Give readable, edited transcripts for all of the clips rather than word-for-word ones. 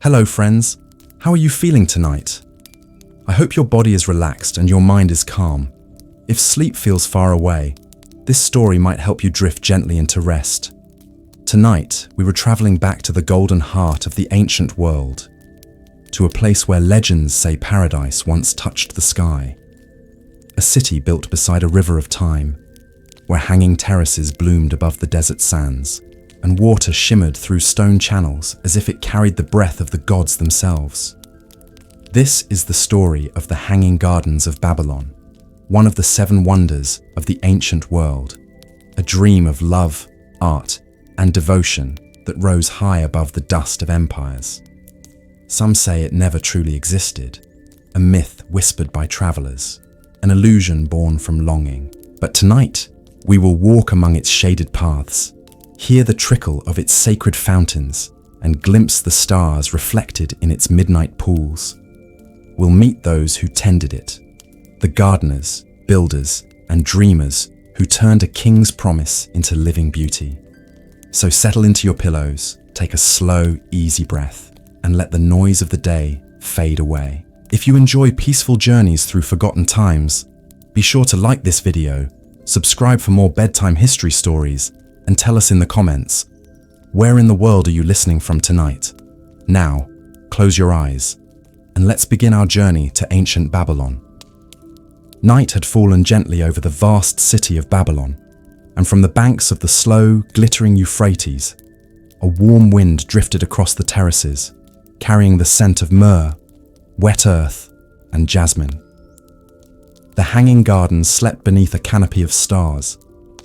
Hello friends, how are you feeling tonight? I hope your body is relaxed and your mind is calm. If sleep feels far away, this story might help you drift gently into rest. Tonight, we were traveling back to the golden heart of the ancient world, to a place where legends say paradise once touched the sky. A city built beside a river of time, where hanging terraces bloomed above the desert sands, and water shimmered through stone channels as if it carried the breath of the gods themselves. This is the story of the Hanging Gardens of Babylon, one of the 7 wonders of the ancient world, a dream of love, art, and devotion that rose high above the dust of empires. Some say it never truly existed, a myth whispered by travelers, an illusion born from longing. But tonight, we will walk among its shaded paths, hear the trickle of its sacred fountains, and glimpse the stars reflected in its midnight pools. We'll meet those who tended it, the gardeners, builders, and dreamers who turned a king's promise into living beauty. So settle into your pillows, take a slow, easy breath, and let the noise of the day fade away. If you enjoy peaceful journeys through forgotten times, be sure to like this video, subscribe for more bedtime history stories, and tell us in the comments, where in the world are you listening from tonight? Now, close your eyes, and let's begin our journey to ancient Babylon. Night had fallen gently over the vast city of Babylon, and from the banks of the slow, glittering Euphrates, a warm wind drifted across the terraces, carrying the scent of myrrh, wet earth, and jasmine. The hanging gardens slept beneath a canopy of stars,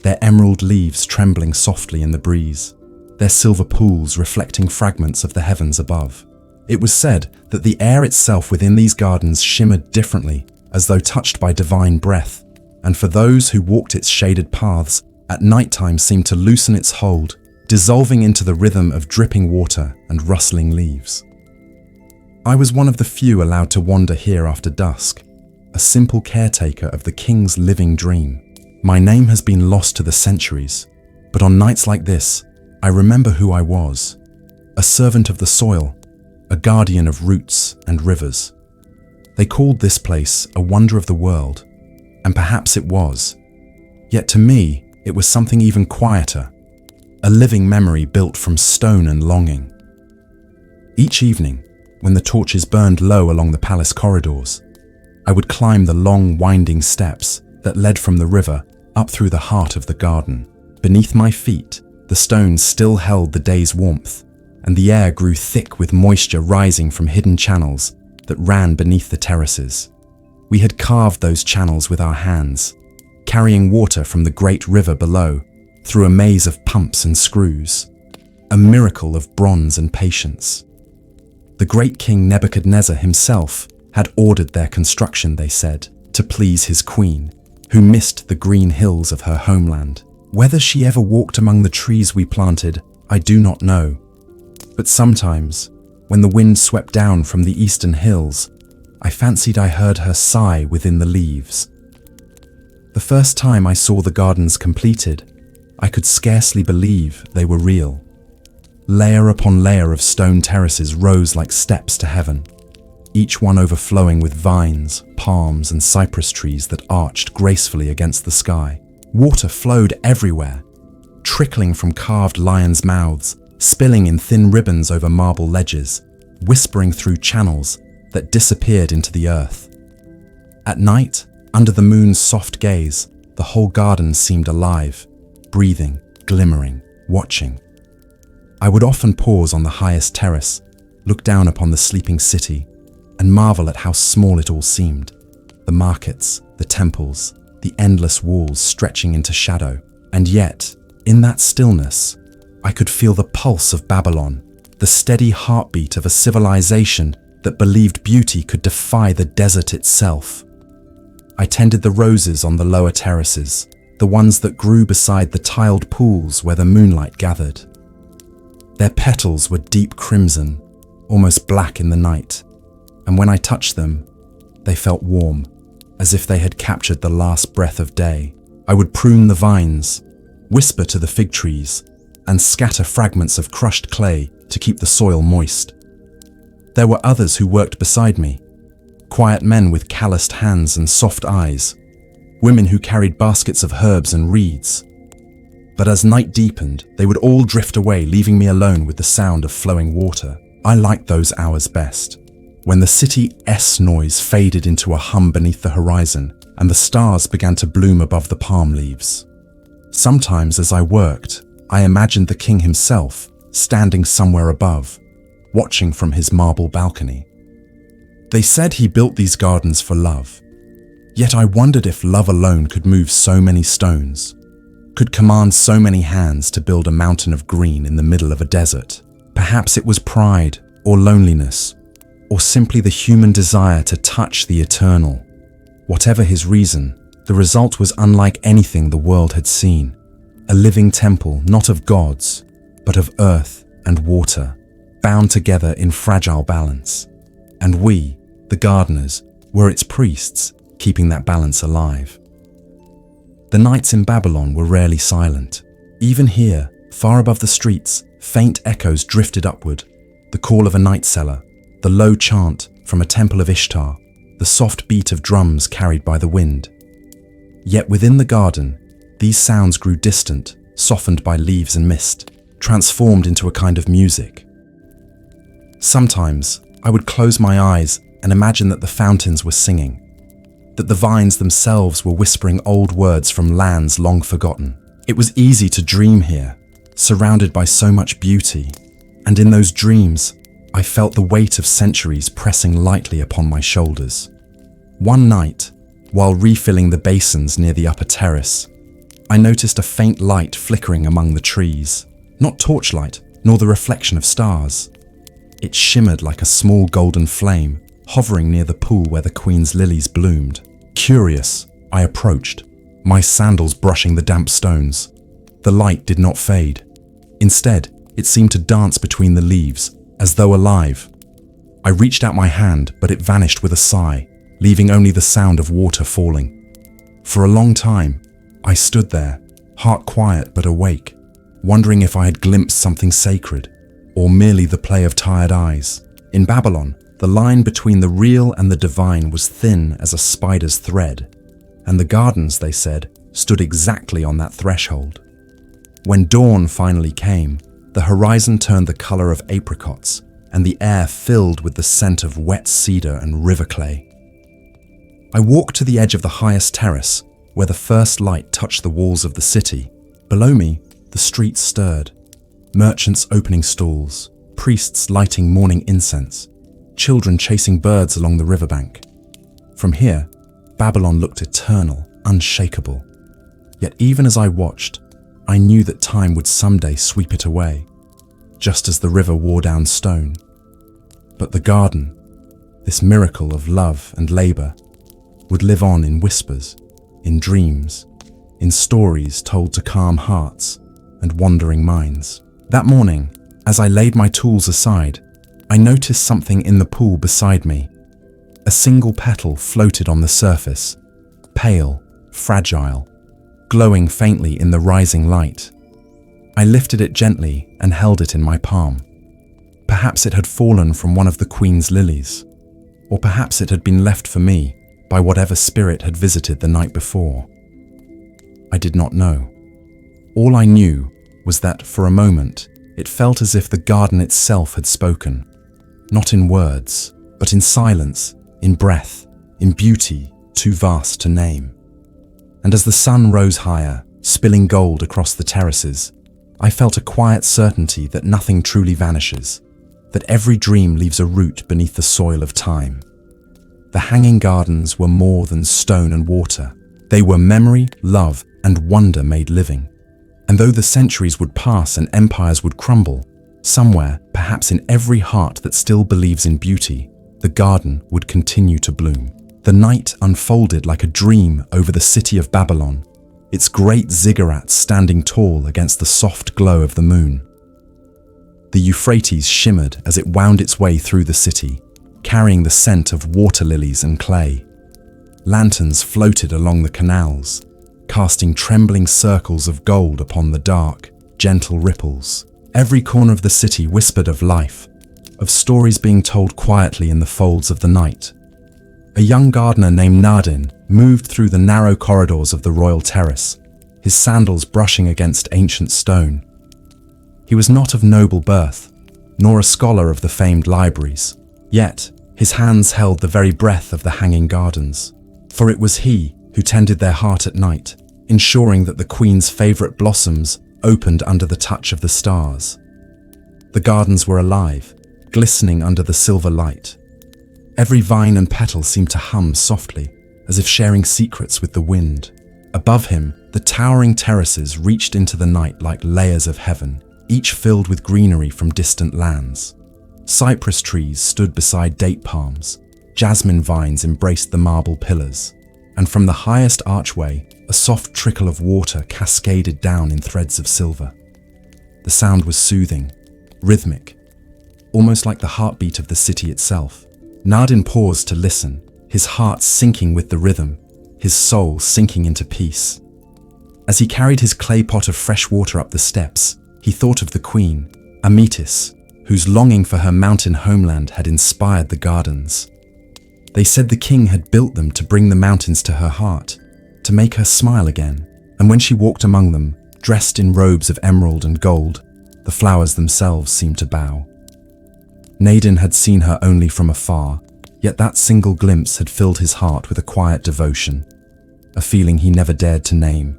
their emerald leaves trembling softly in the breeze, their silver pools reflecting fragments of the heavens above. It was said that the air itself within these gardens shimmered differently, as though touched by divine breath, and for those who walked its shaded paths, at nighttime seemed to loosen its hold, dissolving into the rhythm of dripping water and rustling leaves. I was one of the few allowed to wander here after dusk, a simple caretaker of the king's living dream. My name has been lost to the centuries, but on nights like this, I remember who I was, a servant of the soil, a guardian of roots and rivers. They called this place a wonder of the world, and perhaps it was. Yet to me, it was something even quieter, a living memory built from stone and longing. Each evening, when the torches burned low along the palace corridors, I would climb the long, winding steps that led from the river up through the heart of the garden. Beneath my feet, the stones still held the day's warmth, and the air grew thick with moisture rising from hidden channels that ran beneath the terraces. We had carved those channels with our hands, carrying water from the great river below through a maze of pumps and screws, a miracle of bronze and patience. The great King Nebuchadnezzar himself had ordered their construction, they said, to please his queen, who missed the green hills of her homeland. Whether she ever walked among the trees we planted, I do not know. But sometimes, when the wind swept down from the eastern hills, I fancied I heard her sigh within the leaves. The first time I saw the gardens completed, I could scarcely believe they were real. Layer upon layer of stone terraces rose like steps to heaven, each one overflowing with vines, palms, and cypress trees that arched gracefully against the sky. Water flowed everywhere, trickling from carved lions' mouths, spilling in thin ribbons over marble ledges, whispering through channels that disappeared into the earth. At night, under the moon's soft gaze, the whole garden seemed alive, breathing, glimmering, watching. I would often pause on the highest terrace, look down upon the sleeping city, and marvel at how small it all seemed. The markets, the temples, the endless walls stretching into shadow. And yet, in that stillness, I could feel the pulse of Babylon, the steady heartbeat of a civilization that believed beauty could defy the desert itself. I tended the roses on the lower terraces, the ones that grew beside the tiled pools where the moonlight gathered. Their petals were deep crimson, almost black in the night, and when I touched them, they felt warm, as if they had captured the last breath of day. I would prune the vines, whisper to the fig trees, and scatter fragments of crushed clay to keep the soil moist. There were others who worked beside me, quiet men with calloused hands and soft eyes, women who carried baskets of herbs and reeds. But as night deepened, they would all drift away, leaving me alone with the sound of flowing water. I liked those hours best, when the city's noise faded into a hum beneath the horizon and the stars began to bloom above the palm leaves. Sometimes as I worked, I imagined the king himself standing somewhere above, watching from his marble balcony. They said he built these gardens for love. Yet I wondered if love alone could move so many stones, could command so many hands to build a mountain of green in the middle of a desert. Perhaps it was pride or loneliness, or simply the human desire to touch the eternal. Whatever his reason, the result was unlike anything the world had seen. A living temple, not of gods, but of earth and water, bound together in fragile balance. And we, the gardeners, were its priests, keeping that balance alive. The nights in Babylon were rarely silent. Even here, far above the streets, faint echoes drifted upward, the call of a night seller, the low chant from a temple of Ishtar, the soft beat of drums carried by the wind. Yet within the garden, these sounds grew distant, softened by leaves and mist, transformed into a kind of music. Sometimes, I would close my eyes and imagine that the fountains were singing, that the vines themselves were whispering old words from lands long forgotten. It was easy to dream here, surrounded by so much beauty, and in those dreams, I felt the weight of centuries pressing lightly upon my shoulders. One night, while refilling the basins near the upper terrace, I noticed a faint light flickering among the trees, not torchlight, nor the reflection of stars. It shimmered like a small golden flame, hovering near the pool where the queen's lilies bloomed. Curious, I approached, my sandals brushing the damp stones. The light did not fade. Instead, it seemed to dance between the leaves, as though alive. I reached out my hand, but it vanished with a sigh, leaving only the sound of water falling. For a long time, I stood there, heart quiet but awake, wondering if I had glimpsed something sacred, or merely the play of tired eyes. In Babylon, the line between the real and the divine was thin as a spider's thread, and the gardens, they said, stood exactly on that threshold. When dawn finally came, the horizon turned the color of apricots, and the air filled with the scent of wet cedar and river clay. I walked to the edge of the highest terrace, where the first light touched the walls of the city. Below me, the streets stirred, merchants opening stalls, priests lighting morning incense, children chasing birds along the riverbank. From here, Babylon looked eternal, unshakable. Yet even as I watched, I knew that time would someday sweep it away, just as the river wore down stone. But the garden, this miracle of love and labor, would live on in whispers, in dreams, in stories told to calm hearts and wandering minds. That morning, as I laid my tools aside, I noticed something in the pool beside me. A single petal floated on the surface, pale, fragile, glowing faintly in the rising light. I lifted it gently and held it in my palm. Perhaps it had fallen from one of the queen's lilies, or perhaps it had been left for me by whatever spirit had visited the night before. I did not know. All I knew was that, for a moment, it felt as if the garden itself had spoken, not in words, but in silence, in breath, in beauty too vast to name. And as the sun rose higher, spilling gold across the terraces, I felt a quiet certainty that nothing truly vanishes, that every dream leaves a root beneath the soil of time. The hanging gardens were more than stone and water. They were memory, love, and wonder made living. And though the centuries would pass and empires would crumble, somewhere, perhaps in every heart that still believes in beauty, the garden would continue to bloom. The night unfolded like a dream over the city of Babylon, its great ziggurats standing tall against the soft glow of the moon. The Euphrates shimmered as it wound its way through the city, carrying the scent of water lilies and clay. Lanterns floated along the canals, casting trembling circles of gold upon the dark, gentle ripples. Every corner of the city whispered of life, of stories being told quietly in the folds of the night. A young gardener named Nadin moved through the narrow corridors of the royal terrace, his sandals brushing against ancient stone. He was not of noble birth, nor a scholar of the famed libraries, yet his hands held the very breath of the hanging gardens, for it was he who tended their heart at night, ensuring that the queen's favourite blossoms opened under the touch of the stars. The gardens were alive, glistening under the silver light. Every vine and petal seemed to hum softly, as if sharing secrets with the wind. Above him, the towering terraces reached into the night like layers of heaven, each filled with greenery from distant lands. Cypress trees stood beside date palms, jasmine vines embraced the marble pillars, and from the highest archway, a soft trickle of water cascaded down in threads of silver. The sound was soothing, rhythmic, almost like the heartbeat of the city itself. Nadin paused to listen, his heart sinking with the rhythm, his soul sinking into peace. As he carried his clay pot of fresh water up the steps, he thought of the queen, Ametis, whose longing for her mountain homeland had inspired the gardens. They said the king had built them to bring the mountains to her heart, to make her smile again, and when she walked among them, dressed in robes of emerald and gold, the flowers themselves seemed to bow. Nadin had seen her only from afar, yet that single glimpse had filled his heart with a quiet devotion, a feeling he never dared to name.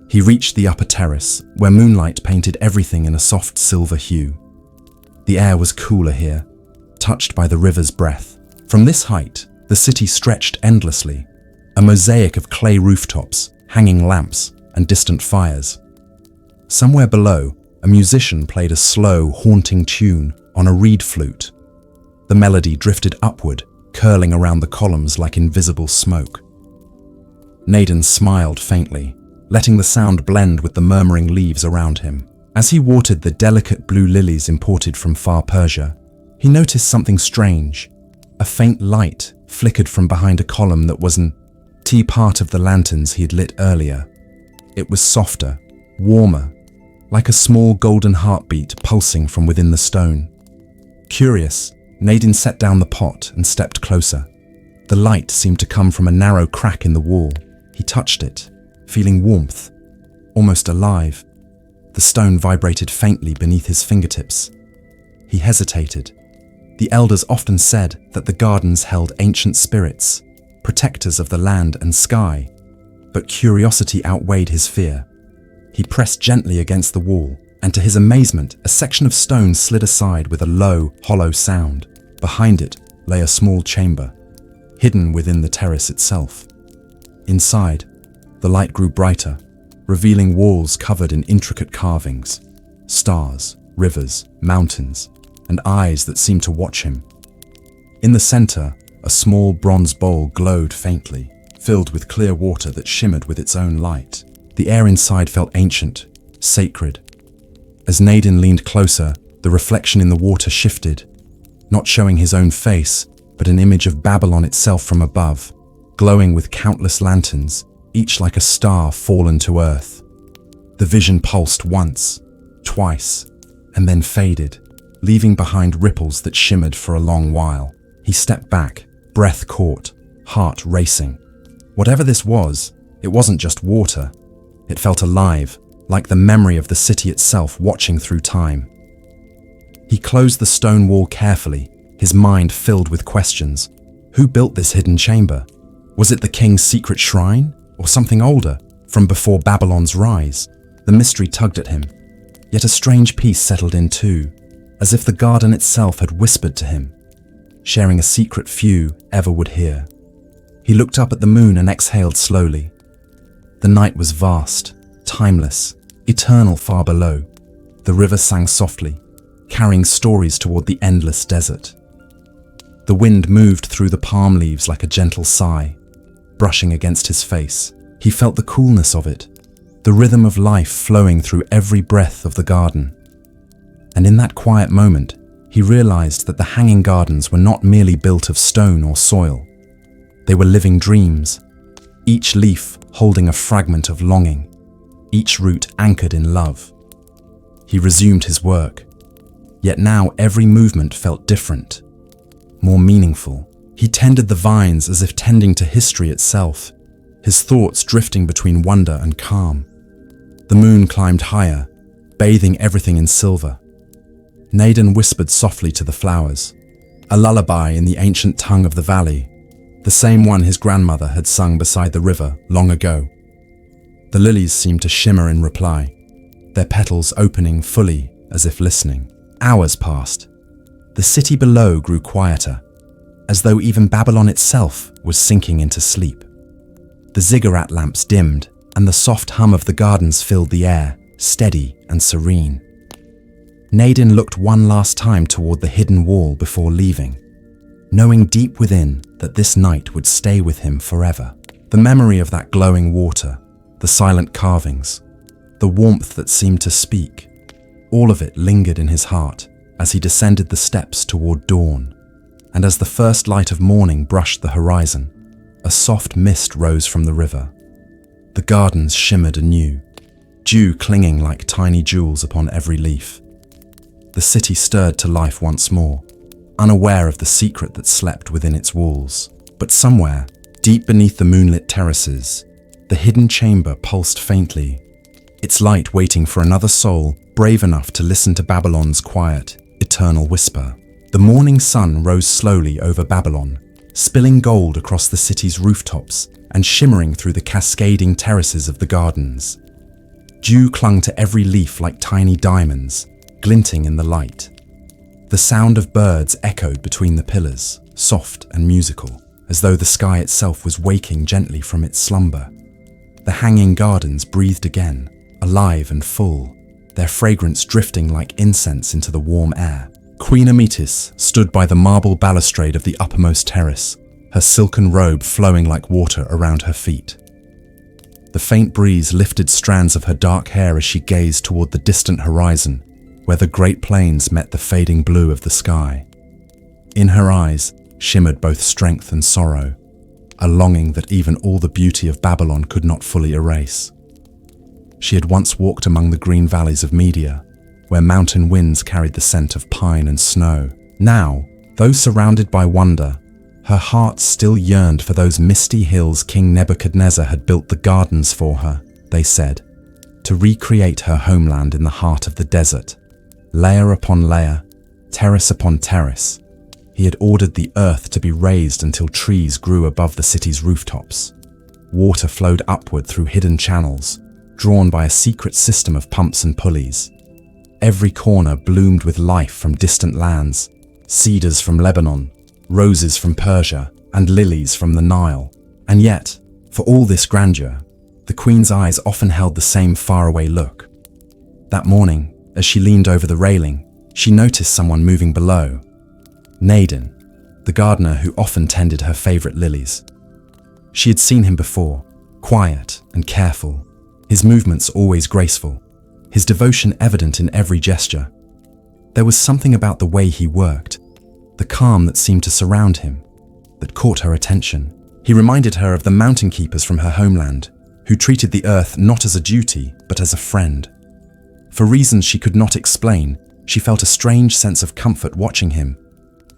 He reached the upper terrace, where moonlight painted everything in a soft silver hue. The air was cooler here, touched by the river's breath. From this height, the city stretched endlessly, a mosaic of clay rooftops, hanging lamps, and distant fires. Somewhere below, a musician played a slow, haunting tune on a reed flute. The melody drifted upward, curling around the columns like invisible smoke. Nadin smiled faintly, letting the sound blend with the murmuring leaves around him. As he watered the delicate blue lilies imported from far Persia, he noticed something strange. A faint light flickered from behind a column that wasn't part of the lanterns he had lit earlier. It was softer, warmer, like a small golden heartbeat pulsing from within the stone. Curious, Nadin set down the pot and stepped closer. The light seemed to come from a narrow crack in the wall. He touched it, feeling warmth, almost alive. The stone vibrated faintly beneath his fingertips. He hesitated. The elders often said that the gardens held ancient spirits, protectors of the land and sky, but curiosity outweighed his fear. He pressed gently against the wall, and to his amazement, a section of stone slid aside with a low, hollow sound. Behind it lay a small chamber, hidden within the terrace itself. Inside, the light grew brighter, revealing walls covered in intricate carvings, stars, rivers, mountains, and eyes that seemed to watch him. In the center, a small bronze bowl glowed faintly, filled with clear water that shimmered with its own light. The air inside felt ancient, sacred. As Nadin leaned closer, the reflection in the water shifted, not showing his own face, but an image of Babylon itself from above, glowing with countless lanterns, each like a star fallen to earth. The vision pulsed once, twice, and then faded, leaving behind ripples that shimmered for a long while. He stepped back, breath caught, heart racing. Whatever this was, it wasn't just water. It felt alive, like the memory of the city itself watching through time. He closed the stone wall carefully, his mind filled with questions. Who built this hidden chamber? Was it the king's secret shrine, or something older, from before Babylon's rise? The mystery tugged at him. Yet a strange peace settled in too, as if the garden itself had whispered to him, sharing a secret few ever would hear. He looked up at the moon and exhaled slowly. The night was vast, timeless, eternal far below. The river sang softly, carrying stories toward the endless desert. The wind moved through the palm leaves like a gentle sigh, brushing against his face. He felt the coolness of it, the rhythm of life flowing through every breath of the garden. And in that quiet moment, he realized that the hanging gardens were not merely built of stone or soil. They were living dreams, each leaf holding a fragment of longing, each root anchored in love. He resumed his work, Yet now every movement felt different, more meaningful. He tended the vines as if tending to history itself, his thoughts drifting between wonder and calm. The moon climbed higher, bathing everything in silver. Naden whispered softly to the flowers, a lullaby in the ancient tongue of the valley, the same one his grandmother had sung beside the river long ago. The lilies seemed to shimmer in reply, their petals opening fully as if listening. Hours passed. The city below grew quieter, as though even Babylon itself was sinking into sleep. The ziggurat lamps dimmed, and the soft hum of the gardens filled the air, steady and serene. Naden looked one last time toward the hidden wall before leaving, knowing deep within that this night would stay with him forever. The memory of that glowing water, the silent carvings, the warmth that seemed to speak, all of it lingered in his heart as he descended the steps toward dawn. And as the first light of morning brushed the horizon, a soft mist rose from the river. The gardens shimmered anew, dew clinging like tiny jewels upon every leaf. The city stirred to life once more, unaware of the secret that slept within its walls. But somewhere, deep beneath the moonlit terraces, the hidden chamber pulsed faintly, its light waiting for another soul brave enough to listen to Babylon's quiet, eternal whisper. The morning sun rose slowly over Babylon, spilling gold across the city's rooftops and shimmering through the cascading terraces of the gardens. Dew clung to every leaf like tiny diamonds, glinting in the light. The sound of birds echoed between the pillars, soft and musical, as though the sky itself was waking gently from its slumber. The hanging gardens breathed again, alive and full, their fragrance drifting like incense into the warm air. Queen Ametis stood by the marble balustrade of the uppermost terrace, her silken robe flowing like water around her feet. The faint breeze lifted strands of her dark hair as she gazed toward the distant horizon, where the great plains met the fading blue of the sky. In her eyes shimmered both strength and sorrow, a longing that even all the beauty of Babylon could not fully erase. She had once walked among the green valleys of Media, where mountain winds carried the scent of pine and snow. Now, though surrounded by wonder, her heart still yearned for those misty hills King Nebuchadnezzar had built the gardens for her, they said, to recreate her homeland in the heart of the desert. Layer upon layer, terrace upon terrace, he had ordered the earth to be raised until trees grew above the city's rooftops. Water flowed upward through hidden channels, drawn by a secret system of pumps and pulleys. Every corner bloomed with life from distant lands, cedars from Lebanon, roses from Persia, and lilies from the Nile. And yet, for all this grandeur, the Queen's eyes often held the same faraway look. That morning, as she leaned over the railing, she noticed someone moving below. Naden, the gardener who often tended her favorite lilies. She had seen him before, quiet and careful, his movements always graceful, his devotion evident in every gesture. There was something about the way he worked, the calm that seemed to surround him, that caught her attention. He reminded her of the mountain keepers from her homeland, who treated the earth not as a duty, but as a friend. For reasons she could not explain, she felt a strange sense of comfort watching him.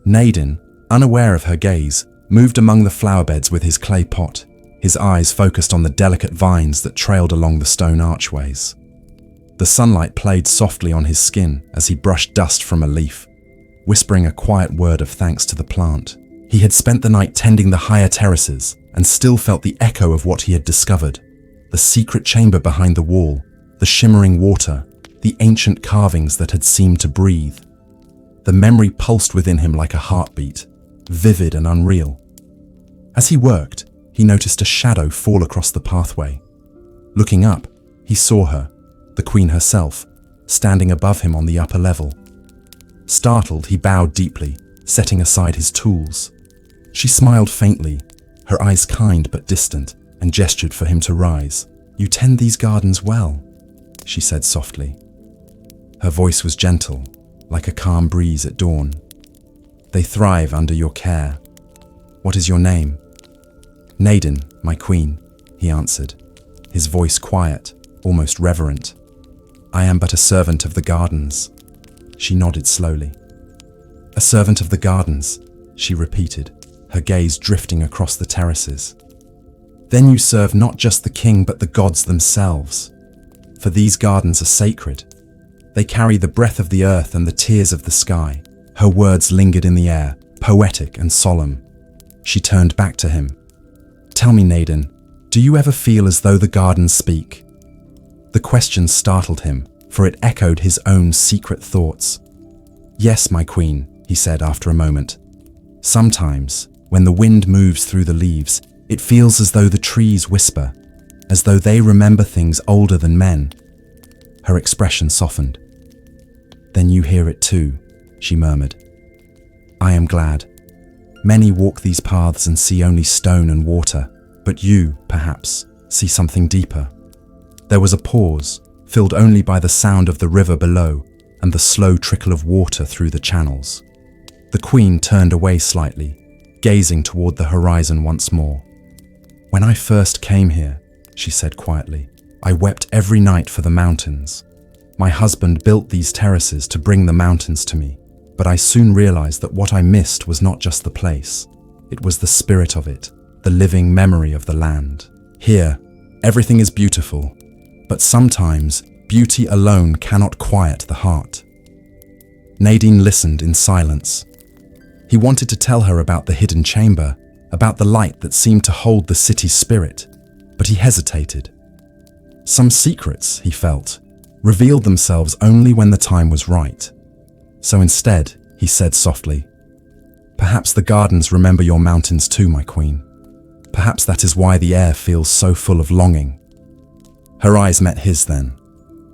Naden, unaware of her gaze, moved among the flower beds with his clay pot, his eyes focused on the delicate vines that trailed along the stone archways. The sunlight played softly on his skin as he brushed dust from a leaf, whispering a quiet word of thanks to the plant. He had spent the night tending the higher terraces and still felt the echo of what he had discovered, the secret chamber behind the wall, the shimmering water, the ancient carvings that had seemed to breathe. The memory pulsed within him like a heartbeat, vivid and unreal. As he worked, he noticed a shadow fall across the pathway. Looking up, he saw her, the Queen herself, standing above him on the upper level. Startled, he bowed deeply, setting aside his tools. She smiled faintly, her eyes kind but distant, and gestured for him to rise. "You tend these gardens well," she said softly. Her voice was gentle, like a calm breeze at dawn. "They thrive under your care. What is your name?" "Naden, my queen," he answered, his voice quiet, almost reverent. "I am but a servant of the gardens." She nodded slowly. A servant of the gardens, she repeated, her gaze drifting across the terraces. Then you serve not just the king but the gods themselves. For these gardens are sacred. They carry the breath of the earth and the tears of the sky. Her words lingered in the air, poetic and solemn. She turned back to him. Tell me, Naden, do you ever feel as though the gardens speak? The question startled him, for it echoed his own secret thoughts. Yes, my queen, he said after a moment. Sometimes, when the wind moves through the leaves, it feels as though the trees whisper, as though they remember things older than men. Her expression softened. Then you hear it too, she murmured. I am glad. Many walk these paths and see only stone and water, but you, perhaps, see something deeper. There was a pause, filled only by the sound of the river below and the slow trickle of water through the channels. The queen turned away slightly, gazing toward the horizon once more. When I first came here, she said quietly, I wept every night for the mountains. My husband built these terraces to bring the mountains to me, but I soon realized that what I missed was not just the place. It was the spirit of it, the living memory of the land. Here, everything is beautiful, but sometimes beauty alone cannot quiet the heart. Nadine listened in silence. He wanted to tell her about the hidden chamber, about the light that seemed to hold the city's spirit, but he hesitated. Some secrets, he felt, revealed themselves only when the time was right. So instead, he said softly, Perhaps the gardens remember your mountains too, my queen. Perhaps that is why the air feels so full of longing. Her eyes met his then,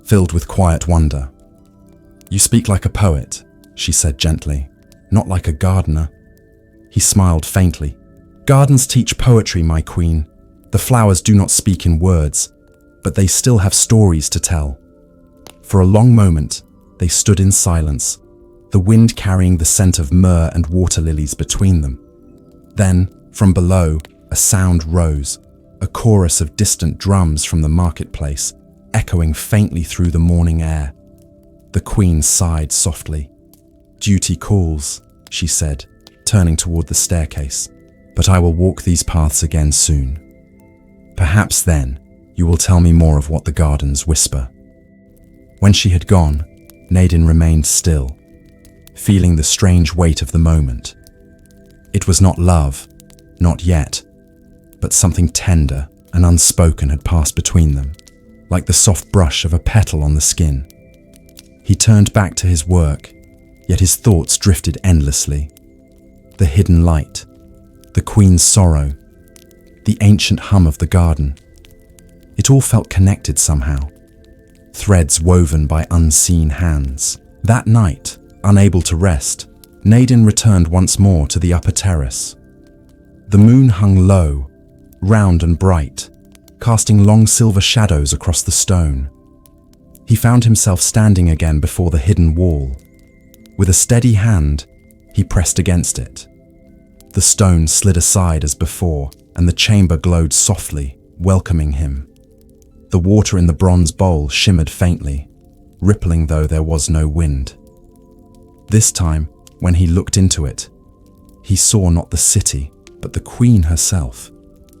filled with quiet wonder. You speak like a poet, she said gently, not like a gardener. He smiled faintly. Gardens teach poetry, my queen. The flowers do not speak in words, but they still have stories to tell. For a long moment, they stood in silence, the wind carrying the scent of myrrh and water lilies between them. Then, from below, a sound rose, a chorus of distant drums from the marketplace, echoing faintly through the morning air. The queen sighed softly. Duty calls, she said, turning toward the staircase, but I will walk these paths again soon. Perhaps then, you will tell me more of what the gardens whisper. When she had gone, Nadine remained still, feeling the strange weight of the moment. It was not love, not yet, but something tender and unspoken had passed between them, like the soft brush of a petal on the skin. He turned back to his work, yet his thoughts drifted endlessly. The hidden light, the queen's sorrow, the ancient hum of the garden. It all felt connected somehow, threads woven by unseen hands. That night, unable to rest, Nadine returned once more to the upper terrace. The moon hung low, round and bright, casting long silver shadows across the stone. He found himself standing again before the hidden wall. With a steady hand, he pressed against it. The stone slid aside as before, and the chamber glowed softly, welcoming him. The water in the bronze bowl shimmered faintly, rippling though there was no wind. This time, when he looked into it, he saw not the city, but the queen herself,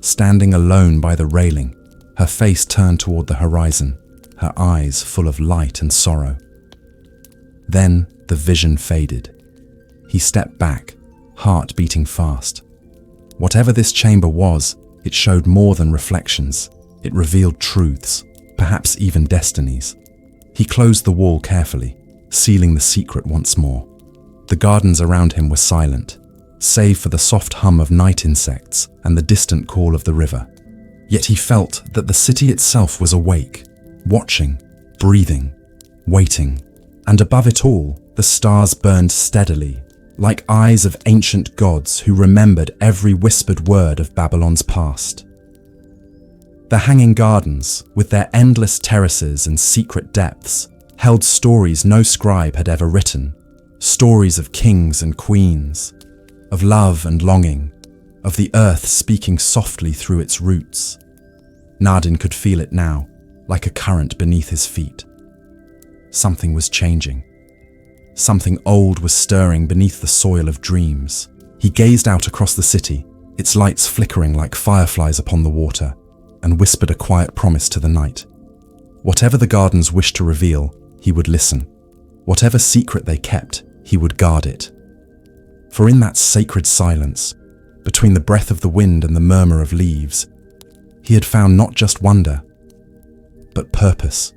standing alone by the railing, her face turned toward the horizon, her eyes full of light and sorrow. Then the vision faded. He stepped back, heart beating fast. Whatever this chamber was, it showed more than reflections. It revealed truths, perhaps even destinies. He closed the wall carefully, sealing the secret once more. The gardens around him were silent, save for the soft hum of night insects and the distant call of the river. Yet he felt that the city itself was awake, watching, breathing, waiting. And above it all, the stars burned steadily, like eyes of ancient gods who remembered every whispered word of Babylon's past. The hanging gardens, with their endless terraces and secret depths, held stories no scribe had ever written, stories of kings and queens, of love and longing, of the earth speaking softly through its roots. Nadine could feel it now, like a current beneath his feet. Something was changing. Something old was stirring beneath the soil of dreams. He gazed out across the city, its lights flickering like fireflies upon the water, and whispered a quiet promise to the night. Whatever the gardens wished to reveal, he would listen. Whatever secret they kept, he would guard it. For in that sacred silence, between the breath of the wind and the murmur of leaves, he had found not just wonder, but purpose.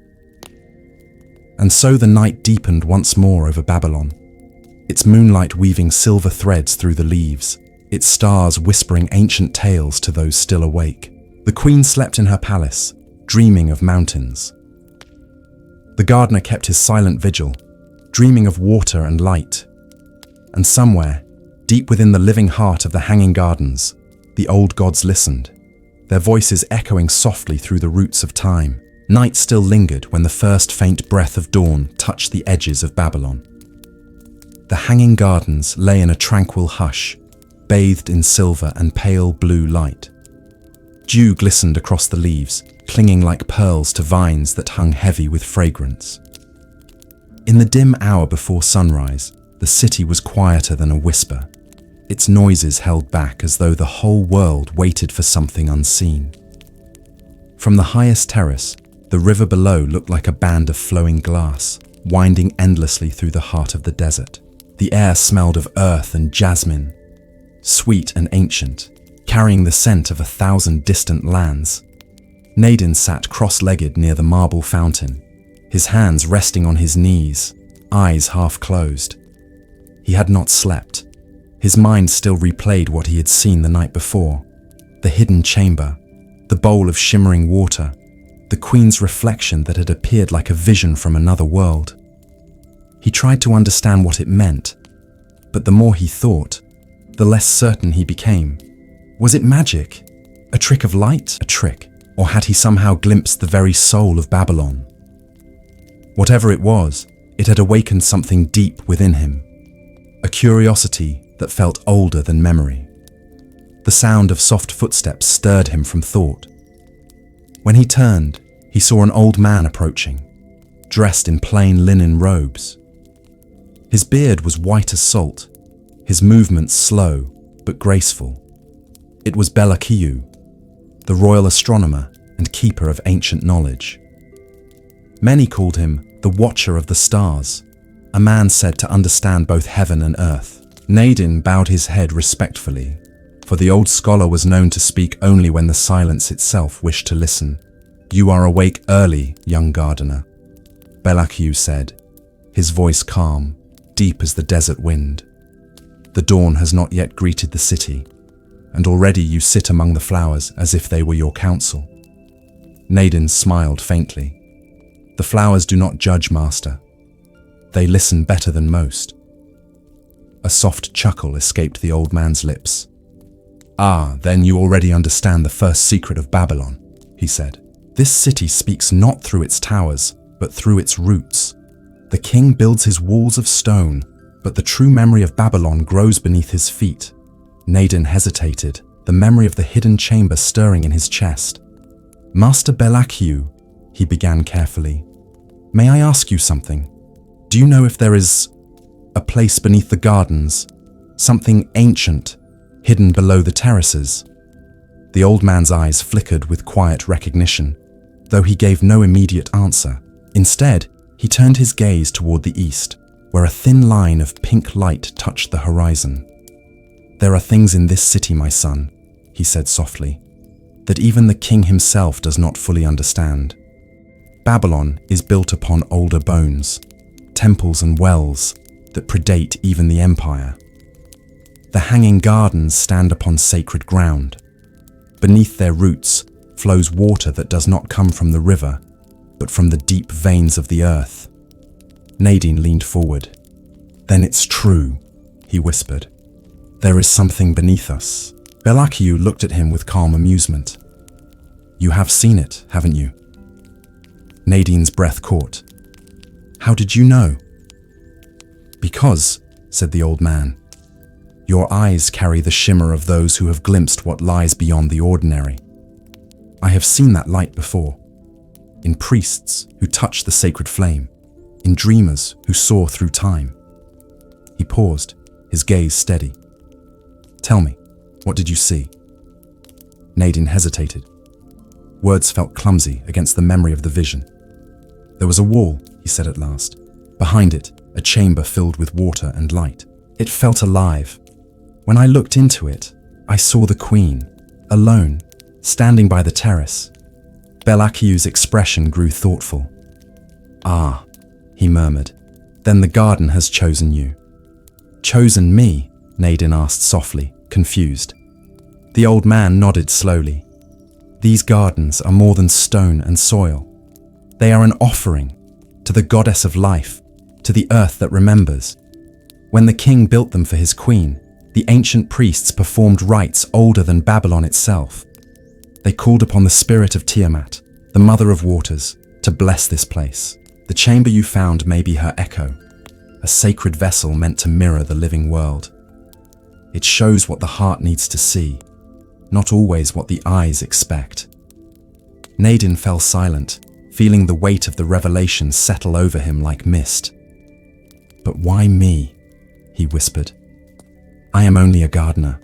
And so the night deepened once more over Babylon, its moonlight weaving silver threads through the leaves, its stars whispering ancient tales to those still awake. The queen slept in her palace, dreaming of mountains. The gardener kept his silent vigil, dreaming of water and light. And somewhere, deep within the living heart of the hanging gardens, the old gods listened, their voices echoing softly through the roots of time. Night still lingered when the first faint breath of dawn touched the edges of Babylon. The hanging gardens lay in a tranquil hush, bathed in silver and pale blue light. Dew glistened across the leaves, clinging like pearls to vines that hung heavy with fragrance. In the dim hour before sunrise, the city was quieter than a whisper, its noises held back as though the whole world waited for something unseen. From the highest terrace, the river below looked like a band of flowing glass, winding endlessly through the heart of the desert. The air smelled of earth and jasmine, sweet and ancient, carrying the scent of 1,000 distant lands. Nadin sat cross-legged near the marble fountain, his hands resting on his knees, eyes half closed. He had not slept. His mind still replayed what he had seen the night before. The hidden chamber, the bowl of shimmering water, the queen's reflection that had appeared like a vision from another world. He tried to understand what it meant, but the more he thought, the less certain he became. Was it magic? A trick of light? A trick? Or had he somehow glimpsed the very soul of Babylon? Whatever it was, it had awakened something deep within him, a curiosity that felt older than memory. The sound of soft footsteps stirred him from thought. When he turned, he saw an old man approaching, dressed in plain linen robes. His beard was white as salt, his movements slow but graceful. It was Belakiu, the royal astronomer and keeper of ancient knowledge. Many called him the Watcher of the Stars, a man said to understand both heaven and earth. Nadin bowed his head respectfully, for the old scholar was known to speak only when the silence itself wished to listen. "You are awake early, young gardener," Belakiu said, his voice calm, deep as the desert wind. "The dawn has not yet greeted the city, and already you sit among the flowers as if they were your counsel." Nadin smiled faintly. "The flowers do not judge, master. They listen better than most." A soft chuckle escaped the old man's lips. "Ah, then you already understand the first secret of Babylon," he said. "This city speaks not through its towers, but through its roots. The king builds his walls of stone, but the true memory of Babylon grows beneath his feet." Nadin hesitated, the memory of the hidden chamber stirring in his chest. "Master Belakiu," he began carefully, "may I ask you something? Do you know if there is a place beneath the gardens, something ancient, hidden below the terraces?" The old man's eyes flickered with quiet recognition, though he gave no immediate answer. Instead, he turned his gaze toward the east, where a thin line of pink light touched the horizon. "There are things in this city, my son," he said softly, "that even the king himself does not fully understand. Babylon is built upon older bones, temples and wells that predate even the empire. The hanging gardens stand upon sacred ground. Beneath their roots flows water that does not come from the river, but from the deep veins of the earth." Nadin leaned forward. "Then it's true," he whispered. "There is something beneath us." Belakiu looked at him with calm amusement. "You have seen it, haven't you?" Nadin's breath caught. "How did you know?" "Because," said the old man, "your eyes carry the shimmer of those who have glimpsed what lies beyond the ordinary. I have seen that light before, in priests who touched the sacred flame, in dreamers who saw through time. He paused, his gaze steady. "Tell me, what did you see?" Nadine hesitated. Words felt clumsy against the memory of the vision. "There was a wall," he said at last. "Behind it, a chamber filled with water and light. It felt alive. When I looked into it, I saw the queen, alone, standing by the terrace." Belakiu's expression grew thoughtful. "Ah," he murmured, "then the garden has chosen you." "Chosen me?" Nadine asked softly, confused. The old man nodded slowly. "These gardens are more than stone and soil. They are an offering to the goddess of life, to the earth that remembers. When the king built them for his queen, the ancient priests performed rites older than Babylon itself. They called upon the spirit of Tiamat, the mother of waters, to bless this place. The chamber you found may be her echo, a sacred vessel meant to mirror the living world. It shows what the heart needs to see, not always what the eyes expect." Nadine fell silent, feeling the weight of the revelation settle over him like mist. "But why me?" he whispered. "I am only a gardener."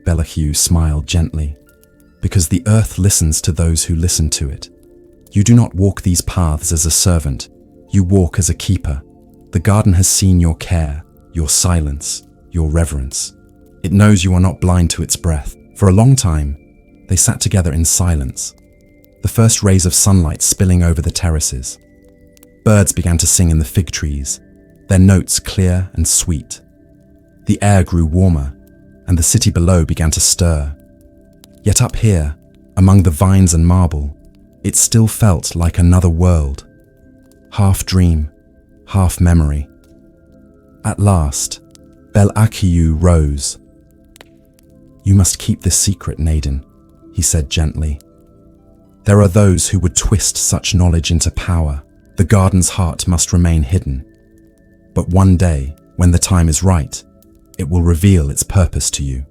Belakiu smiled gently. "Because the earth listens to those who listen to it. You do not walk these paths as a servant, you walk as a keeper. The garden has seen your care, your silence, your reverence. It knows you are not blind to its breath." For a long time, they sat together in silence, the first rays of sunlight spilling over the terraces. Birds began to sing in the fig trees, their notes clear and sweet. The air grew warmer, and the city below began to stir. Yet up here, among the vines and marble, it still felt like another world, half dream, half memory. At last, Belakiu rose. "You must keep this secret, Nadine," he said gently. "There are those who would twist such knowledge into power. The garden's heart must remain hidden. But one day, when the time is right, it will reveal its purpose to you."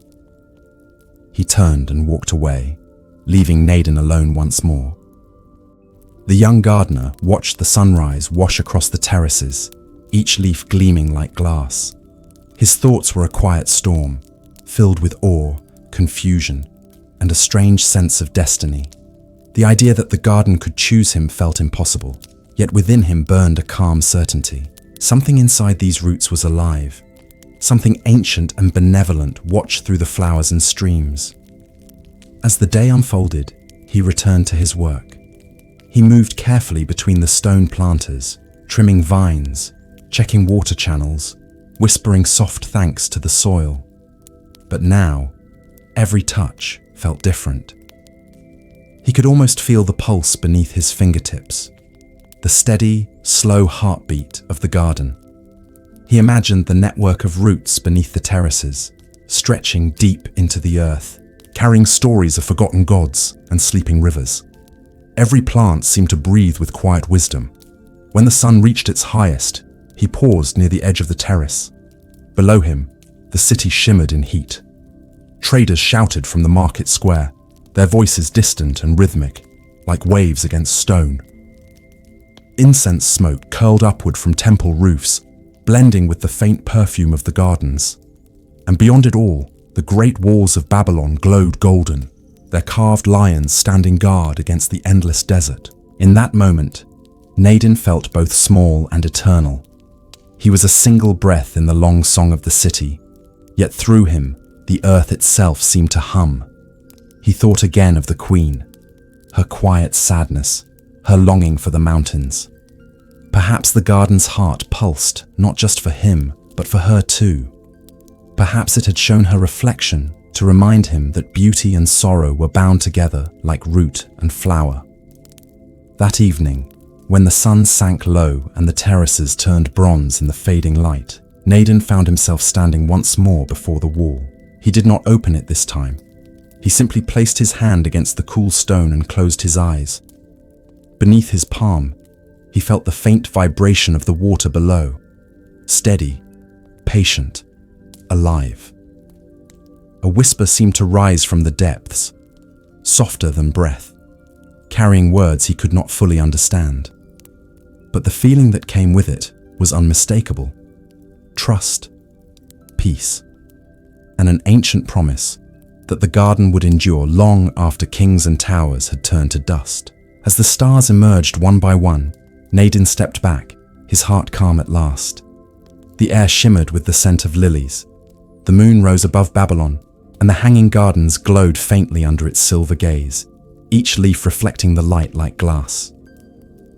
He turned and walked away, leaving Nadine alone once more. The young gardener watched the sunrise wash across the terraces, each leaf gleaming like glass. His thoughts were a quiet storm, filled with awe, confusion, and a strange sense of destiny. The idea that the garden could choose him felt impossible, yet within him burned a calm certainty. Something inside these roots was alive. Something ancient and benevolent watched through the flowers and streams. As the day unfolded, he returned to his work. He moved carefully between the stone planters, trimming vines, checking water channels, whispering soft thanks to the soil. But now, every touch felt different. He could almost feel the pulse beneath his fingertips, the steady, slow heartbeat of the garden. He imagined the network of roots beneath the terraces, stretching deep into the earth, carrying stories of forgotten gods and sleeping rivers. Every plant seemed to breathe with quiet wisdom. When the sun reached its highest, he paused near the edge of the terrace. Below him, the city shimmered in heat. Traders shouted from the market square, their voices distant and rhythmic, like waves against stone. Incense smoke curled upward from temple roofs, blending with the faint perfume of the gardens. And beyond it all, the great walls of Babylon glowed golden, their carved lions standing guard against the endless desert. In that moment, Nadine felt both small and eternal. He was a single breath in the long song of the city, yet through him, the earth itself seemed to hum. He thought again of the queen, her quiet sadness, her longing for the mountains. Perhaps the garden's heart pulsed not just for him, but for her too. Perhaps it had shown her reflection to remind him that beauty and sorrow were bound together like root and flower. That evening, when the sun sank low and the terraces turned bronze in the fading light, Nadine found himself standing once more before the wall. He did not open it this time. He simply placed his hand against the cool stone and closed his eyes. Beneath his palm, he felt the faint vibration of the water below, steady, patient, alive. A whisper seemed to rise from the depths, softer than breath, carrying words he could not fully understand. But the feeling that came with it was unmistakable. Trust, peace, and an ancient promise that the garden would endure long after kings and towers had turned to dust. As the stars emerged one by one, Nadine stepped back, his heart calm at last. The air shimmered with the scent of lilies. The moon rose above Babylon, and the hanging gardens glowed faintly under its silver gaze, each leaf reflecting the light like glass.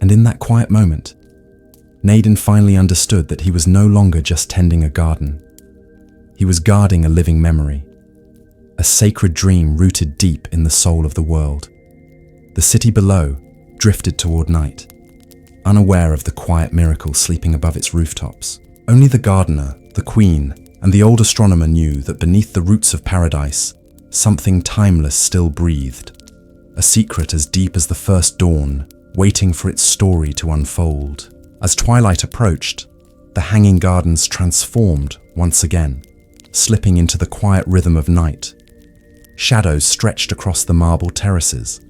And in that quiet moment, Nadine finally understood that he was no longer just tending a garden. He was guarding a living memory, a sacred dream rooted deep in the soul of the world. The city below drifted toward night, unaware of the quiet miracle sleeping above its rooftops. Only the gardener, the queen, and the old astronomer knew that beneath the roots of paradise, something timeless still breathed, a secret as deep as the first dawn, waiting for its story to unfold. As twilight approached, the hanging gardens transformed once again, slipping into the quiet rhythm of night. Shadows stretched across the marble terraces,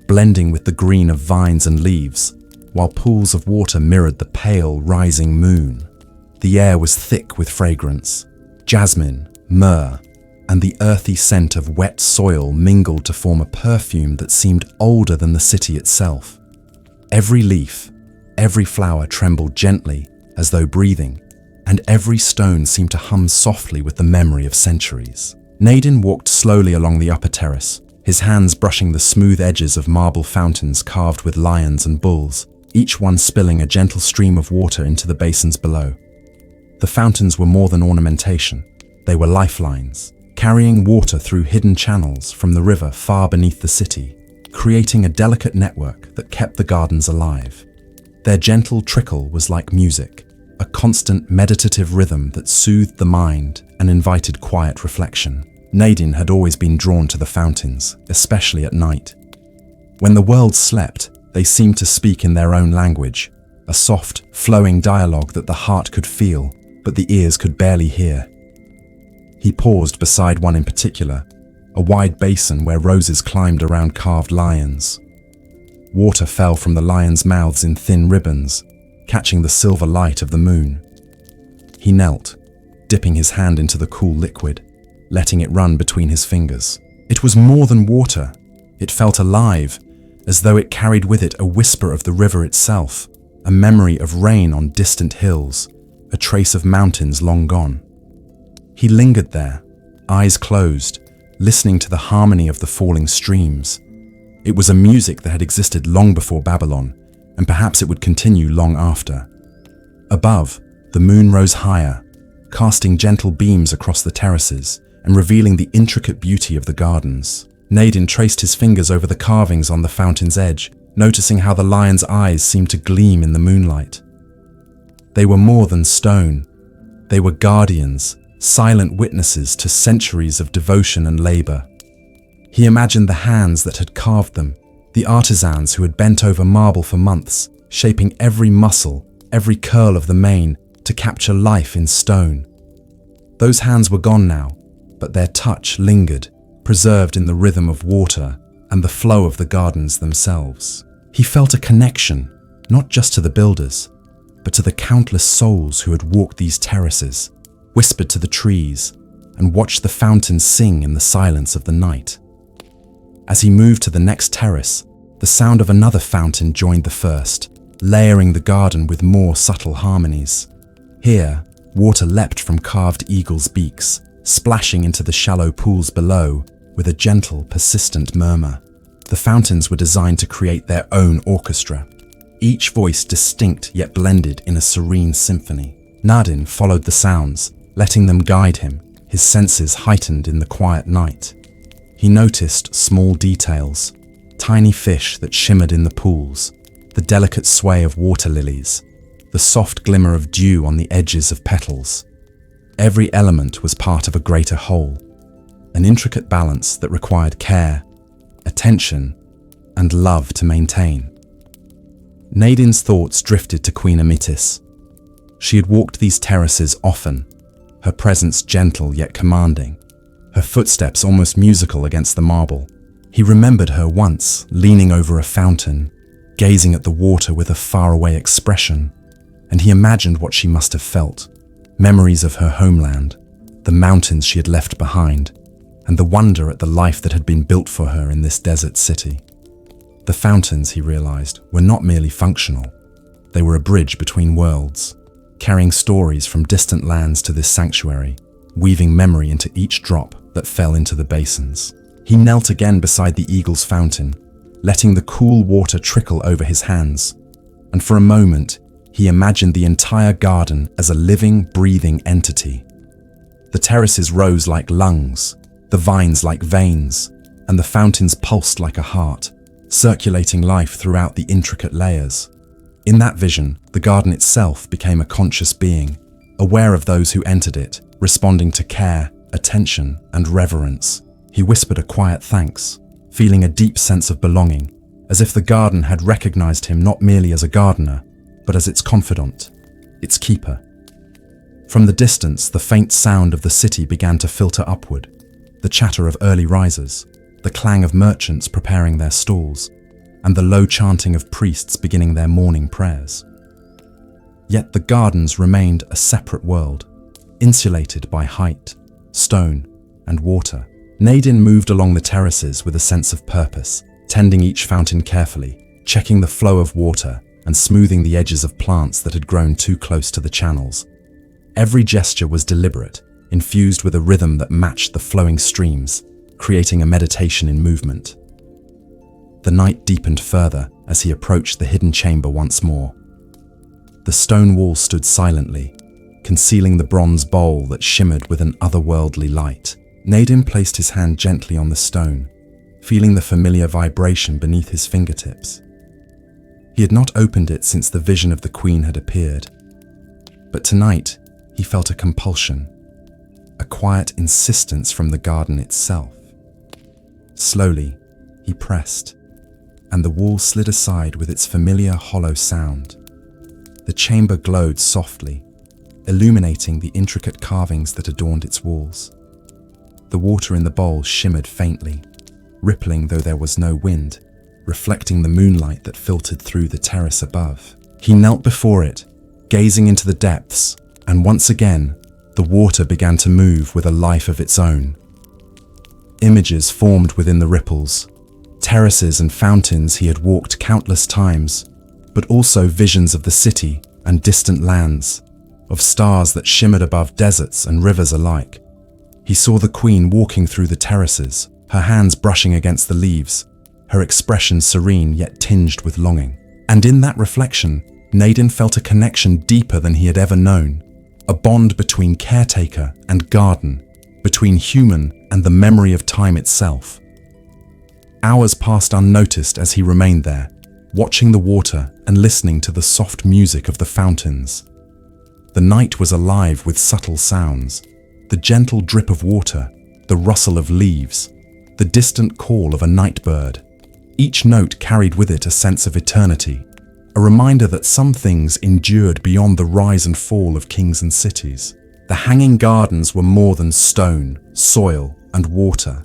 blending with the green of vines and leaves, while pools of water mirrored the pale, rising moon. The air was thick with fragrance. Jasmine, myrrh, and the earthy scent of wet soil mingled to form a perfume that seemed older than the city itself. Every leaf, every flower trembled gently, as though breathing, and every stone seemed to hum softly with the memory of centuries. Nadine walked slowly along the upper terrace, his hands brushing the smooth edges of marble fountains carved with lions and bulls, each one spilling a gentle stream of water into the basins below. The fountains were more than ornamentation. They were lifelines, carrying water through hidden channels from the river far beneath the city, creating a delicate network that kept the gardens alive. Their gentle trickle was like music, a constant meditative rhythm that soothed the mind and invited quiet reflection. Nadine had always been drawn to the fountains, especially at night. When the world slept, they seemed to speak in their own language, a soft, flowing dialogue that the heart could feel, but the ears could barely hear. He paused beside one in particular, a wide basin where roses climbed around carved lions. Water fell from the lions' mouths in thin ribbons, catching the silver light of the moon. He knelt, dipping his hand into the cool liquid, letting it run between his fingers. It was more than water. It felt alive, as though it carried with it a whisper of the river itself, a memory of rain on distant hills, a trace of mountains long gone. He lingered there, eyes closed, listening to the harmony of the falling streams. It was a music that had existed long before Babylon, and perhaps it would continue long after. Above, the moon rose higher, casting gentle beams across the terraces and revealing the intricate beauty of the gardens. Nadine traced his fingers over the carvings on the fountain's edge, noticing how the lion's eyes seemed to gleam in the moonlight. They were more than stone. They were guardians, silent witnesses to centuries of devotion and labor. He imagined the hands that had carved them, the artisans who had bent over marble for months, shaping every muscle, every curl of the mane to capture life in stone. Those hands were gone now, but their touch lingered, preserved in the rhythm of water and the flow of the gardens themselves. He felt a connection, not just to the builders, but to the countless souls who had walked these terraces, whispered to the trees, and watched the fountains sing in the silence of the night. As he moved to the next terrace, the sound of another fountain joined the first, layering the garden with more subtle harmonies. Here, water leapt from carved eagles' beaks, splashing into the shallow pools below with a gentle, persistent murmur. The fountains were designed to create their own orchestra, each voice distinct yet blended in a serene symphony. Nadine followed the sounds, letting them guide him, his senses heightened in the quiet night. He noticed small details, tiny fish that shimmered in the pools, the delicate sway of water lilies, the soft glimmer of dew on the edges of petals. Every element was part of a greater whole, an intricate balance that required care, attention, and love to maintain. Nadine's thoughts drifted to Queen Amitis. She had walked these terraces often, her presence gentle yet commanding, her footsteps almost musical against the marble. He remembered her once, leaning over a fountain, gazing at the water with a faraway expression, and he imagined what she must have felt. Memories of her homeland, the mountains she had left behind, and the wonder at the life that had been built for her in this desert city. The fountains, he realized, were not merely functional. They were a bridge between worlds, carrying stories from distant lands to this sanctuary, weaving memory into each drop that fell into the basins. He knelt again beside the eagle's fountain, letting the cool water trickle over his hands, and for a moment, he imagined the entire garden as a living, breathing entity. The terraces rose like lungs, the vines like veins, and the fountains pulsed like a heart, circulating life throughout the intricate layers. In that vision, the garden itself became a conscious being, aware of those who entered it, responding to care, attention, and reverence. He whispered a quiet thanks, feeling a deep sense of belonging, as if the garden had recognized him not merely as a gardener, but as its confidant, its keeper. From the distance, the faint sound of the city began to filter upward, the chatter of early risers, the clang of merchants preparing their stalls, and the low chanting of priests beginning their morning prayers. Yet the gardens remained a separate world, insulated by height, stone, and water. Nadine moved along the terraces with a sense of purpose, tending each fountain carefully, checking the flow of water and smoothing the edges of plants that had grown too close to the channels. Every gesture was deliberate, infused with a rhythm that matched the flowing streams, creating a meditation in movement. The night deepened further as he approached the hidden chamber once more. The stone wall stood silently, concealing the bronze bowl that shimmered with an otherworldly light. Nadine placed his hand gently on the stone, feeling the familiar vibration beneath his fingertips. He had not opened it since the vision of the queen had appeared, but tonight he felt a compulsion, a quiet insistence from the garden itself. Slowly, he pressed, and the wall slid aside with its familiar hollow sound. The chamber glowed softly, illuminating the intricate carvings that adorned its walls. The water in the bowl shimmered faintly, rippling though there was no wind, reflecting the moonlight that filtered through the terrace above. He knelt before it, gazing into the depths, and once again, the water began to move with a life of its own. Images formed within the ripples, terraces and fountains he had walked countless times, but also visions of the city and distant lands, of stars that shimmered above deserts and rivers alike. He saw the queen walking through the terraces, her hands brushing against the leaves, her expression serene yet tinged with longing. And in that reflection, Nadine felt a connection deeper than he had ever known, a bond between caretaker and garden, between human and the memory of time itself. Hours passed unnoticed as he remained there, watching the water and listening to the soft music of the fountains. The night was alive with subtle sounds, the gentle drip of water, the rustle of leaves, the distant call of a night bird. Each note carried with it a sense of eternity, a reminder that some things endured beyond the rise and fall of kings and cities. The hanging gardens were more than stone, soil, and water.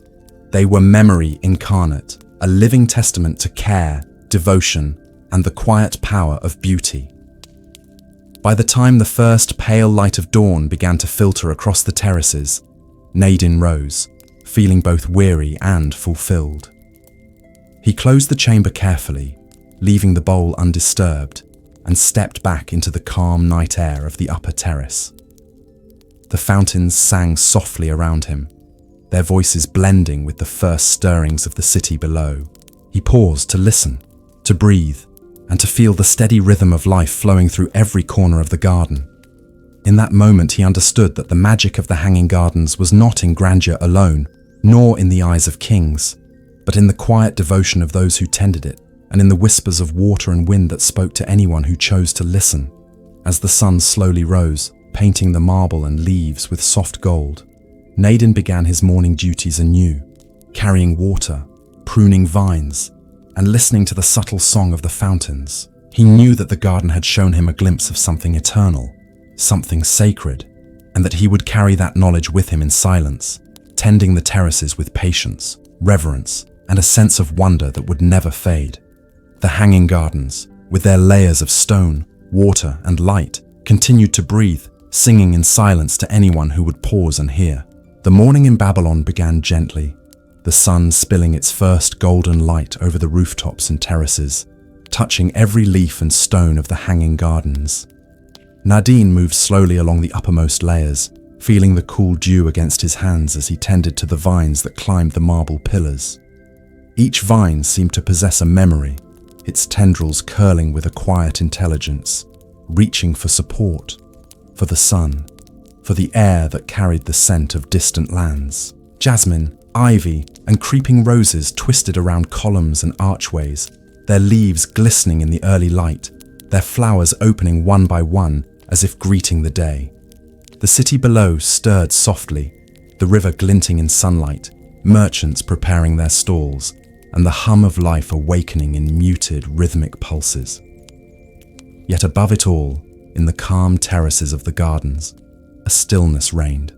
They were memory incarnate, a living testament to care, devotion, and the quiet power of beauty. By the time the first pale light of dawn began to filter across the terraces, Nadine rose, feeling both weary and fulfilled. He closed the chamber carefully, leaving the bowl undisturbed, and stepped back into the calm night air of the upper terrace. The fountains sang softly around him, their voices blending with the first stirrings of the city below. He paused to listen, to breathe, and to feel the steady rhythm of life flowing through every corner of the garden. In that moment, he understood that the magic of the hanging gardens was not in grandeur alone, nor in the eyes of kings, but in the quiet devotion of those who tended it, and in the whispers of water and wind that spoke to anyone who chose to listen. As the sun slowly rose, painting the marble and leaves with soft gold, Nadine began his morning duties anew, carrying water, pruning vines, and listening to the subtle song of the fountains. He knew that the garden had shown him a glimpse of something eternal, something sacred, and that he would carry that knowledge with him in silence, tending the terraces with patience, reverence, and a sense of wonder that would never fade. The hanging gardens, with their layers of stone, water, and light, continued to breathe, singing in silence to anyone who would pause and hear. The morning in Babylon began gently, the sun spilling its first golden light over the rooftops and terraces, touching every leaf and stone of the hanging gardens. Nadine moved slowly along the uppermost layers, feeling the cool dew against his hands as he tended to the vines that climbed the marble pillars. Each vine seemed to possess a memory, its tendrils curling with a quiet intelligence, reaching for support, for the sun, for the air that carried the scent of distant lands. Jasmine, ivy, and creeping roses twisted around columns and archways, their leaves glistening in the early light, their flowers opening one by one as if greeting the day. The city below stirred softly, the river glinting in sunlight, merchants preparing their stalls, and the hum of life awakening in muted, rhythmic pulses. Yet above it all, in the calm terraces of the gardens, a stillness reigned,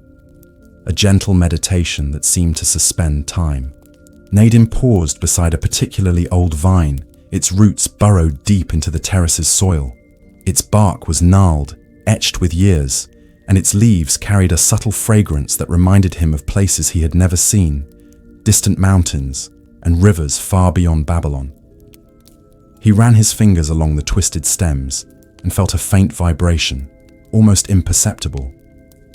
a gentle meditation that seemed to suspend time. Nadine paused beside a particularly old vine, its roots burrowed deep into the terrace's soil. Its bark was gnarled, etched with years, and its leaves carried a subtle fragrance that reminded him of places he had never seen, distant mountains and rivers far beyond Babylon. He ran his fingers along the twisted stems and felt a faint vibration, almost imperceptible,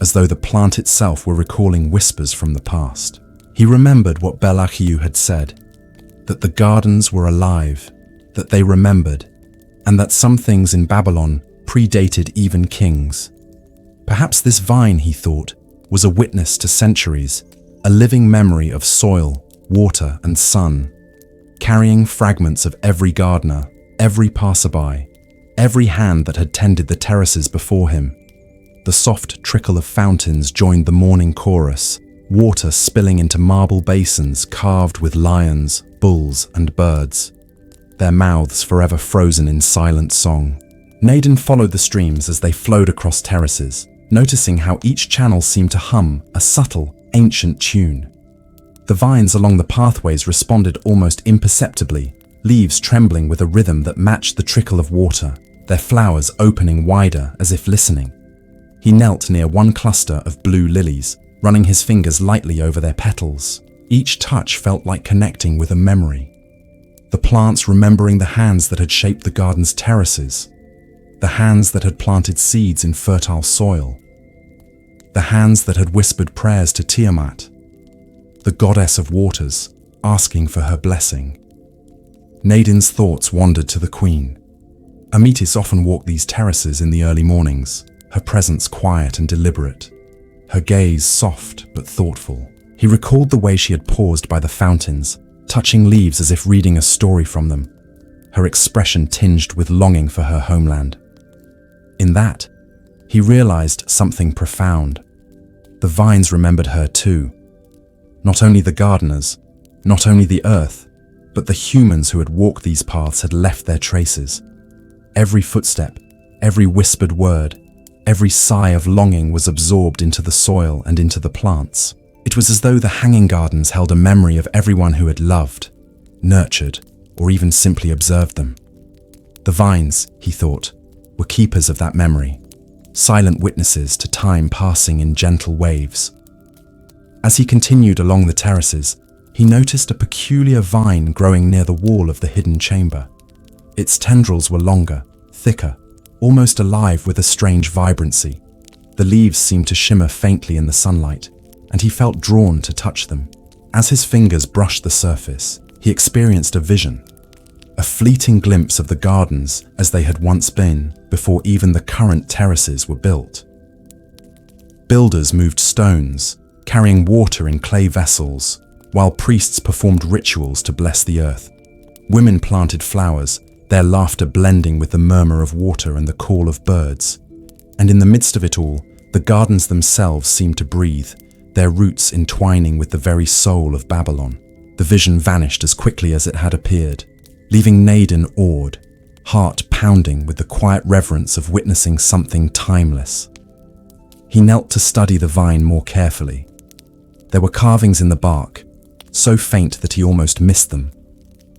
as though the plant itself were recalling whispers from the past. He remembered what Belachiu had said, that the gardens were alive, that they remembered, and that some things in Babylon predated even kings. Perhaps this vine, he thought, was a witness to centuries, a living memory of soil, water, and sun, carrying fragments of every gardener, every passerby, every hand that had tended the terraces before him. The soft trickle of fountains joined the morning chorus, water spilling into marble basins carved with lions, bulls, and birds, their mouths forever frozen in silent song. Nadine followed the streams as they flowed across terraces, noticing how each channel seemed to hum a subtle, ancient tune. The vines along the pathways responded almost imperceptibly, leaves trembling with a rhythm that matched the trickle of water, their flowers opening wider as if listening. He knelt near one cluster of blue lilies, running his fingers lightly over their petals. Each touch felt like connecting with a memory. The plants remembering the hands that had shaped the garden's terraces, the hands that had planted seeds in fertile soil, the hands that had whispered prayers to Tiamat, the goddess of waters, asking for her blessing. Nadine's thoughts wandered to the queen. Amitis often walked these terraces in the early mornings, her presence quiet and deliberate, her gaze soft but thoughtful. He recalled the way she had paused by the fountains, touching leaves as if reading a story from them, her expression tinged with longing for her homeland. In that, he realized something profound. The vines remembered her too. Not only the gardeners, not only the earth, but the humans who had walked these paths had left their traces. Every footstep, every whispered word, every sigh of longing was absorbed into the soil and into the plants. It was as though the hanging gardens held a memory of everyone who had loved, nurtured, or even simply observed them. The vines, he thought, were keepers of that memory, silent witnesses to time passing in gentle waves. As he continued along the terraces, he noticed a peculiar vine growing near the wall of the hidden chamber. Its tendrils were longer, thicker, almost alive with a strange vibrancy. The leaves seemed to shimmer faintly in the sunlight, and he felt drawn to touch them. As his fingers brushed the surface, he experienced a vision, a fleeting glimpse of the gardens as they had once been before even the current terraces were built. Builders moved stones, carrying water in clay vessels, while priests performed rituals to bless the earth. Women planted flowers, their laughter blending with the murmur of water and the call of birds. And in the midst of it all, the gardens themselves seemed to breathe, their roots entwining with the very soul of Babylon. The vision vanished as quickly as it had appeared, leaving Nadine awed, heart pounding with the quiet reverence of witnessing something timeless. He knelt to study the vine more carefully. There were carvings in the bark, so faint that he almost missed them,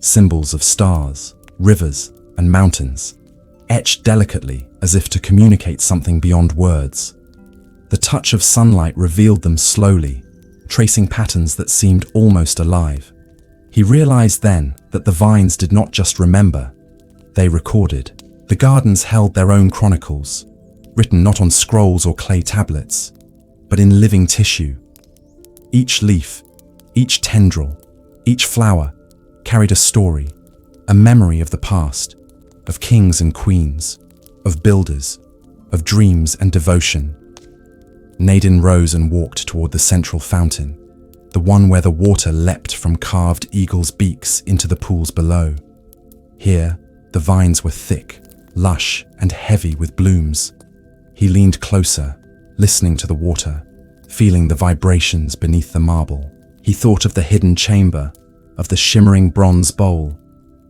symbols of stars, rivers, and mountains, etched delicately as if to communicate something beyond words. The touch of sunlight revealed them slowly, tracing patterns that seemed almost alive. He realized then that the vines did not just remember, they recorded. The gardens held their own chronicles, written not on scrolls or clay tablets, but in living tissue. Each leaf, each tendril, each flower carried a story, a memory of the past, of kings and queens, of builders, of dreams and devotion. Nadine rose and walked toward the central fountain, the one where the water leapt from carved eagles' beaks into the pools below. Here, the vines were thick, lush, and heavy with blooms. He leaned closer, listening to the water, feeling the vibrations beneath the marble. He thought of the hidden chamber, of the shimmering bronze bowl,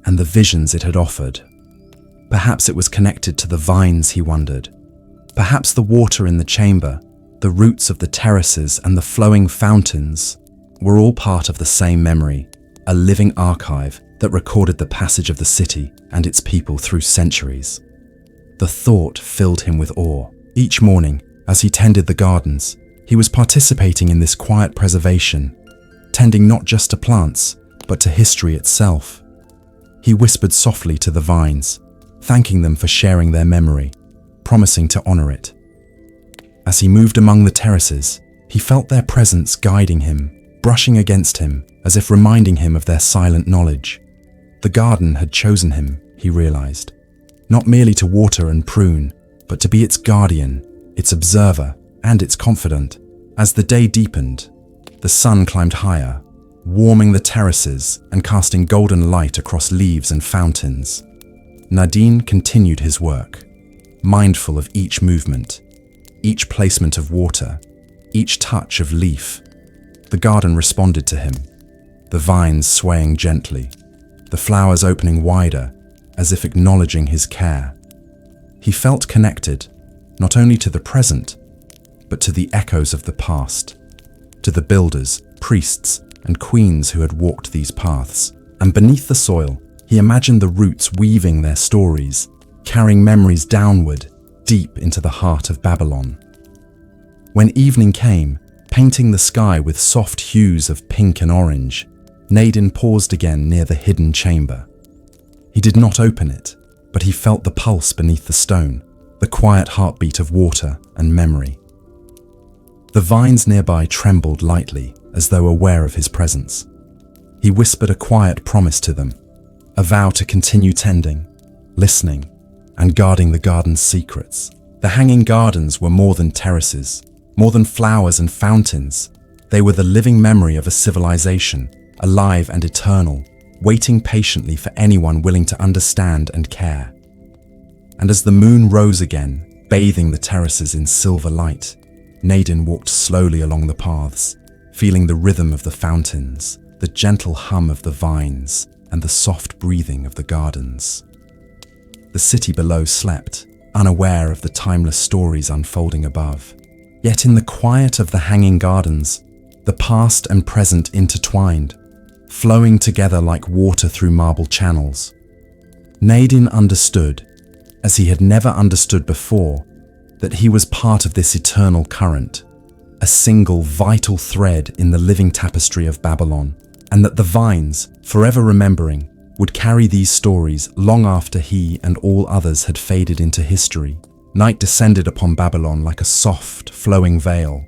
and the visions it had offered. Perhaps it was connected to the vines, he wondered. Perhaps the water in the chamber, the roots of the terraces, and the flowing fountains were all part of the same memory, a living archive that recorded the passage of the city and its people through centuries. The thought filled him with awe. Each morning, as he tended the gardens, he was participating in this quiet preservation, tending not just to plants, but to history itself. He whispered softly to the vines, thanking them for sharing their memory, promising to honor it. As he moved among the terraces, he felt their presence guiding him, brushing against him, as if reminding him of their silent knowledge. The garden had chosen him, he realized, not merely to water and prune, but to be its guardian, its observer, and its confidant. As the day deepened, the sun climbed higher, warming the terraces and casting golden light across leaves and fountains. Nadine continued his work, mindful of each movement, each placement of water, each touch of leaf. The garden responded to him, the vines swaying gently, the flowers opening wider, as if acknowledging his care. He felt connected, not only to the present, but to the echoes of the past, to the builders, priests, and queens who had walked these paths. And beneath the soil, he imagined the roots weaving their stories, carrying memories downward, deep into the heart of Babylon. When evening came, painting the sky with soft hues of pink and orange, Nadine paused again near the hidden chamber. He did not open it, but he felt the pulse beneath the stone, the quiet heartbeat of water and memory. The vines nearby trembled lightly, as though aware of his presence. He whispered a quiet promise to them, a vow to continue tending, listening, and guarding the garden's secrets. The hanging gardens were more than terraces, more than flowers and fountains. They were the living memory of a civilization, alive and eternal, waiting patiently for anyone willing to understand and care. And as the moon rose again, bathing the terraces in silver light, Nadine walked slowly along the paths, feeling the rhythm of the fountains, the gentle hum of the vines, and the soft breathing of the gardens. The city below slept, unaware of the timeless stories unfolding above. Yet in the quiet of the hanging gardens, the past and present intertwined, flowing together like water through marble channels. Nadine understood, as he had never understood before, that he was part of this eternal current, a single vital thread in the living tapestry of Babylon, and that the vines, forever remembering, would carry these stories long after he and all others had faded into history. Night descended upon Babylon like a soft, flowing veil,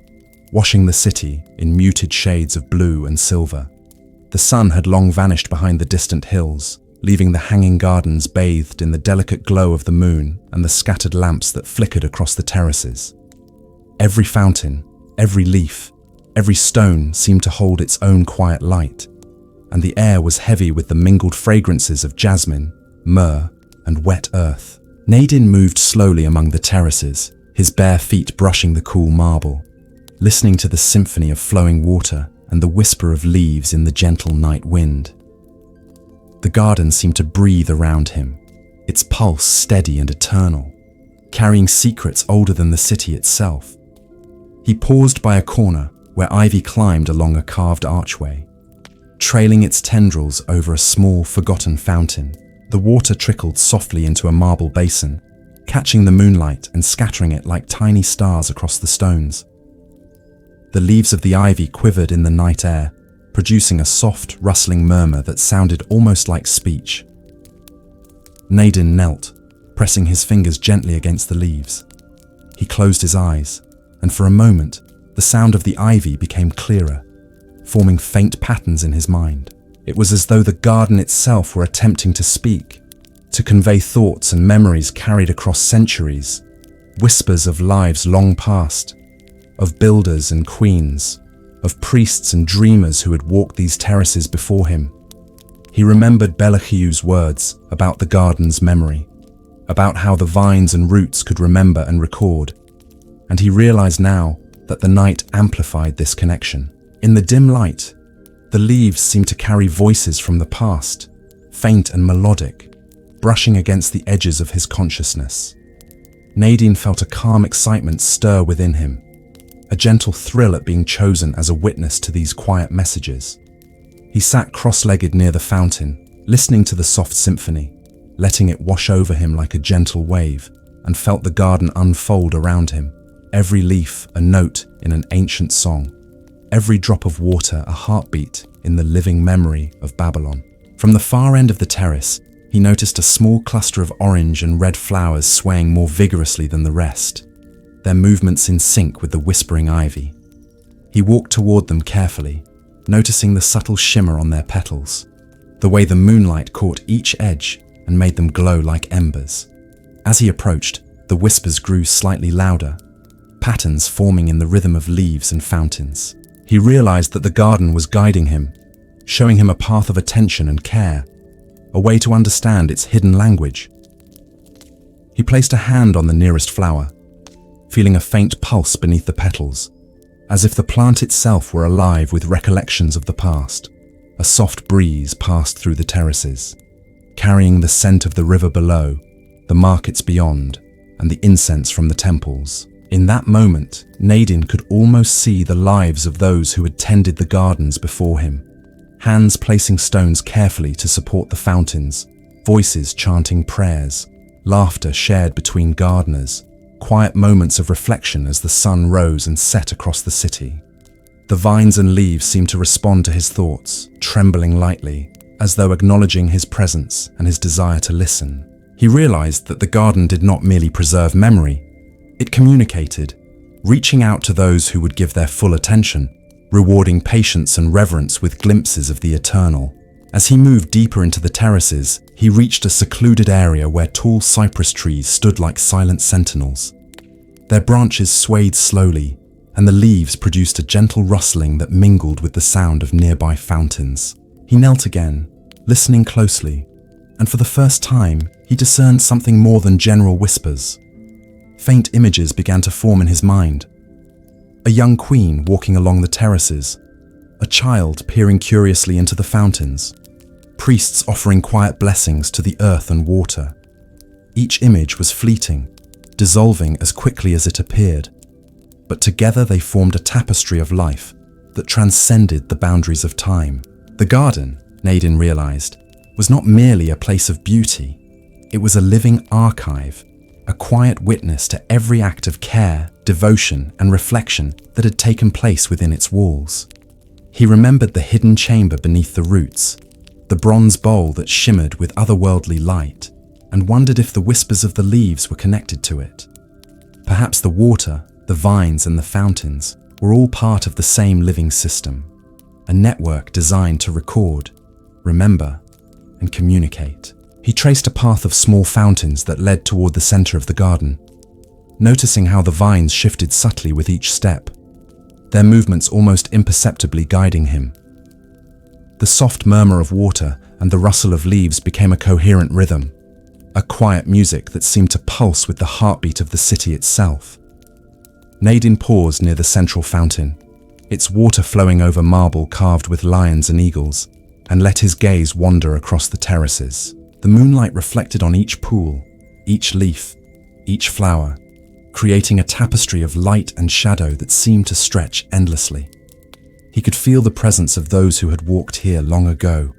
washing the city in muted shades of blue and silver. The sun had long vanished behind the distant hills, leaving the hanging gardens bathed in the delicate glow of the moon and the scattered lamps that flickered across the terraces. Every fountain, every leaf, every stone seemed to hold its own quiet light, and the air was heavy with the mingled fragrances of jasmine, myrrh, and wet earth. Nadine moved slowly among the terraces, his bare feet brushing the cool marble, listening to the symphony of flowing water and the whisper of leaves in the gentle night wind. The garden seemed to breathe around him, its pulse steady and eternal, carrying secrets older than the city itself. He paused by a corner where ivy climbed along a carved archway, trailing its tendrils over a small, forgotten fountain. The water trickled softly into a marble basin, catching the moonlight and scattering it like tiny stars across the stones. The leaves of the ivy quivered in the night air, producing a soft, rustling murmur that sounded almost like speech. Nadin knelt, pressing his fingers gently against the leaves. He closed his eyes, and for a moment, the sound of the ivy became clearer, forming faint patterns in his mind. It was as though the garden itself were attempting to speak, to convey thoughts and memories carried across centuries, whispers of lives long past, of builders and queens, of priests and dreamers who had walked these terraces before him. He remembered Belachiu's words about the garden's memory, about how the vines and roots could remember and record, and he realized now that the night amplified this connection. In the dim light, the leaves seemed to carry voices from the past, faint and melodic, brushing against the edges of his consciousness. Nadin felt a calm excitement stir within him, a gentle thrill at being chosen as a witness to these quiet messages. He sat cross-legged near the fountain, listening to the soft symphony, letting it wash over him like a gentle wave, and felt the garden unfold around him, every leaf a note in an ancient song, every drop of water a heartbeat in the living memory of Babylon. From the far end of the terrace, he noticed a small cluster of orange and red flowers swaying more vigorously than the rest, their movements in sync with the whispering ivy. He walked toward them carefully, noticing the subtle shimmer on their petals, the way the moonlight caught each edge and made them glow like embers. As he approached, the whispers grew slightly louder, patterns forming in the rhythm of leaves and fountains. He realized that the garden was guiding him, showing him a path of attention and care, a way to understand its hidden language. He placed a hand on the nearest flower, feeling a faint pulse beneath the petals, as if the plant itself were alive with recollections of the past. A soft breeze passed through the terraces, carrying the scent of the river below, the markets beyond, and the incense from the temples. In that moment, Nadin could almost see the lives of those who had tended the gardens before him, hands placing stones carefully to support the fountains, voices chanting prayers, laughter shared between gardeners, quiet moments of reflection as the sun rose and set across the city. The vines and leaves seemed to respond to his thoughts, trembling lightly, as though acknowledging his presence and his desire to listen. He realized that the garden did not merely preserve memory, it communicated, reaching out to those who would give their full attention, rewarding patience and reverence with glimpses of the eternal. As he moved deeper into the terraces, he reached a secluded area where tall cypress trees stood like silent sentinels. Their branches swayed slowly, and the leaves produced a gentle rustling that mingled with the sound of nearby fountains. He knelt again, listening closely, and for the first time, he discerned something more than general whispers. Faint images began to form in his mind. A young queen walking along the terraces, a child peering curiously into the fountains, priests offering quiet blessings to the earth and water. Each image was fleeting, dissolving as quickly as it appeared, but together they formed a tapestry of life that transcended the boundaries of time. The garden, Nadin realized, was not merely a place of beauty. It was a living archive, a quiet witness to every act of care, devotion, and reflection that had taken place within its walls. He remembered the hidden chamber beneath the roots, the bronze bowl that shimmered with otherworldly light, and wondered if the whispers of the leaves were connected to it. Perhaps the water, the vines, and the fountains were all part of the same living system, a network designed to record, remember, and communicate. He traced a path of small fountains that led toward the center of the garden, noticing how the vines shifted subtly with each step, their movements almost imperceptibly guiding him. The soft murmur of water and the rustle of leaves became a coherent rhythm, a quiet music that seemed to pulse with the heartbeat of the city itself. Nadin paused near the central fountain, its water flowing over marble carved with lions and eagles, and let his gaze wander across the terraces. The moonlight reflected on each pool, each leaf, each flower, creating a tapestry of light and shadow that seemed to stretch endlessly. He could feel the presence of those who had walked here long ago,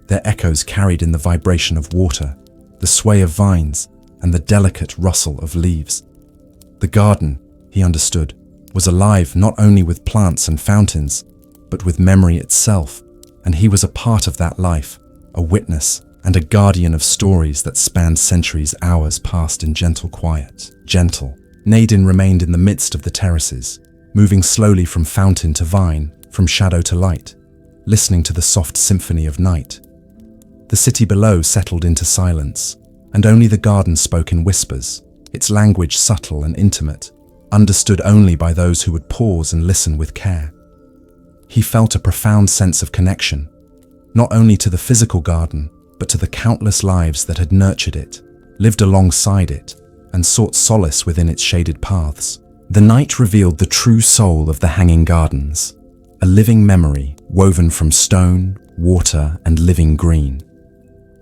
their echoes carried in the vibration of water, the sway of vines, and the delicate rustle of leaves. The garden, he understood, was alive not only with plants and fountains, but with memory itself, and he was a part of that life, a witness and a guardian of stories that spanned centuries. Hours passed in gentle quiet. Gentle. Nadine remained in the midst of the terraces, moving slowly from fountain to vine, from shadow to light, listening to the soft symphony of night. The city below settled into silence, and only the garden spoke in whispers, its language subtle and intimate, understood only by those who would pause and listen with care. He felt a profound sense of connection, not only to the physical garden, but to the countless lives that had nurtured it, lived alongside it, and sought solace within its shaded paths. The night revealed the true soul of the Hanging Gardens, a living memory woven from stone, water, and living green.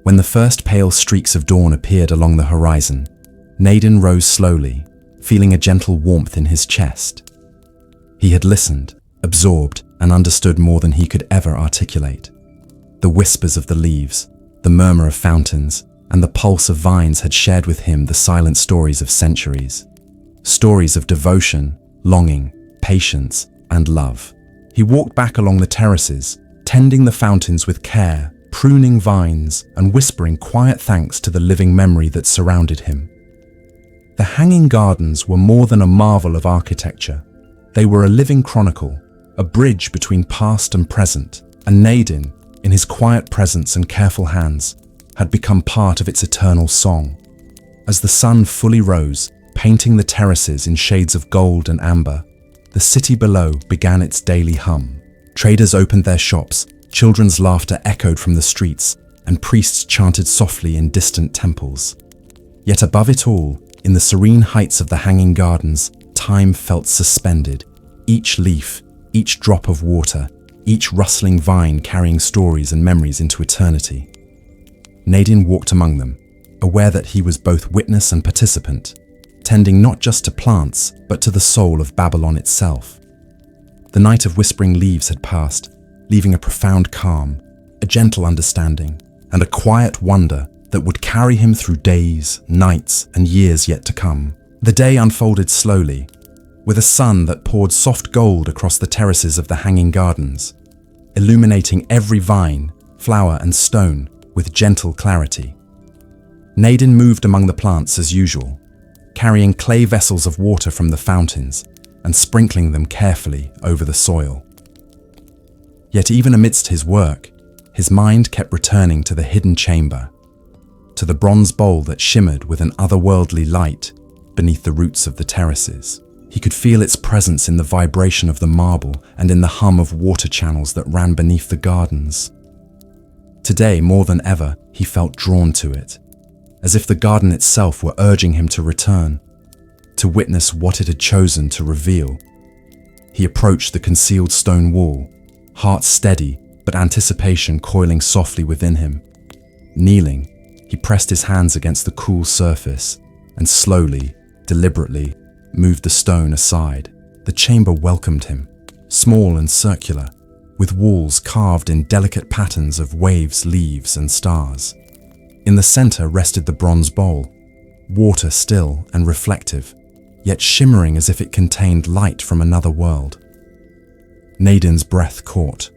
When the first pale streaks of dawn appeared along the horizon, Nadine rose slowly, feeling a gentle warmth in his chest. He had listened, absorbed, and understood more than he could ever articulate. The whispers of the leaves, the murmur of fountains, and the pulse of vines had shared with him the silent stories of centuries. Stories of devotion, longing, patience, and love. He walked back along the terraces, tending the fountains with care, pruning vines, and whispering quiet thanks to the living memory that surrounded him. The Hanging Gardens were more than a marvel of architecture. They were a living chronicle, a bridge between past and present, and Nadine, in his quiet presence and careful hands, had become part of its eternal song. As the sun fully rose, painting the terraces in shades of gold and amber, the city below began its daily hum. Traders opened their shops, children's laughter echoed from the streets, and priests chanted softly in distant temples. Yet above it all, in the serene heights of the Hanging Gardens, time felt suspended. Each leaf, each drop of water, each rustling vine carrying stories and memories into eternity. Nadine walked among them, aware that he was both witness and participant, tending not just to plants, but to the soul of Babylon itself. The night of whispering leaves had passed, leaving a profound calm, a gentle understanding, and a quiet wonder that would carry him through days, nights, and years yet to come. The day unfolded slowly, with a sun that poured soft gold across the terraces of the Hanging Gardens, illuminating every vine, flower, and stone with gentle clarity. Nadine moved among the plants as usual, carrying clay vessels of water from the fountains and sprinkling them carefully over the soil. Yet even amidst his work, his mind kept returning to the hidden chamber, to the bronze bowl that shimmered with an otherworldly light beneath the roots of the terraces. He could feel its presence in the vibration of the marble and in the hum of water channels that ran beneath the gardens. Today, more than ever, he felt drawn to it, as if the garden itself were urging him to return, to witness what it had chosen to reveal. He approached the concealed stone wall, heart steady, but anticipation coiling softly within him. Kneeling, he pressed his hands against the cool surface and slowly, deliberately, moved the stone aside. The chamber welcomed him, small and circular, with walls carved in delicate patterns of waves, leaves, and stars. In the center rested the bronze bowl, water still and reflective, yet shimmering as if it contained light from another world. Nadine's breath caught.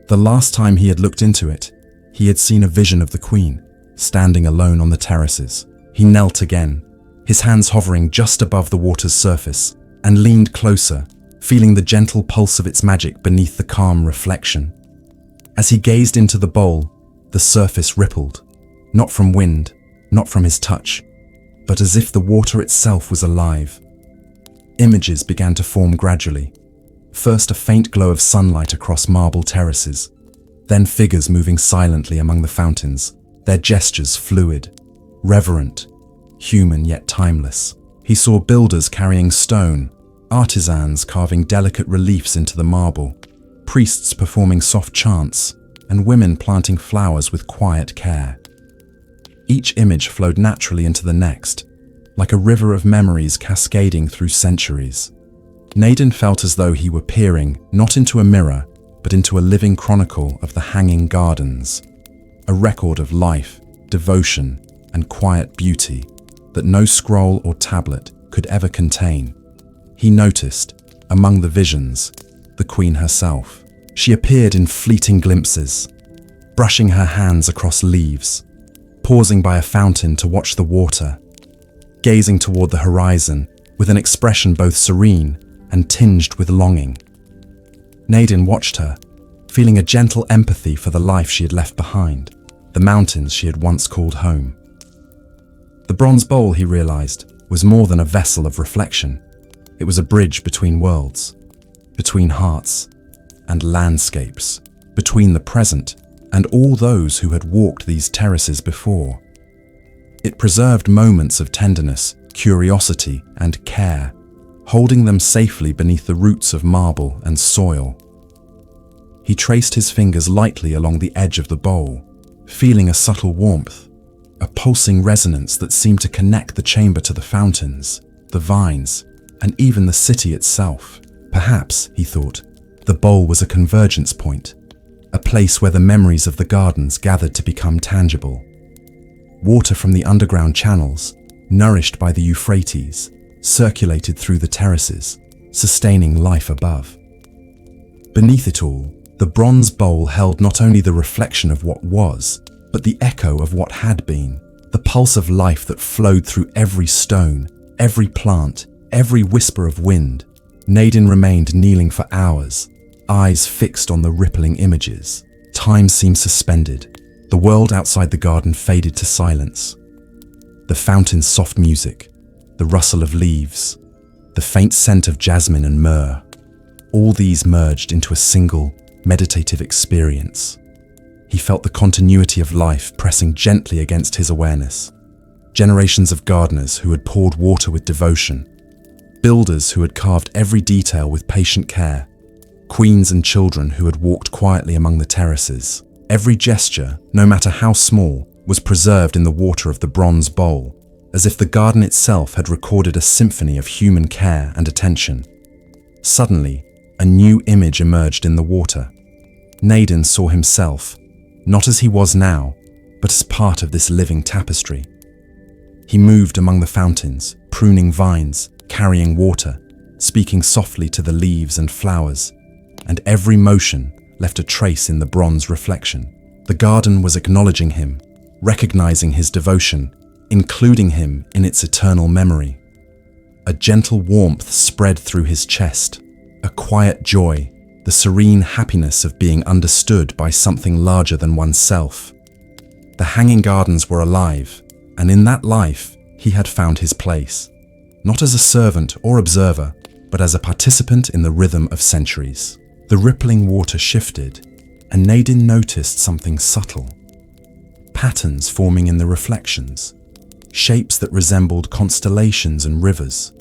The last time he had looked into it, he had seen a vision of the Queen, standing alone on the terraces. He knelt again, his hands hovering just above the water's surface, and leaned closer, feeling the gentle pulse of its magic beneath the calm reflection. As he gazed into the bowl, the surface rippled, not from wind, not from his touch, but as if the water itself was alive. Images began to form gradually. First a faint glow of sunlight across marble terraces, then figures moving silently among the fountains, their gestures fluid, reverent, human yet timeless. He saw builders carrying stone, artisans carving delicate reliefs into the marble, priests performing soft chants, and women planting flowers with quiet care. Each image flowed naturally into the next, like a river of memories cascading through centuries. Nadine felt as though he were peering not into a mirror, but into a living chronicle of the Hanging Gardens, a record of life, devotion, and quiet beauty. that no scroll or tablet could ever contain. He noticed, among the visions, the Queen herself. She appeared in fleeting glimpses, brushing her hands across leaves, pausing by a fountain to watch the water, gazing toward the horizon with an expression both serene and tinged with longing. Nadine watched her, feeling a gentle empathy for the life she had left behind, the mountains she had once called home. The bronze bowl, he realized, was more than a vessel of reflection. It was a bridge between worlds, between hearts and landscapes, between the present and all those who had walked these terraces before. It preserved moments of tenderness, curiosity, and care, holding them safely beneath the roots of marble and soil. He traced his fingers lightly along the edge of the bowl, feeling a subtle warmth, a pulsing resonance that seemed to connect the chamber to the fountains, the vines, and even the city itself. Perhaps, he thought, the bowl was a convergence point, a place where the memories of the gardens gathered to become tangible. Water from the underground channels, nourished by the Euphrates, circulated through the terraces, sustaining life above. Beneath it all, the bronze bowl held not only the reflection of what was, but the echo of what had been, the pulse of life that flowed through every stone, every plant, every whisper of wind. Nadine remained kneeling for hours, eyes fixed on the rippling images. Time seemed suspended. The world outside the garden faded to silence. The fountain's soft music, the rustle of leaves, the faint scent of jasmine and myrrh, all these merged into a single, meditative experience. He felt the continuity of life pressing gently against his awareness. Generations of gardeners who had poured water with devotion, builders who had carved every detail with patient care, queens and children who had walked quietly among the terraces. Every gesture, no matter how small, was preserved in the water of the bronze bowl, as if the garden itself had recorded a symphony of human care and attention. Suddenly, a new image emerged in the water. Nadine saw himself, not as he was now, but as part of this living tapestry. He moved among the fountains, pruning vines, carrying water, speaking softly to the leaves and flowers, and every motion left a trace in the bronze reflection. The garden was acknowledging him, recognizing his devotion, including him in its eternal memory. A gentle warmth spread through his chest, a quiet joy, the serene happiness of being understood by something larger than oneself. The hanging gardens were alive, and in that life he had found his place, not as a servant or observer, but as a participant in the rhythm of centuries. The rippling water shifted, and Nadine noticed something subtle. Patterns forming in the reflections, shapes that resembled constellations and rivers,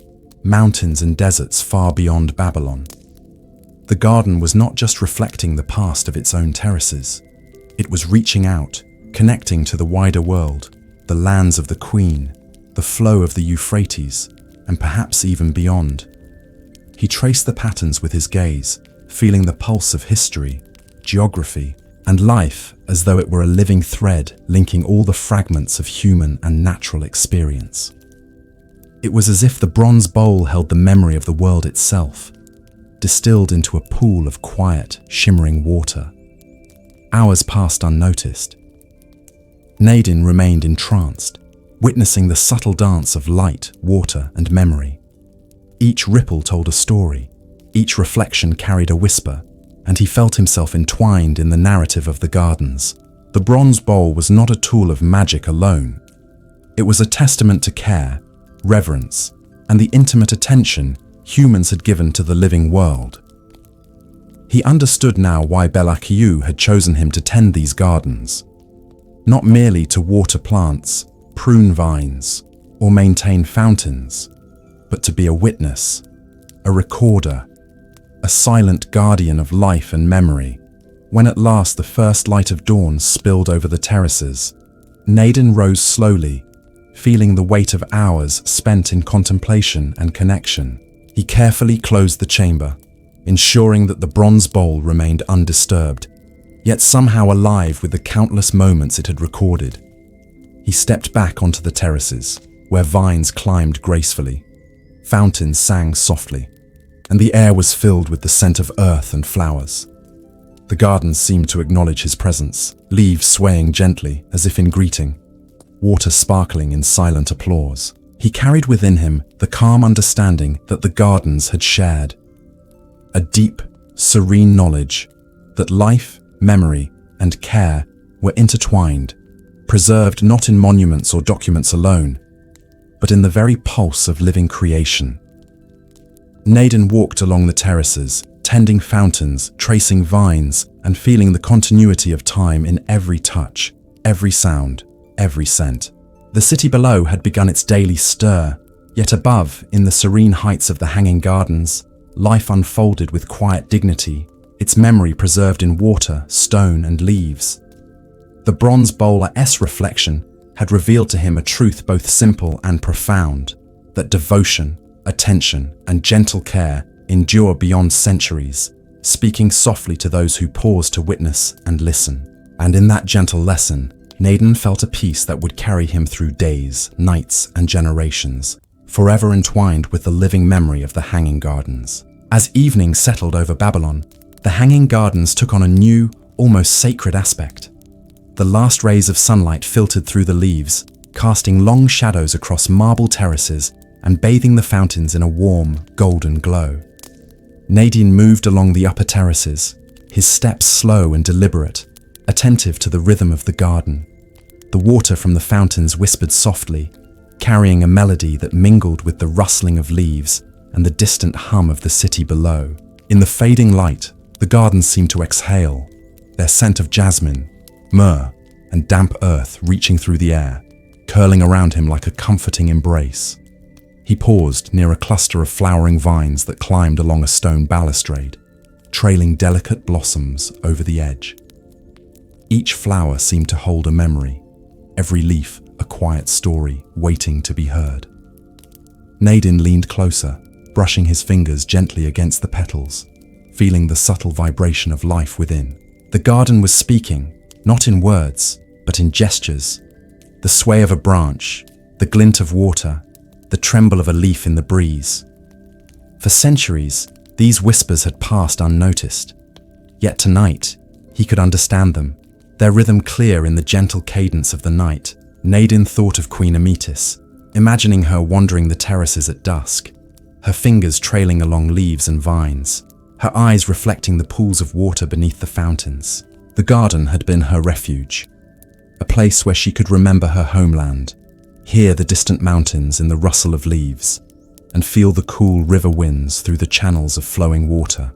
mountains and deserts far beyond Babylon. The garden was not just reflecting the past of its own terraces. It was reaching out, connecting to the wider world, the lands of the Queen, the flow of the Euphrates, and perhaps even beyond. He traced the patterns with his gaze, feeling the pulse of history, geography, and life as though it were a living thread linking all the fragments of human and natural experience. It was as if the bronze bowl held the memory of the world itself, distilled into a pool of quiet, shimmering water. Hours passed unnoticed. Nadine remained entranced, witnessing the subtle dance of light, water, and memory. Each ripple told a story, each reflection carried a whisper, and he felt himself entwined in the narrative of the gardens. The bronze bowl was not a tool of magic alone. It was a testament to care, reverence, and the intimate attention humans had given to the living world. He understood now why Belakiu had chosen him to tend these gardens, not merely to water plants, prune vines, or maintain fountains, but to be a witness, a recorder, a silent guardian of life and memory. When at last the first light of dawn spilled over the terraces, Nadine rose slowly, feeling the weight of hours spent in contemplation and connection. He carefully closed the chamber, ensuring that the bronze bowl remained undisturbed, yet somehow alive with the countless moments it had recorded. He stepped back onto the terraces, where vines climbed gracefully, fountains sang softly, and the air was filled with the scent of earth and flowers. The gardens seemed to acknowledge his presence, leaves swaying gently as if in greeting, water sparkling in silent applause. He carried within him the calm understanding that the gardens had shared, a deep, serene knowledge that life, memory, and care were intertwined, preserved not in monuments or documents alone, but in the very pulse of living creation. Naden walked along the terraces, tending fountains, tracing vines, and feeling the continuity of time in every touch, every sound, every scent. The city below had begun its daily stir, yet above, in the serene heights of the hanging gardens, life unfolded with quiet dignity, its memory preserved in water, stone, and leaves. The bronze bowler's reflection had revealed to him a truth both simple and profound, that devotion, attention, and gentle care endure beyond centuries, speaking softly to those who pause to witness and listen. And in that gentle lesson, Naden felt a peace that would carry him through days, nights, and generations, forever entwined with the living memory of the Hanging Gardens. As evening settled over Babylon, the Hanging Gardens took on a new, almost sacred aspect. The last rays of sunlight filtered through the leaves, casting long shadows across marble terraces and bathing the fountains in a warm, golden glow. Nadine moved along the upper terraces, his steps slow and deliberate, attentive to the rhythm of the garden. The water from the fountains whispered softly, carrying a melody that mingled with the rustling of leaves and the distant hum of the city below. In the fading light, the gardens seemed to exhale, their scent of jasmine, myrrh, and damp earth reaching through the air, curling around him like a comforting embrace. He paused near a cluster of flowering vines that climbed along a stone balustrade, trailing delicate blossoms over the edge. Each flower seemed to hold a memory, every leaf a quiet story waiting to be heard. Nadine leaned closer, brushing his fingers gently against the petals, feeling the subtle vibration of life within. The garden was speaking, not in words, but in gestures. The sway of a branch, the glint of water, the tremble of a leaf in the breeze. For centuries, these whispers had passed unnoticed. Yet tonight, he could understand them, their rhythm clear in the gentle cadence of the night. Nadine thought of Queen Ametis, imagining her wandering the terraces at dusk, her fingers trailing along leaves and vines, her eyes reflecting the pools of water beneath the fountains. The garden had been her refuge, a place where she could remember her homeland, hear the distant mountains in the rustle of leaves, and feel the cool river winds through the channels of flowing water.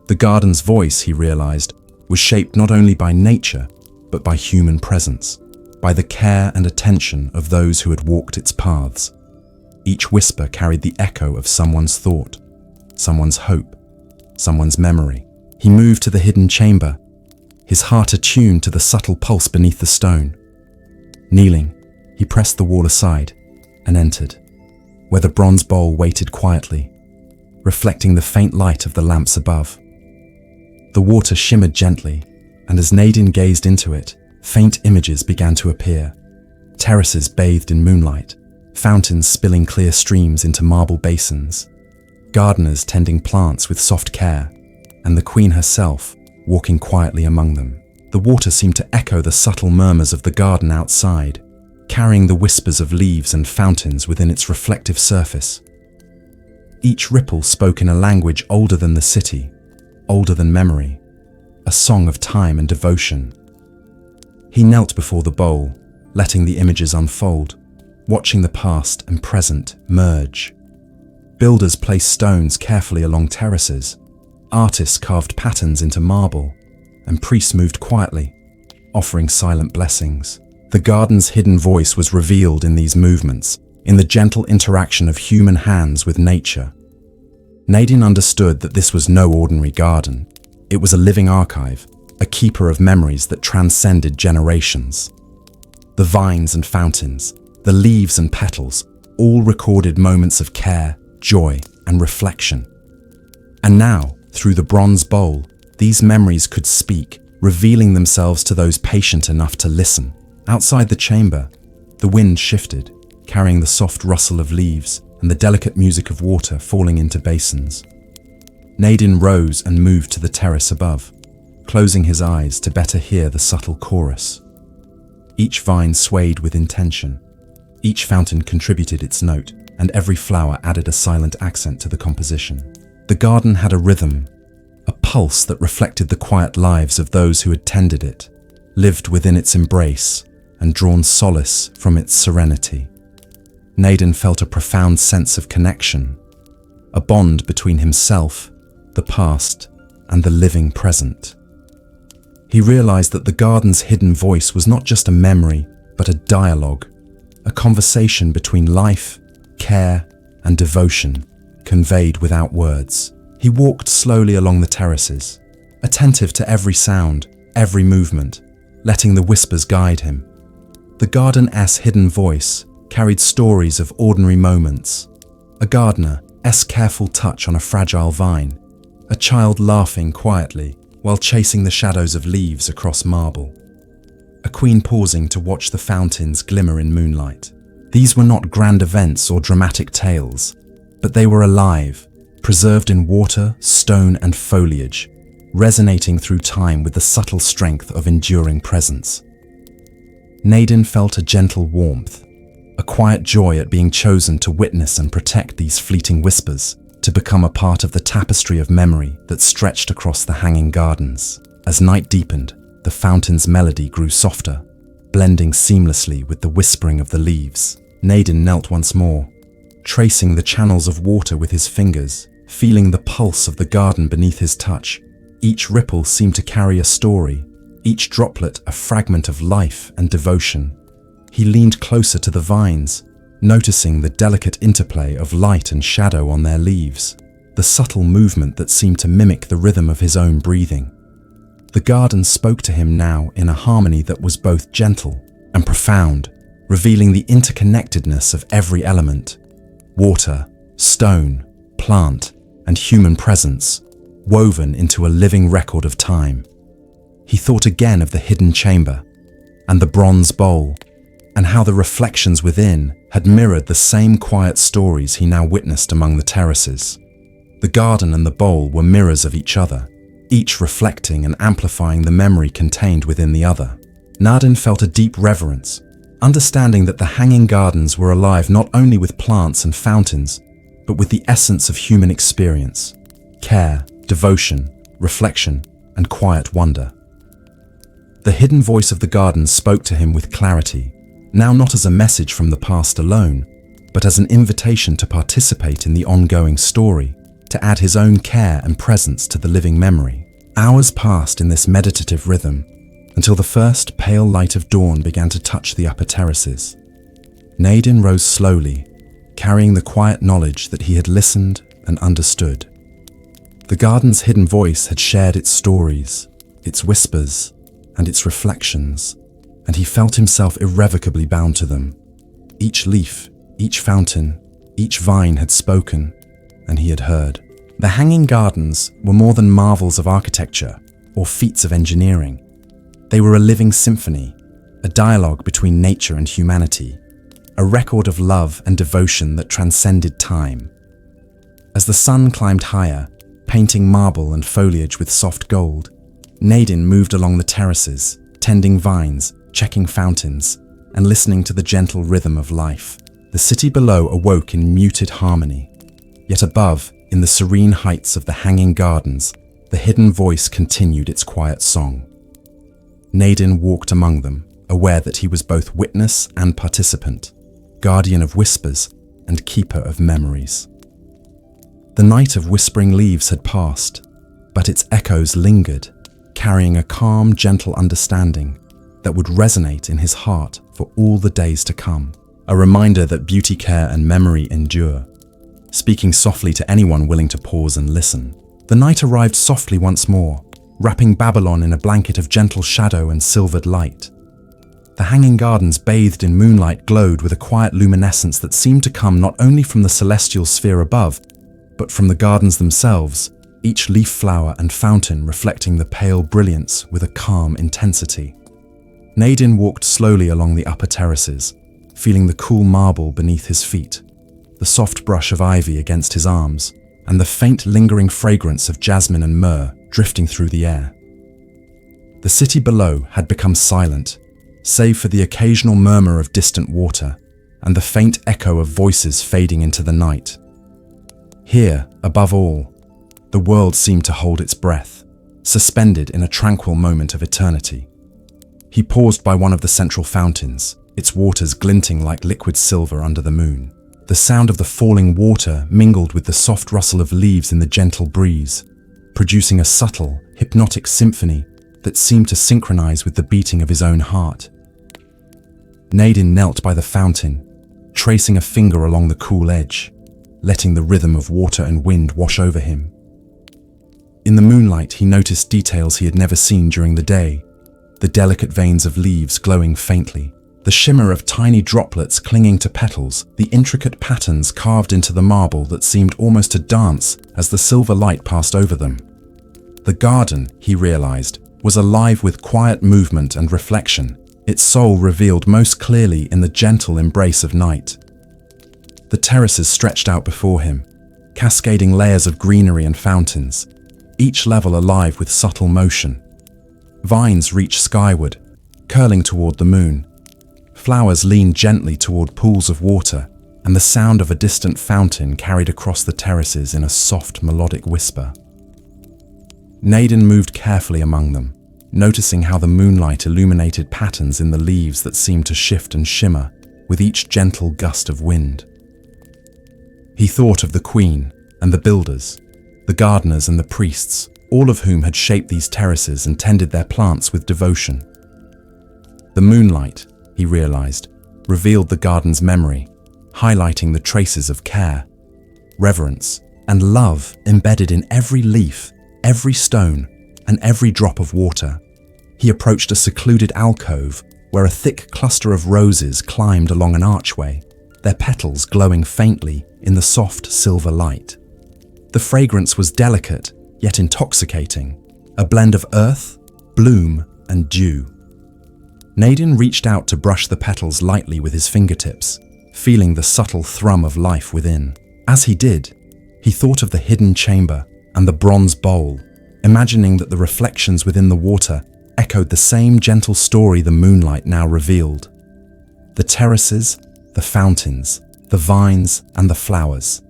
The garden's voice, he realized, was shaped not only by nature, but by human presence, by the care and attention of those who had walked its paths. Each whisper carried the echo of someone's thought, someone's hope, someone's memory. He moved to the hidden chamber, his heart attuned to the subtle pulse beneath the stone. Kneeling, he pressed the wall aside and entered, where the bronze bowl waited quietly, reflecting the faint light of the lamps above. The water shimmered gently, and as Nadine gazed into it, faint images began to appear. Terraces bathed in moonlight, fountains spilling clear streams into marble basins, gardeners tending plants with soft care, and the queen herself walking quietly among them. The water seemed to echo the subtle murmurs of the garden outside, carrying the whispers of leaves and fountains within its reflective surface. Each ripple spoke in a language older than the city, older than memory, a song of time and devotion. He knelt before the bowl, letting the images unfold, watching the past and present merge. Builders placed stones carefully along terraces, artists carved patterns into marble, and priests moved quietly, offering silent blessings. The garden's hidden voice was revealed in these movements, in the gentle interaction of human hands with nature. Nadine understood that this was no ordinary garden. It was a living archive, a keeper of memories that transcended generations. The vines and fountains, the leaves and petals, all recorded moments of care, joy, and reflection. And now, through the bronze bowl, these memories could speak, revealing themselves to those patient enough to listen. Outside the chamber, the wind shifted, carrying the soft rustle of leaves and the delicate music of water falling into basins. Nadine rose and moved to the terrace above, closing his eyes to better hear the subtle chorus. Each vine swayed with intention. Each fountain contributed its note, and every flower added a silent accent to the composition. The garden had a rhythm, a pulse that reflected the quiet lives of those who had tended it, lived within its embrace, and drawn solace from its serenity. Nadine felt a profound sense of connection, a bond between himself, the past, and the living present. He realized that the garden's hidden voice was not just a memory, but a dialogue, a conversation between life, care, and devotion, conveyed without words. He walked slowly along the terraces, attentive to every sound, every movement, letting the whispers guide him. The garden's hidden voice carried stories of ordinary moments, a gardener's careful touch on a fragile vine, a child laughing quietly while chasing the shadows of leaves across marble, a queen pausing to watch the fountains glimmer in moonlight. These were not grand events or dramatic tales, but they were alive, preserved in water, stone, and foliage, resonating through time with the subtle strength of enduring presence. Nadine felt a gentle warmth, a quiet joy at being chosen to witness and protect these fleeting whispers, to become a part of the tapestry of memory that stretched across the hanging gardens. As night deepened, the fountain's melody grew softer, blending seamlessly with the whispering of the leaves. Nadine knelt once more, tracing the channels of water with his fingers, feeling the pulse of the garden beneath his touch. Each ripple seemed to carry a story, each droplet a fragment of life and devotion. He leaned closer to the vines, noticing the delicate interplay of light and shadow on their leaves, the subtle movement that seemed to mimic the rhythm of his own breathing. The garden spoke to him now in a harmony that was both gentle and profound, revealing the interconnectedness of every element: water, stone, plant, and human presence, woven into a living record of time. He thought again of the hidden chamber, and the bronze bowl, and how the reflections within had mirrored the same quiet stories he now witnessed among the terraces. The garden and the bowl were mirrors of each other, each reflecting and amplifying the memory contained within the other. Nadine felt a deep reverence, understanding that the hanging gardens were alive not only with plants and fountains, but with the essence of human experience: care, devotion, reflection, and quiet wonder. The hidden voice of the garden spoke to him with clarity, now not as a message from the past alone, but as an invitation to participate in the ongoing story, to add his own care and presence to the living memory. Hours passed in this meditative rhythm, until the first pale light of dawn began to touch the upper terraces. Nadine rose slowly, carrying the quiet knowledge that he had listened and understood. The garden's hidden voice had shared its stories, its whispers, and its reflections, and he felt himself irrevocably bound to them. Each leaf, each fountain, each vine had spoken, and he had heard. The hanging gardens were more than marvels of architecture or feats of engineering. They were a living symphony, a dialogue between nature and humanity, a record of love and devotion that transcended time. As the sun climbed higher, painting marble and foliage with soft gold, Nadine moved along the terraces, tending vines, checking fountains, and listening to the gentle rhythm of life. The city below awoke in muted harmony, yet above, in the serene heights of the hanging gardens, the hidden voice continued its quiet song. Nadine walked among them, aware that he was both witness and participant, guardian of whispers and keeper of memories. The night of whispering leaves had passed, but its echoes lingered, carrying a calm, gentle understanding that would resonate in his heart for all the days to come, a reminder that beauty, care, and memory endure, speaking softly to anyone willing to pause and listen. The night arrived softly once more, wrapping Babylon in a blanket of gentle shadow and silvered light. The hanging gardens, bathed in moonlight, glowed with a quiet luminescence that seemed to come not only from the celestial sphere above, but from the gardens themselves, each leaf, flower, and fountain reflecting the pale brilliance with a calm intensity. Nadine walked slowly along the upper terraces, feeling the cool marble beneath his feet, the soft brush of ivy against his arms, and the faint lingering fragrance of jasmine and myrrh drifting through the air. The city below had become silent, save for the occasional murmur of distant water and the faint echo of voices fading into the night. Here, above all, the world seemed to hold its breath, suspended in a tranquil moment of eternity. He paused by one of the central fountains, its waters glinting like liquid silver under the moon. The sound of the falling water mingled with the soft rustle of leaves in the gentle breeze, producing a subtle, hypnotic symphony that seemed to synchronize with the beating of his own heart. Nadine knelt by the fountain, tracing a finger along the cool edge, letting the rhythm of water and wind wash over him. In the moonlight, he noticed details he had never seen during the day: the delicate veins of leaves glowing faintly, the shimmer of tiny droplets clinging to petals, the intricate patterns carved into the marble that seemed almost to dance as the silver light passed over them. The garden, he realized, was alive with quiet movement and reflection, its soul revealed most clearly in the gentle embrace of night. The terraces stretched out before him, cascading layers of greenery and fountains, each level alive with subtle motion. Vines reached skyward, curling toward the moon. Flowers leaned gently toward pools of water, and the sound of a distant fountain carried across the terraces in a soft, melodic whisper. Nadine moved carefully among them, noticing how the moonlight illuminated patterns in the leaves that seemed to shift and shimmer with each gentle gust of wind. He thought of the queen and the builders, the gardeners and the priests, all of whom had shaped these terraces and tended their plants with devotion. The moonlight, he realized, revealed the garden's memory, highlighting the traces of care, reverence, and love embedded in every leaf, every stone, and every drop of water. He approached a secluded alcove where a thick cluster of roses climbed along an archway, their petals glowing faintly in the soft silver light. The fragrance was delicate, yet intoxicating, a blend of earth, bloom, and dew. Nadine reached out to brush the petals lightly with his fingertips, feeling the subtle thrum of life within. As he did, he thought of the hidden chamber and the bronze bowl, imagining that the reflections within the water echoed the same gentle story the moonlight now revealed. The terraces, the fountains, the vines, and the flowers.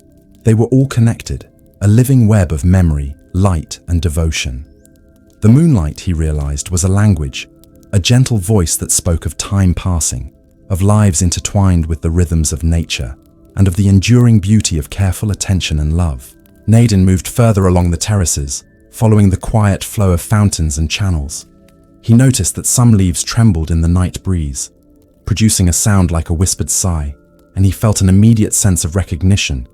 They were all connected, a living web of memory, light, and devotion. The moonlight, he realized, was a language, a gentle voice that spoke of time passing, of lives intertwined with the rhythms of nature, and of the enduring beauty of careful attention and love. Nadine moved further along the terraces, following the quiet flow of fountains and channels. He noticed that some leaves trembled in the night breeze, producing a sound like a whispered sigh, and he felt an immediate sense of recognition,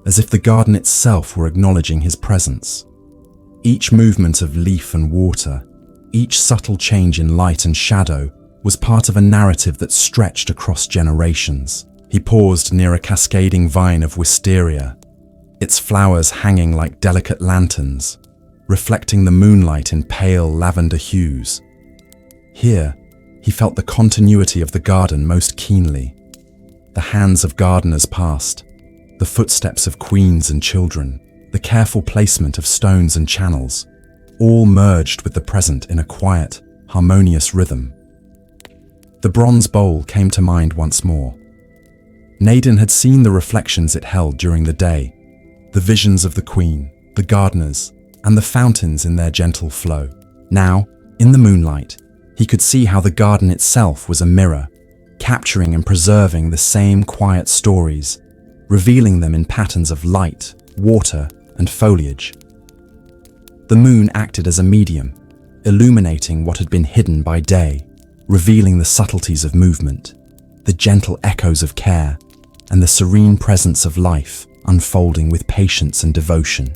as if the garden itself were acknowledging his presence. Each movement of leaf and water, each subtle change in light and shadow, was part of a narrative that stretched across generations. He paused near a cascading vine of wisteria, its flowers hanging like delicate lanterns, reflecting the moonlight in pale lavender hues. Here, he felt the continuity of the garden most keenly. The hands of gardeners passed, the footsteps of queens and children, the careful placement of stones and channels, all merged with the present in a quiet, harmonious rhythm. The bronze bowl came to mind once more. Nadine had seen the reflections it held during the day, the visions of the queen, the gardeners, and the fountains in their gentle flow. Now, in the moonlight, he could see how the garden itself was a mirror, capturing and preserving the same quiet stories, revealing them in patterns of light, water, and foliage. The moon acted as a medium, illuminating what had been hidden by day, revealing the subtleties of movement, the gentle echoes of care, and the serene presence of life unfolding with patience and devotion.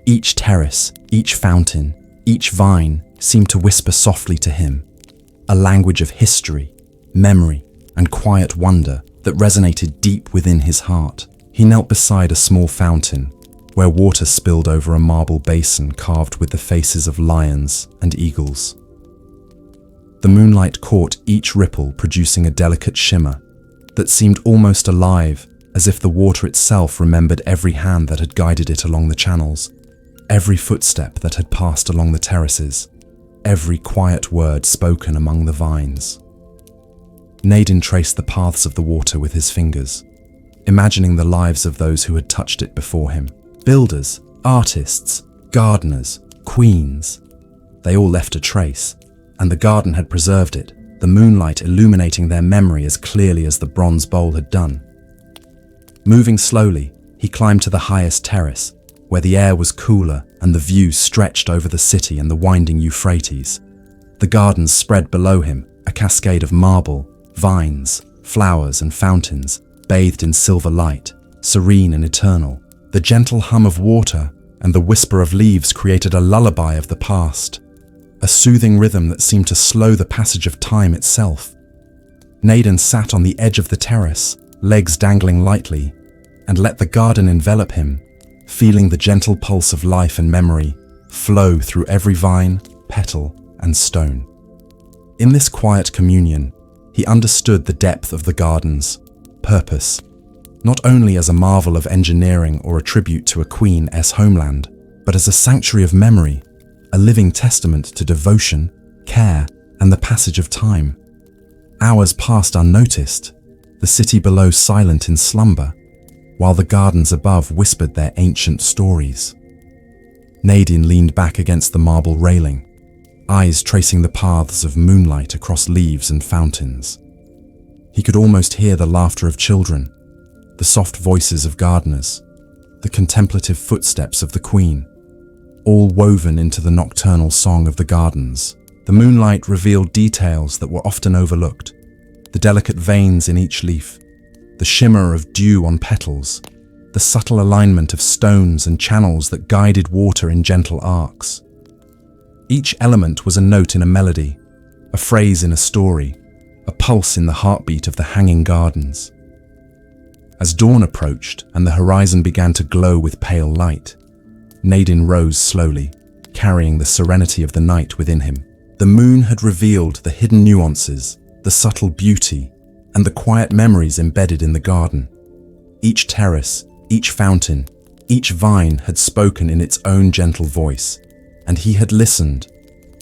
Each terrace, each fountain, each vine seemed to whisper softly to him, a language of history, memory, and quiet wonder that resonated deep within his heart. He knelt beside a small fountain, where water spilled over a marble basin carved with the faces of lions and eagles. The moonlight caught each ripple, producing a delicate shimmer, that seemed almost alive, as if the water itself remembered every hand that had guided it along the channels, every footstep that had passed along the terraces, every quiet word spoken among the vines. Nadine traced the paths of the water with his fingers, imagining the lives of those who had touched it before him. Builders, artists, gardeners, queens. They all left a trace, and the garden had preserved it, the moonlight illuminating their memory as clearly as the bronze bowl had done. Moving slowly, he climbed to the highest terrace, where the air was cooler and the view stretched over the city and the winding Euphrates. The gardens spread below him, a cascade of marble, vines, flowers and fountains, bathed in silver light, serene and eternal. The gentle hum of water and the whisper of leaves created a lullaby of the past, a soothing rhythm that seemed to slow the passage of time itself. Nadine sat on the edge of the terrace, legs dangling lightly, and let the garden envelop him, feeling the gentle pulse of life and memory flow through every vine, petal, and stone. In this quiet communion, he understood the depth of the garden's purpose, not only as a marvel of engineering or a tribute to a queen's homeland, but as a sanctuary of memory, a living testament to devotion, care, and the passage of time. Hours passed unnoticed, the city below silent in slumber, while the gardens above whispered their ancient stories. Nadine leaned back against the marble railing, eyes tracing the paths of moonlight across leaves and fountains. He could almost hear the laughter of children, the soft voices of gardeners, the contemplative footsteps of the queen, all woven into the nocturnal song of the gardens. The moonlight revealed details that were often overlooked, the delicate veins in each leaf, the shimmer of dew on petals, the subtle alignment of stones and channels that guided water in gentle arcs. Each element was a note in a melody, a phrase in a story, a pulse in the heartbeat of the hanging gardens. As dawn approached and the horizon began to glow with pale light, Nadine rose slowly, carrying the serenity of the night within him. The moon had revealed the hidden nuances, the subtle beauty, and the quiet memories embedded in the garden. Each terrace, each fountain, each vine had spoken in its own gentle voice, and he had listened,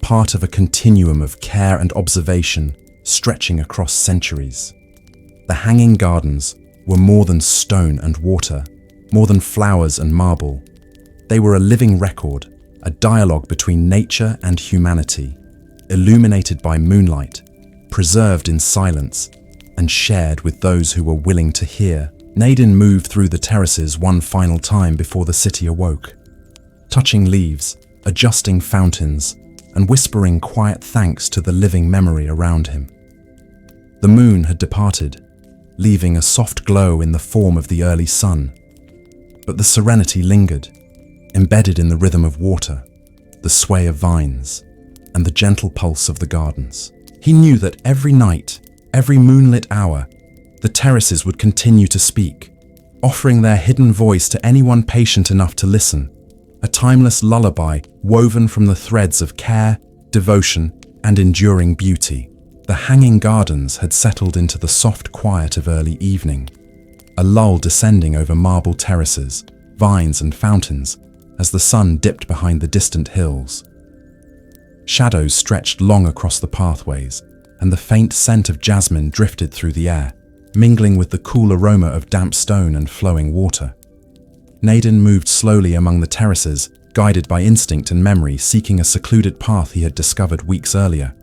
part of a continuum of care and observation stretching across centuries. The hanging gardens were more than stone and water, more than flowers and marble. They were a living record, a dialogue between nature and humanity, illuminated by moonlight, preserved in silence, and shared with those who were willing to hear. Nadine moved through the terraces one final time before the city awoke, touching leaves, adjusting fountains, and whispering quiet thanks to the living memory around him. The moon had departed, leaving a soft glow in the form of the early sun, but the serenity lingered, embedded in the rhythm of water, the sway of vines, and the gentle pulse of the gardens. He knew that every night, every moonlit hour, the terraces would continue to speak, offering their hidden voice to anyone patient enough to listen, a timeless lullaby woven from the threads of care, devotion, and enduring beauty. The hanging gardens had settled into the soft quiet of early evening, a lull descending over marble terraces, vines, and fountains as the sun dipped behind the distant hills. Shadows stretched long across the pathways, and the faint scent of jasmine drifted through the air, mingling with the cool aroma of damp stone and flowing water. Nadine moved slowly among the terraces, guided by instinct and memory, seeking a secluded path he had discovered weeks earlier,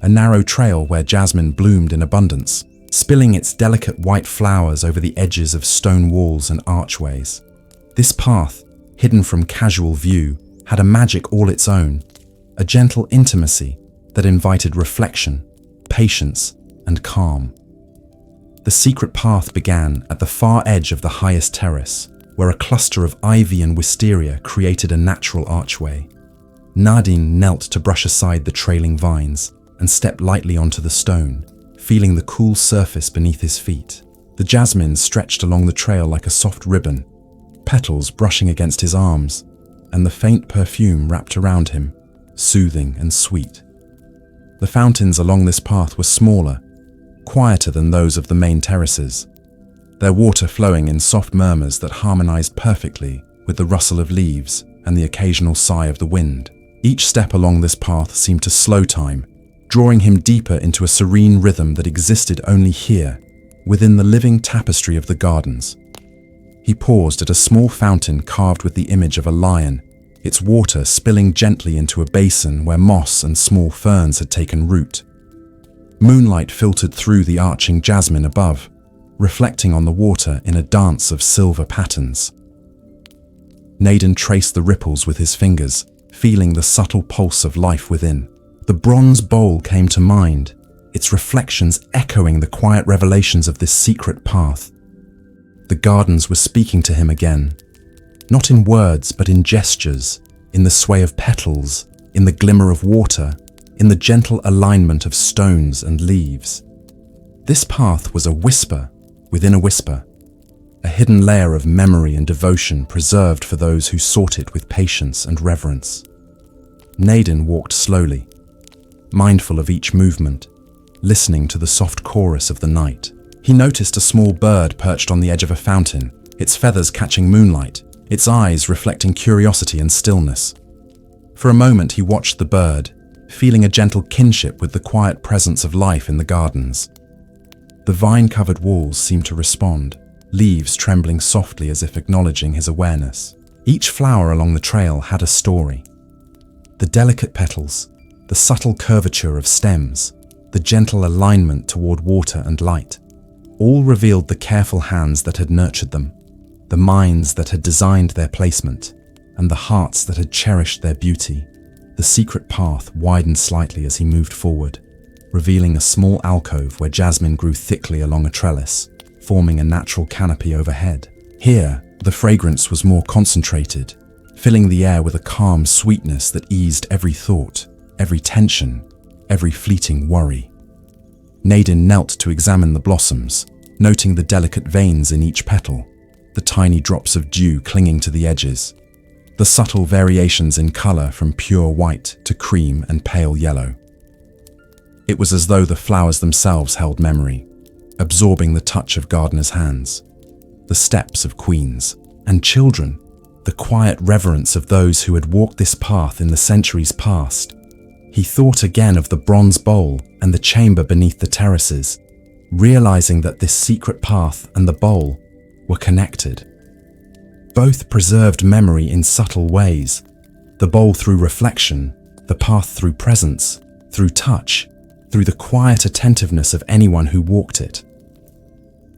a narrow trail where jasmine bloomed in abundance, spilling its delicate white flowers over the edges of stone walls and archways. This path, hidden from casual view, had a magic all its own, a gentle intimacy that invited reflection, patience, and calm. The secret path began at the far edge of the highest terrace, where a cluster of ivy and wisteria created a natural archway. Nadine knelt to brush aside the trailing vines and stepped lightly onto the stone, feeling the cool surface beneath his feet. The jasmine stretched along the trail like a soft ribbon, petals brushing against his arms, and the faint perfume wrapped around him, soothing and sweet. The fountains along this path were smaller, quieter than those of the main terraces, their water flowing in soft murmurs that harmonized perfectly with the rustle of leaves and the occasional sigh of the wind. Each step along this path seemed to slow time, drawing him deeper into a serene rhythm that existed only here, within the living tapestry of the gardens. He paused at a small fountain carved with the image of a lion, its water spilling gently into a basin where moss and small ferns had taken root. Moonlight filtered through the arching jasmine above, reflecting on the water in a dance of silver patterns. Naden traced the ripples with his fingers, feeling the subtle pulse of life within. The bronze bowl came to mind, its reflections echoing the quiet revelations of this secret path. The gardens were speaking to him again, not in words but in gestures, in the sway of petals, in the glimmer of water, in the gentle alignment of stones and leaves. This path was a whisper within a whisper, a hidden layer of memory and devotion preserved for those who sought it with patience and reverence. Naden walked slowly, mindful of each movement, listening to the soft chorus of the night. He noticed a small bird perched on the edge of a fountain, its feathers catching moonlight, its eyes reflecting curiosity and stillness. For a moment he watched the bird, feeling a gentle kinship with the quiet presence of life in the gardens. The vine-covered walls seemed to respond, leaves trembling softly as if acknowledging his awareness. Each flower along the trail had a story. The delicate petals, the subtle curvature of stems, the gentle alignment toward water and light, all revealed the careful hands that had nurtured them, the minds that had designed their placement, and the hearts that had cherished their beauty. The secret path widened slightly as he moved forward, revealing a small alcove where jasmine grew thickly along a trellis, forming a natural canopy overhead. Here, the fragrance was more concentrated, filling the air with a calm sweetness that eased every thought, every tension, every fleeting worry. Naden knelt to examine the blossoms, noting the delicate veins in each petal, the tiny drops of dew clinging to the edges, the subtle variations in color from pure white to cream and pale yellow. It was as though the flowers themselves held memory, absorbing the touch of gardeners' hands, the steps of queens and children, the quiet reverence of those who had walked this path in the centuries past. He thought again of the bronze bowl and the chamber beneath the terraces, realizing that this secret path and the bowl were connected. Both preserved memory in subtle ways, the bowl through reflection, the path through presence, through touch, through the quiet attentiveness of anyone who walked it.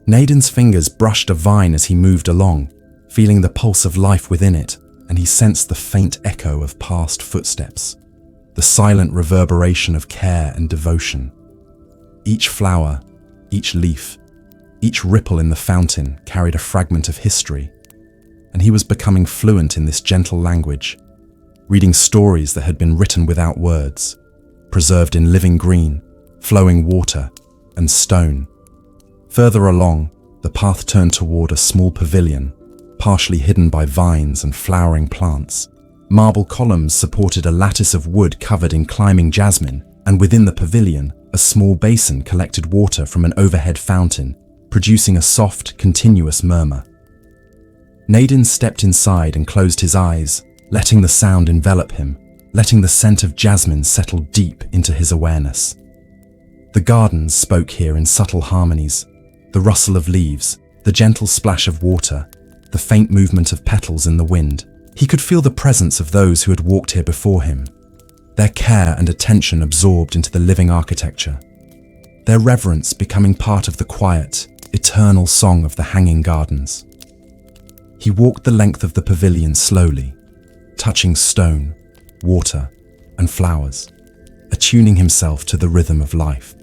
Naden's fingers brushed a vine as he moved along, feeling the pulse of life within it, and he sensed the faint echo of past footsteps, the silent reverberation of care and devotion. Each flower, each leaf, each ripple in the fountain carried a fragment of history, and he was becoming fluent in this gentle language, reading stories that had been written without words, preserved in living green, flowing water, and stone. Further along, the path turned toward a small pavilion, partially hidden by vines and flowering plants. Marble columns supported a lattice of wood covered in climbing jasmine, and within the pavilion, a small basin collected water from an overhead fountain, producing a soft, continuous murmur. Naden stepped inside and closed his eyes, letting the sound envelop him, letting the scent of jasmine settle deep into his awareness. The gardens spoke here in subtle harmonies, the rustle of leaves, the gentle splash of water, the faint movement of petals in the wind. He could feel the presence of those who had walked here before him, their care and attention absorbed into the living architecture, their reverence becoming part of the quiet, eternal song of the hanging gardens. He walked the length of the pavilion slowly, touching stone, water, and flowers, attuning himself to the rhythm of life.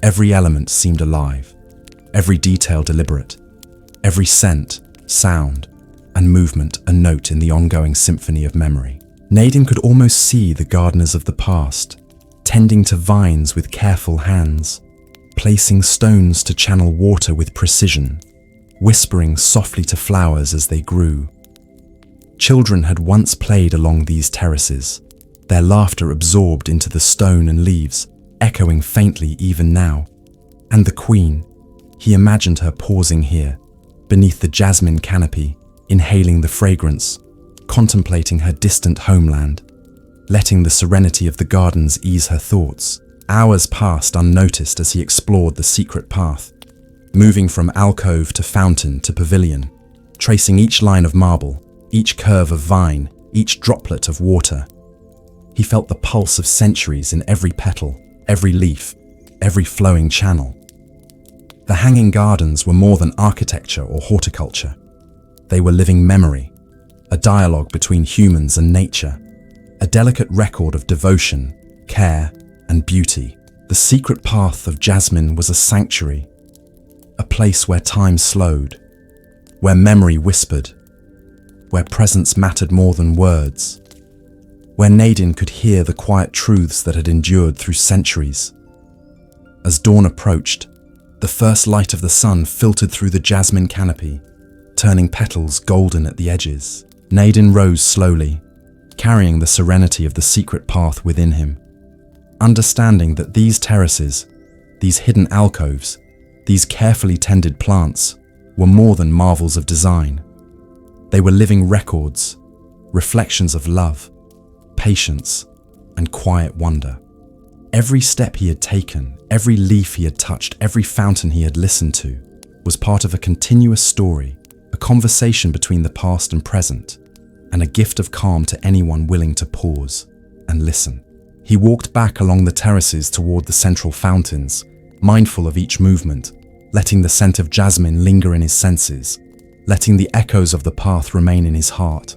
Every element seemed alive, every detail deliberate, every scent, sound, and movement a note in the ongoing symphony of memory. Naden could almost see the gardeners of the past, tending to vines with careful hands, placing stones to channel water with precision, whispering softly to flowers as they grew. Children had once played along these terraces, their laughter absorbed into the stone and leaves, echoing faintly even now. And the queen, he imagined her pausing here, beneath the jasmine canopy, inhaling the fragrance, contemplating her distant homeland, letting the serenity of the gardens ease her thoughts. Hours passed unnoticed as he explored the secret path, moving from alcove to fountain to pavilion, tracing each line of marble, each curve of vine, each droplet of water. He felt the pulse of centuries in every petal, every leaf, every flowing channel. The hanging gardens were more than architecture or horticulture. They were living memory, a dialogue between humans and nature, a delicate record of devotion, care, and beauty. The secret path of jasmine was a sanctuary, a place where time slowed, where memory whispered, where presence mattered more than words, where Nadine could hear the quiet truths that had endured through centuries. As dawn approached, the first light of the sun filtered through the jasmine canopy, turning petals golden at the edges. Nadine rose slowly, carrying the serenity of the secret path within him, understanding that these terraces, these hidden alcoves, these carefully tended plants were more than marvels of design. They were living records, reflections of love, patience, and quiet wonder. Every step he had taken, every leaf he had touched, every fountain he had listened to, was part of a continuous story, a conversation between the past and present, and a gift of calm to anyone willing to pause and listen. He walked back along the terraces toward the central fountains, mindful of each movement, letting the scent of jasmine linger in his senses, letting the echoes of the path remain in his heart.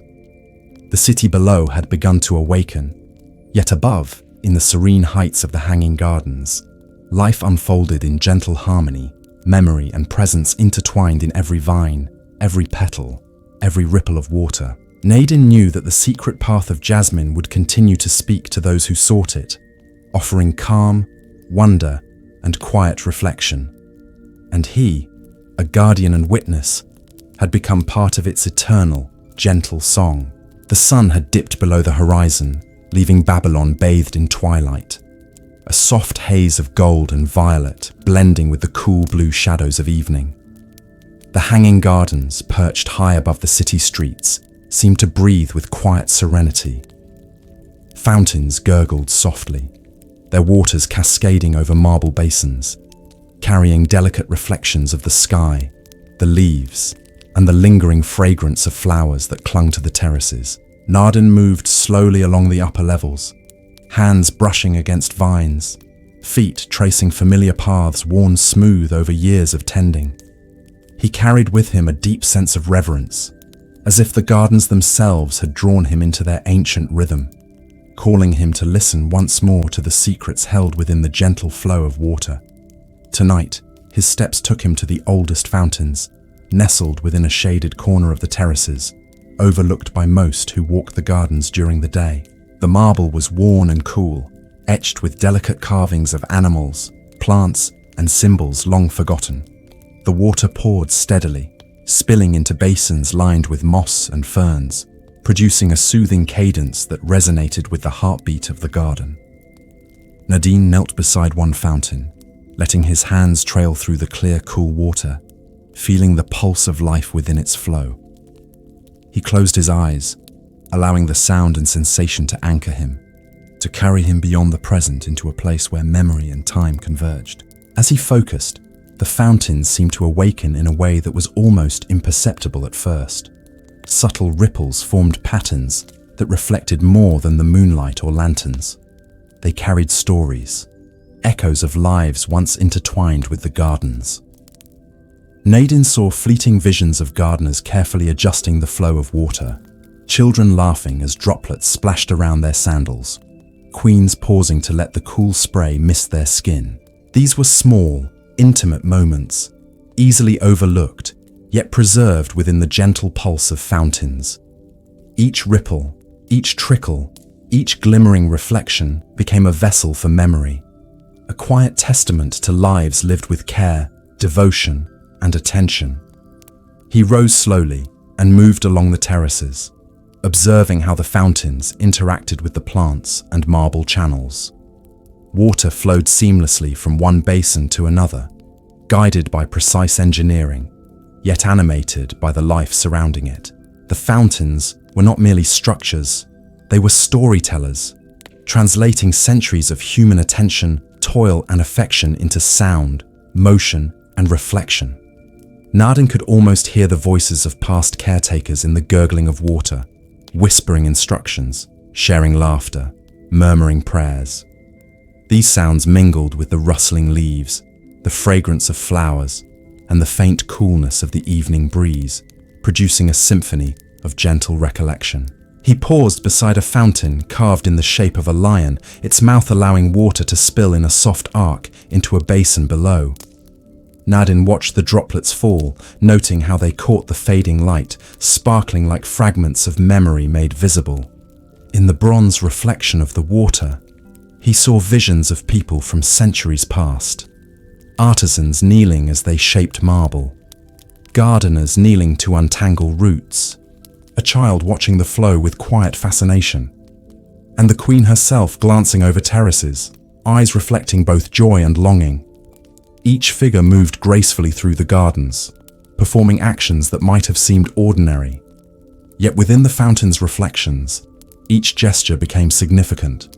The city below had begun to awaken, yet above, in the serene heights of the hanging gardens, life unfolded in gentle harmony, memory and presence intertwined in every vine, every petal, every ripple of water. Nadine knew that the secret path of jasmine would continue to speak to those who sought it, offering calm, wonder, and quiet reflection. And he, a guardian and witness, had become part of its eternal, gentle song. The sun had dipped below the horizon, leaving Babylon bathed in twilight, a soft haze of gold and violet blending with the cool blue shadows of evening. The hanging gardens, perched high above the city streets, seemed to breathe with quiet serenity. Fountains gurgled softly, their waters cascading over marble basins, carrying delicate reflections of the sky, the leaves, and the lingering fragrance of flowers that clung to the terraces. Nadine moved slowly along the upper levels, hands brushing against vines, feet tracing familiar paths worn smooth over years of tending. He carried with him a deep sense of reverence, as if the gardens themselves had drawn him into their ancient rhythm, calling him to listen once more to the secrets held within the gentle flow of water. Tonight, his steps took him to the oldest fountains, nestled within a shaded corner of the terraces, overlooked by most who walked the gardens during the day. The marble was worn and cool, etched with delicate carvings of animals, plants, and symbols long forgotten. The water poured steadily, spilling into basins lined with moss and ferns, producing a soothing cadence that resonated with the heartbeat of the garden. Nadine knelt beside one fountain, letting his hands trail through the clear, cool water, feeling the pulse of life within its flow. He closed his eyes, allowing the sound and sensation to anchor him, to carry him beyond the present into a place where memory and time converged. As he focused, the fountains seemed to awaken in a way that was almost imperceptible at first. Subtle ripples formed patterns that reflected more than the moonlight or lanterns. They carried stories, echoes of lives once intertwined with the gardens. Nadine saw fleeting visions of gardeners carefully adjusting the flow of water, children laughing as droplets splashed around their sandals, queens pausing to let the cool spray mist their skin. These were small, intimate moments, easily overlooked, yet preserved within the gentle pulse of fountains. Each ripple, each trickle, each glimmering reflection became a vessel for memory, a quiet testament to lives lived with care, devotion, and attention. He rose slowly and moved along the terraces, observing how the fountains interacted with the plants and marble channels. Water flowed seamlessly from one basin to another, guided by precise engineering, yet animated by the life surrounding it. The fountains were not merely structures, they were storytellers, translating centuries of human attention, toil, and affection into sound, motion, and reflection. Nadin could almost hear the voices of past caretakers in the gurgling of water, whispering instructions, sharing laughter, murmuring prayers. These sounds mingled with the rustling leaves, the fragrance of flowers, and the faint coolness of the evening breeze, producing a symphony of gentle recollection. He paused beside a fountain carved in the shape of a lion, its mouth allowing water to spill in a soft arc into a basin below. Nadin watched the droplets fall, noting how they caught the fading light, sparkling like fragments of memory made visible. In the bronze reflection of the water, he saw visions of people from centuries past. Artisans kneeling as they shaped marble, gardeners kneeling to untangle roots, a child watching the flow with quiet fascination, and the queen herself glancing over terraces, eyes reflecting both joy and longing. Each figure moved gracefully through the gardens, performing actions that might have seemed ordinary. Yet within the fountain's reflections, each gesture became significant,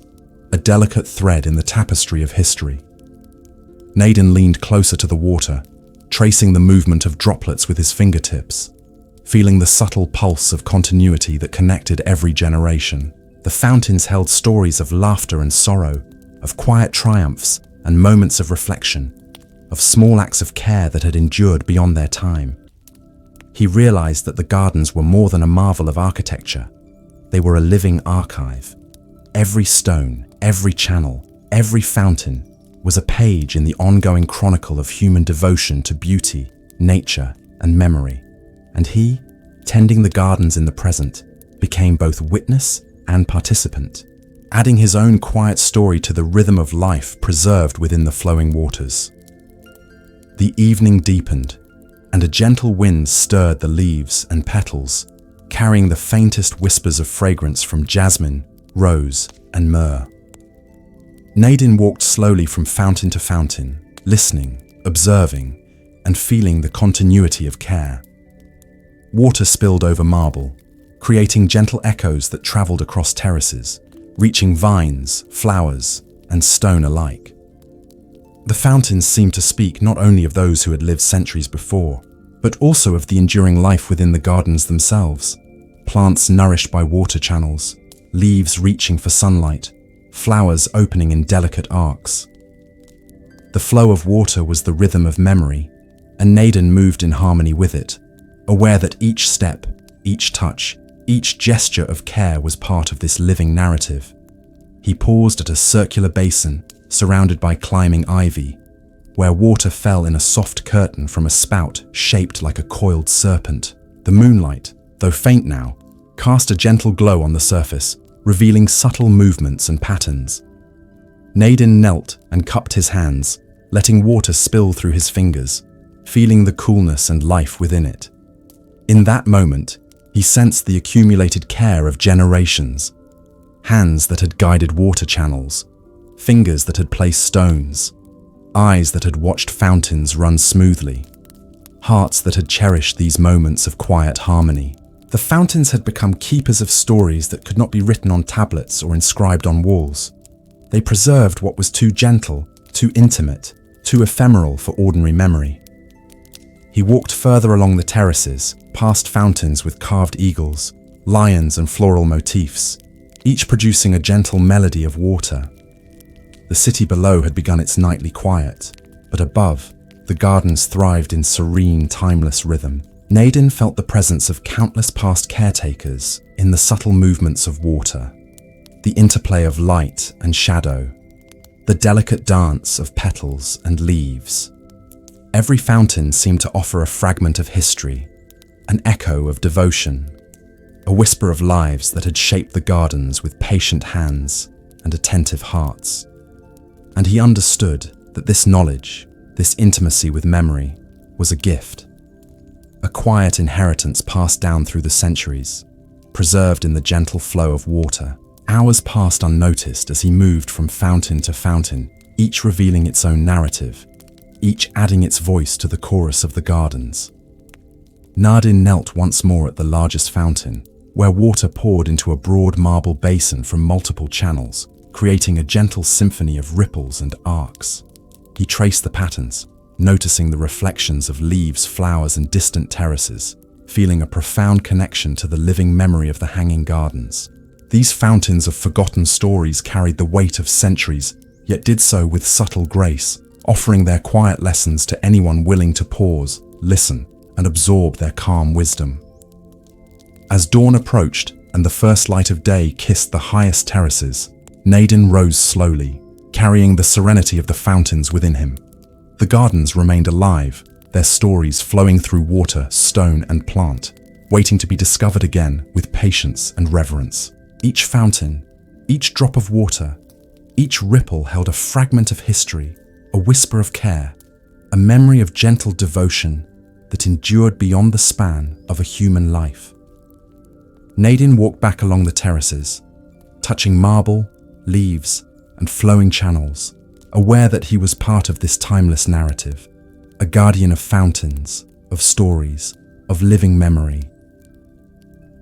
a delicate thread in the tapestry of history. Nadin leaned closer to the water, tracing the movement of droplets with his fingertips, feeling the subtle pulse of continuity that connected every generation. The fountains held stories of laughter and sorrow, of quiet triumphs and moments of reflection, of small acts of care that had endured beyond their time. He realized that the gardens were more than a marvel of architecture. They were a living archive. Every stone, every channel, every fountain was a page in the ongoing chronicle of human devotion to beauty, nature, and memory. And he, tending the gardens in the present, became both witness and participant, adding his own quiet story to the rhythm of life preserved within the flowing waters. The evening deepened, and a gentle wind stirred the leaves and petals, carrying the faintest whispers of fragrance from jasmine, rose, and myrrh. Nadin walked slowly from fountain to fountain, listening, observing, and feeling the continuity of care. Water spilled over marble, creating gentle echoes that traveled across terraces, reaching vines, flowers, and stone alike. The fountains seemed to speak not only of those who had lived centuries before, but also of the enduring life within the gardens themselves. Plants nourished by water channels, leaves reaching for sunlight, flowers opening in delicate arcs. The flow of water was the rhythm of memory, and Nadin moved in harmony with it, aware that each step, each touch, each gesture of care was part of this living narrative. He paused at a circular basin surrounded by climbing ivy, where water fell in a soft curtain from a spout shaped like a coiled serpent. The moonlight, though faint now, cast a gentle glow on the surface, revealing subtle movements and patterns. Nadin knelt and cupped his hands, letting water spill through his fingers, feeling the coolness and life within it. In that moment, he sensed the accumulated care of generations. Hands that had guided water channels, fingers that had placed stones, eyes that had watched fountains run smoothly, hearts that had cherished these moments of quiet harmony. The fountains had become keepers of stories that could not be written on tablets or inscribed on walls. They preserved what was too gentle, too intimate, too ephemeral for ordinary memory. He walked further along the terraces, past fountains with carved eagles, lions and floral motifs, each producing a gentle melody of water. The city below had begun its nightly quiet, but above, the gardens thrived in serene, timeless rhythm. Nadin felt the presence of countless past caretakers in the subtle movements of water, the interplay of light and shadow, the delicate dance of petals and leaves. Every fountain seemed to offer a fragment of history, an echo of devotion, a whisper of lives that had shaped the gardens with patient hands and attentive hearts. And he understood that this knowledge, this intimacy with memory, was a gift, a quiet inheritance passed down through the centuries, preserved in the gentle flow of water. Hours passed unnoticed as he moved from fountain to fountain, each revealing its own narrative. each adding its voice to the chorus of the gardens. Nadine knelt once more at the largest fountain, where water poured into a broad marble basin from multiple channels, creating a gentle symphony of ripples and arcs. He traced the patterns, noticing the reflections of leaves, flowers, and distant terraces, feeling a profound connection to the living memory of the hanging gardens. These fountains of forgotten stories carried the weight of centuries, yet did so with subtle grace, offering their quiet lessons to anyone willing to pause, listen, and absorb their calm wisdom. As dawn approached and the first light of day kissed the highest terraces, Nadine rose slowly, carrying the serenity of the fountains within him. The gardens remained alive, their stories flowing through water, stone, and plant, waiting to be discovered again with patience and reverence. Each fountain, each drop of water, each ripple held a fragment of history, a whisper of care, a memory of gentle devotion that endured beyond the span of a human life. Nadine walked back along the terraces, touching marble, leaves, and flowing channels, aware that he was part of this timeless narrative, a guardian of fountains, of stories, of living memory.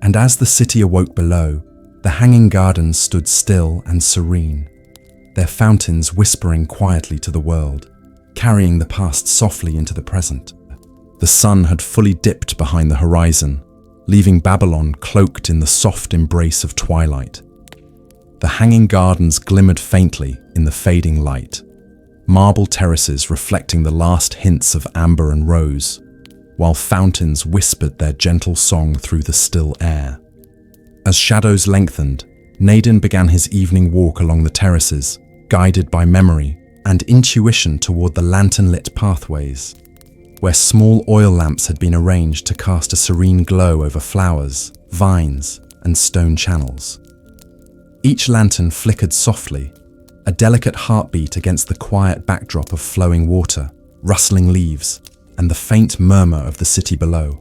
And as the city awoke below, the hanging gardens stood still and serene, their fountains whispering quietly to the world, carrying the past softly into the present. The sun had fully dipped behind the horizon, leaving Babylon cloaked in the soft embrace of twilight. The hanging gardens glimmered faintly in the fading light, marble terraces reflecting the last hints of amber and rose, while fountains whispered their gentle song through the still air. As shadows lengthened, Nadine began his evening walk along the terraces, guided by memory and intuition toward the lantern-lit pathways, where small oil lamps had been arranged to cast a serene glow over flowers, vines, and stone channels. Each lantern flickered softly, a delicate heartbeat against the quiet backdrop of flowing water, rustling leaves, and the faint murmur of the city below.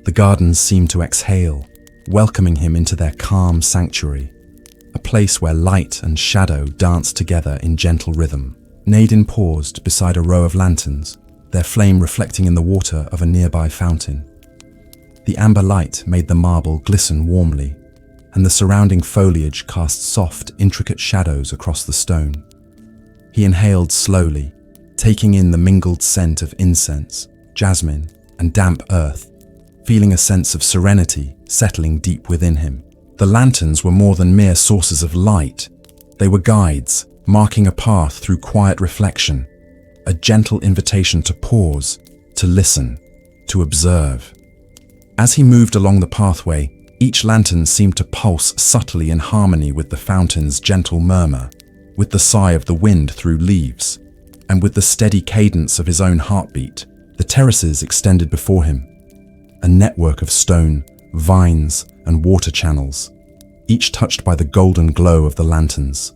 The gardens seemed to exhale, welcoming him into their calm sanctuary, a place where light and shadow danced together in gentle rhythm. Nadine paused beside a row of lanterns, their flame reflecting in the water of a nearby fountain. The amber light made the marble glisten warmly, and the surrounding foliage cast soft, intricate shadows across the stone. He inhaled slowly, taking in the mingled scent of incense, jasmine, and damp earth, feeling a sense of serenity settling deep within him. The lanterns were more than mere sources of light. They were guides, marking a path through quiet reflection, a gentle invitation to pause, to listen, to observe. As he moved along the pathway, each lantern seemed to pulse subtly in harmony with the fountain's gentle murmur, with the sigh of the wind through leaves, and with the steady cadence of his own heartbeat. The terraces extended before him, a network of stone, vines, and water channels, each touched by the golden glow of the lanterns.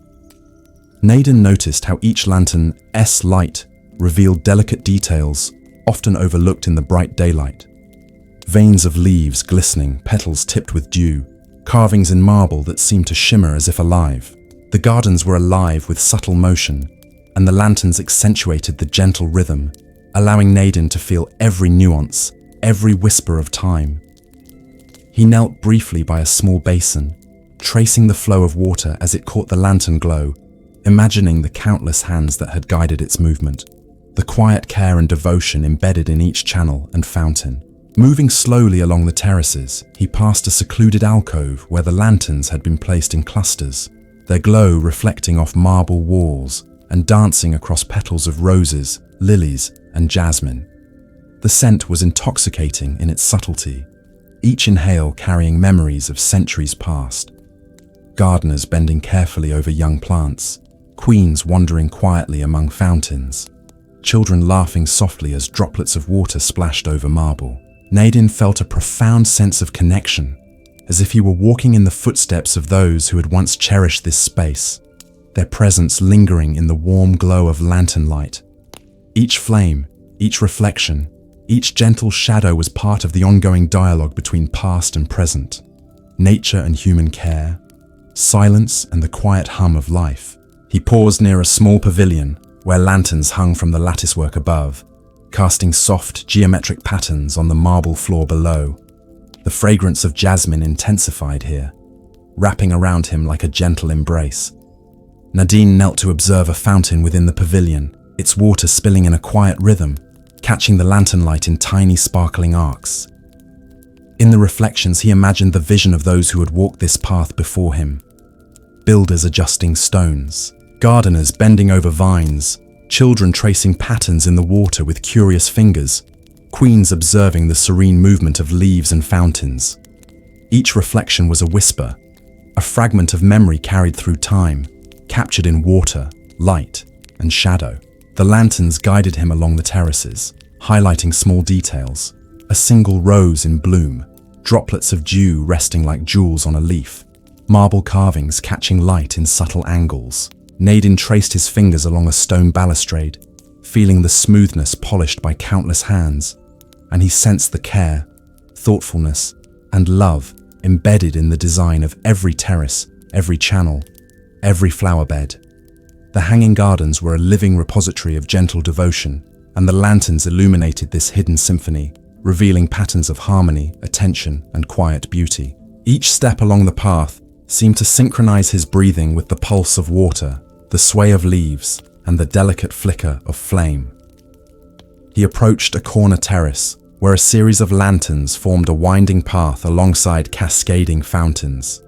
Nadine noticed how each lantern's light revealed delicate details often overlooked in the bright daylight. Veins of leaves glistening, petals tipped with dew, carvings in marble that seemed to shimmer as if alive. The gardens were alive with subtle motion, and the lanterns accentuated the gentle rhythm, allowing Nadine to feel every nuance, every whisper of time. He knelt briefly by a small basin, tracing the flow of water as it caught the lantern glow, imagining the countless hands that had guided its movement, the quiet care and devotion embedded in each channel and fountain. Moving slowly along the terraces, he passed a secluded alcove where the lanterns had been placed in clusters, their glow reflecting off marble walls and dancing across petals of roses, lilies, and jasmine. The scent was intoxicating in its subtlety, each inhale carrying memories of centuries past. Gardeners bending carefully over young plants, queens wandering quietly among fountains, children laughing softly as droplets of water splashed over marble. Nadine felt a profound sense of connection, as if he were walking in the footsteps of those who had once cherished this space, their presence lingering in the warm glow of lantern light. Each flame, each reflection, each gentle shadow was part of the ongoing dialogue between past and present, nature and human care, silence and the quiet hum of life. He paused near a small pavilion, where lanterns hung from the latticework above, casting soft, geometric patterns on the marble floor below. The fragrance of jasmine intensified here, wrapping around him like a gentle embrace. Nadine knelt to observe a fountain within the pavilion, its water spilling in a quiet rhythm, catching the lantern light in tiny sparkling arcs. In the reflections, he imagined the vision of those who had walked this path before him. Builders adjusting stones, gardeners bending over vines, children tracing patterns in the water with curious fingers, queens observing the serene movement of leaves and fountains. Each reflection was a whisper, a fragment of memory carried through time, captured in water, light, and shadow. The lanterns guided him along the terraces, highlighting small details. A single rose in bloom, droplets of dew resting like jewels on a leaf, marble carvings catching light in subtle angles. Nadine traced his fingers along a stone balustrade, feeling the smoothness polished by countless hands, and he sensed the care, thoughtfulness, and love embedded in the design of every terrace, every channel, every flower bed. The hanging gardens were a living repository of gentle devotion, and the lanterns illuminated this hidden symphony, revealing patterns of harmony, attention, and quiet beauty. Each step along the path seemed to synchronize his breathing with the pulse of water, the sway of leaves, and the delicate flicker of flame. He approached a corner terrace, where a series of lanterns formed a winding path alongside cascading fountains.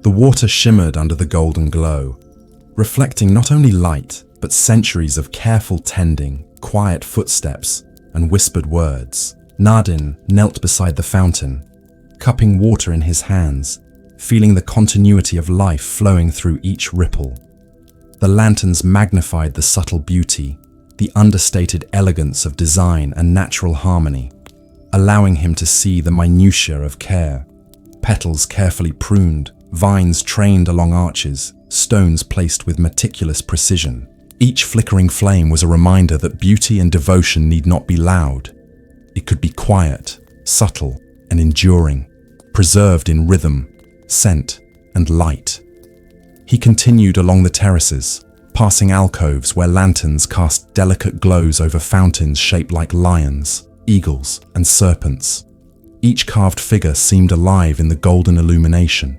The water shimmered under the golden glow, reflecting not only light, but centuries of careful tending, quiet footsteps, and whispered words. Nadine knelt beside the fountain, cupping water in his hands, feeling the continuity of life flowing through each ripple. The lanterns magnified the subtle beauty, the understated elegance of design and natural harmony, allowing him to see the minutiae of care. Petals carefully pruned, vines trained along arches, stones placed with meticulous precision. Each flickering flame was a reminder that beauty and devotion need not be loud. It could be quiet, subtle, and enduring, preserved in rhythm, scent, and light. He continued along the terraces, passing alcoves where lanterns cast delicate glows over fountains shaped like lions, eagles, and serpents. Each carved figure seemed alive in the golden illumination,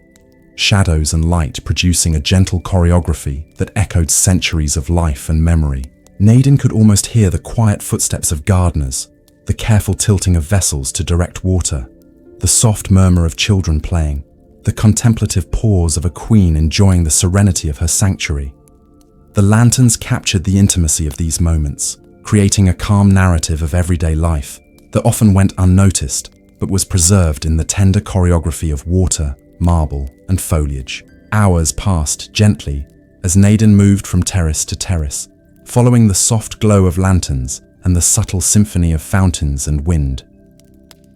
shadows and light producing a gentle choreography that echoed centuries of life and memory. Nadine could almost hear the quiet footsteps of gardeners, the careful tilting of vessels to direct water, the soft murmur of children playing, the contemplative pause of a queen enjoying the serenity of her sanctuary. The lanterns captured the intimacy of these moments, creating a calm narrative of everyday life that often went unnoticed, but was preserved in the tender choreography of water, marble, and foliage. Hours passed gently as Nadine moved from terrace to terrace, following the soft glow of lanterns and the subtle symphony of fountains and wind.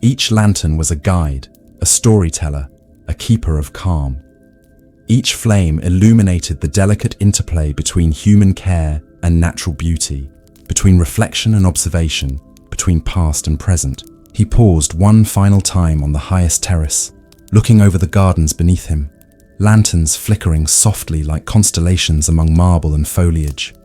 Each lantern was a guide, a storyteller, a keeper of calm. Each flame illuminated the delicate interplay between human care and natural beauty, between reflection and observation, between past and present. He paused one final time on the highest terrace, looking over the gardens beneath him, lanterns flickering softly like constellations among marble and foliage.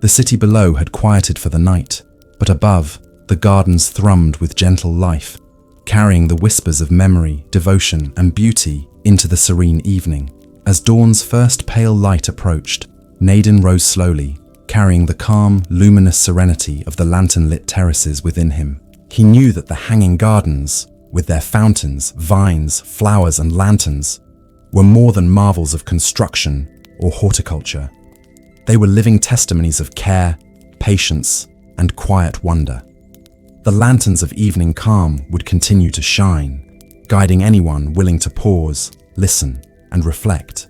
The city below had quieted for the night, but above, the gardens thrummed with gentle life, carrying the whispers of memory, devotion, and beauty into the serene evening. As dawn's first pale light approached, Nadine rose slowly, carrying the calm, luminous serenity of the lantern-lit terraces within him. He knew that the hanging gardens, with their fountains, vines, flowers, and lanterns, were more than marvels of construction or horticulture. They were living testimonies of care, patience, and quiet wonder. The lanterns of evening calm would continue to shine, guiding anyone willing to pause, listen, and reflect,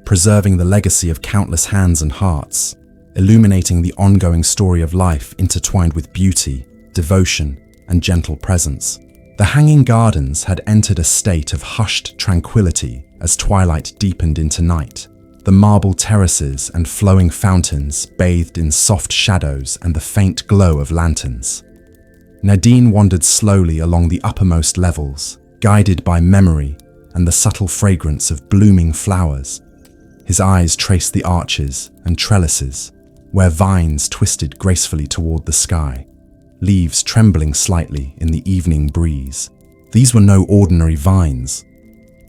preserving the legacy of countless hands and hearts, illuminating the ongoing story of life intertwined with beauty, devotion, and gentle presence. The hanging gardens had entered a state of hushed tranquility as twilight deepened into night. The marble terraces and flowing fountains bathed in soft shadows and the faint glow of lanterns. Nadine wandered slowly along the uppermost levels, guided by memory and the subtle fragrance of blooming flowers. His eyes traced the arches and trellises, where vines twisted gracefully toward the sky, leaves trembling slightly in the evening breeze. These were no ordinary vines.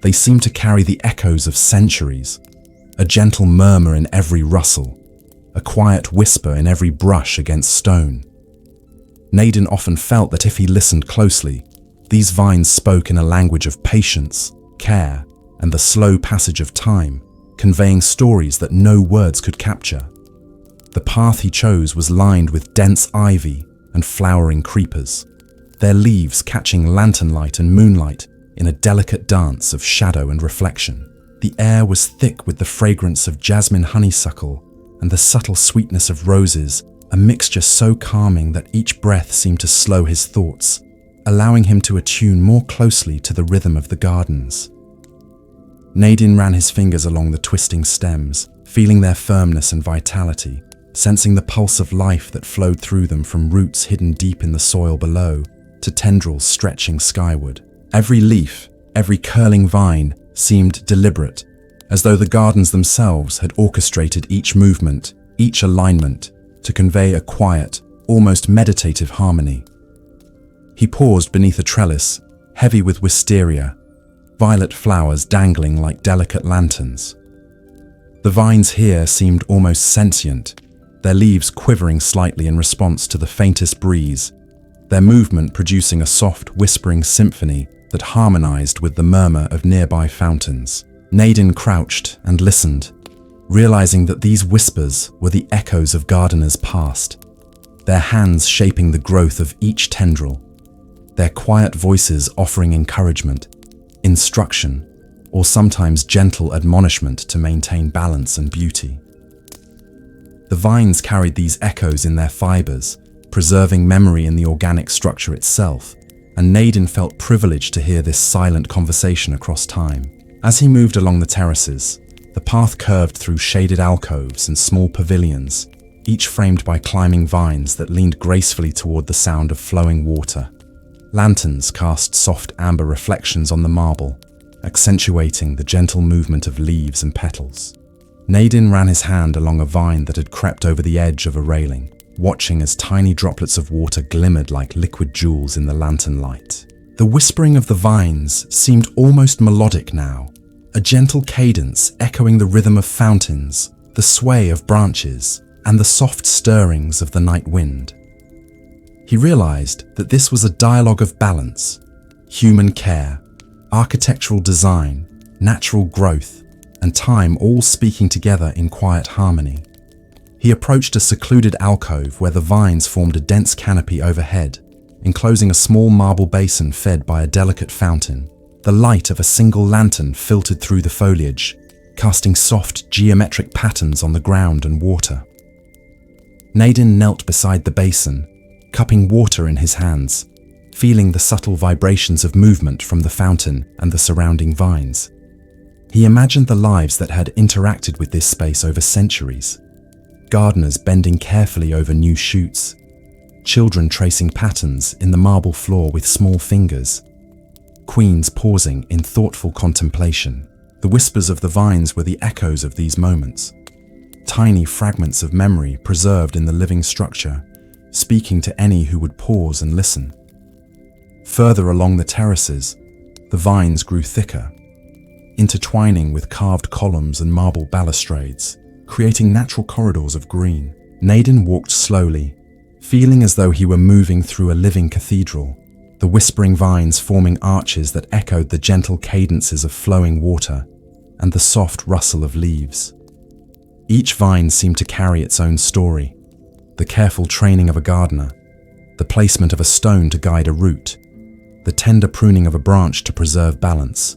They seemed to carry the echoes of centuries, a gentle murmur in every rustle, a quiet whisper in every brush against stone. Naden often felt that if he listened closely, these vines spoke in a language of patience, care, and the slow passage of time, conveying stories that no words could capture. The path he chose was lined with dense ivy and flowering creepers, their leaves catching lantern light and moonlight in a delicate dance of shadow and reflection. The air was thick with the fragrance of jasmine honeysuckle and the subtle sweetness of roses, a mixture so calming that each breath seemed to slow his thoughts, allowing him to attune more closely to the rhythm of the gardens. Naden ran his fingers along the twisting stems, feeling their firmness and vitality, sensing the pulse of life that flowed through them from roots hidden deep in the soil below to tendrils stretching skyward. Every leaf, every curling vine seemed deliberate, as though the gardens themselves had orchestrated each movement, each alignment, to convey a quiet, almost meditative harmony. He paused beneath a trellis, heavy with wisteria, violet flowers dangling like delicate lanterns. The vines here seemed almost sentient, their leaves quivering slightly in response to the faintest breeze, their movement producing a soft, whispering symphony that harmonized with the murmur of nearby fountains. Naden crouched and listened, realizing that these whispers were the echoes of gardeners past, their hands shaping the growth of each tendril, their quiet voices offering encouragement, instruction, or sometimes gentle admonishment to maintain balance and beauty. The vines carried these echoes in their fibers, preserving memory in the organic structure itself, and Naden felt privileged to hear this silent conversation across time. As he moved along the terraces, the path curved through shaded alcoves and small pavilions, each framed by climbing vines that leaned gracefully toward the sound of flowing water. Lanterns cast soft amber reflections on the marble, accentuating the gentle movement of leaves and petals. Naden ran his hand along a vine that had crept over the edge of a railing, watching as tiny droplets of water glimmered like liquid jewels in the lantern light. The whispering of the vines seemed almost melodic now, a gentle cadence echoing the rhythm of fountains, the sway of branches, and the soft stirrings of the night wind. He realized that this was a dialogue of balance, human care, architectural design, natural growth, and time all speaking together in quiet harmony. He approached a secluded alcove where the vines formed a dense canopy overhead, enclosing a small marble basin fed by a delicate fountain. The light of a single lantern filtered through the foliage, casting soft, geometric patterns on the ground and water. Naden knelt beside the basin, cupping water in his hands, feeling the subtle vibrations of movement from the fountain and the surrounding vines. He imagined the lives that had interacted with this space over centuries. Gardeners bending carefully over new shoots, children tracing patterns in the marble floor with small fingers, queens pausing in thoughtful contemplation. The whispers of the vines were the echoes of these moments, tiny fragments of memory preserved in the living structure, speaking to any who would pause and listen. Further along the terraces, the vines grew thicker, intertwining with carved columns and marble balustrades, creating natural corridors of green. Naden walked slowly, feeling as though he were moving through a living cathedral, the whispering vines forming arches that echoed the gentle cadences of flowing water and the soft rustle of leaves. Each vine seemed to carry its own story, the careful training of a gardener, the placement of a stone to guide a root, the tender pruning of a branch to preserve balance.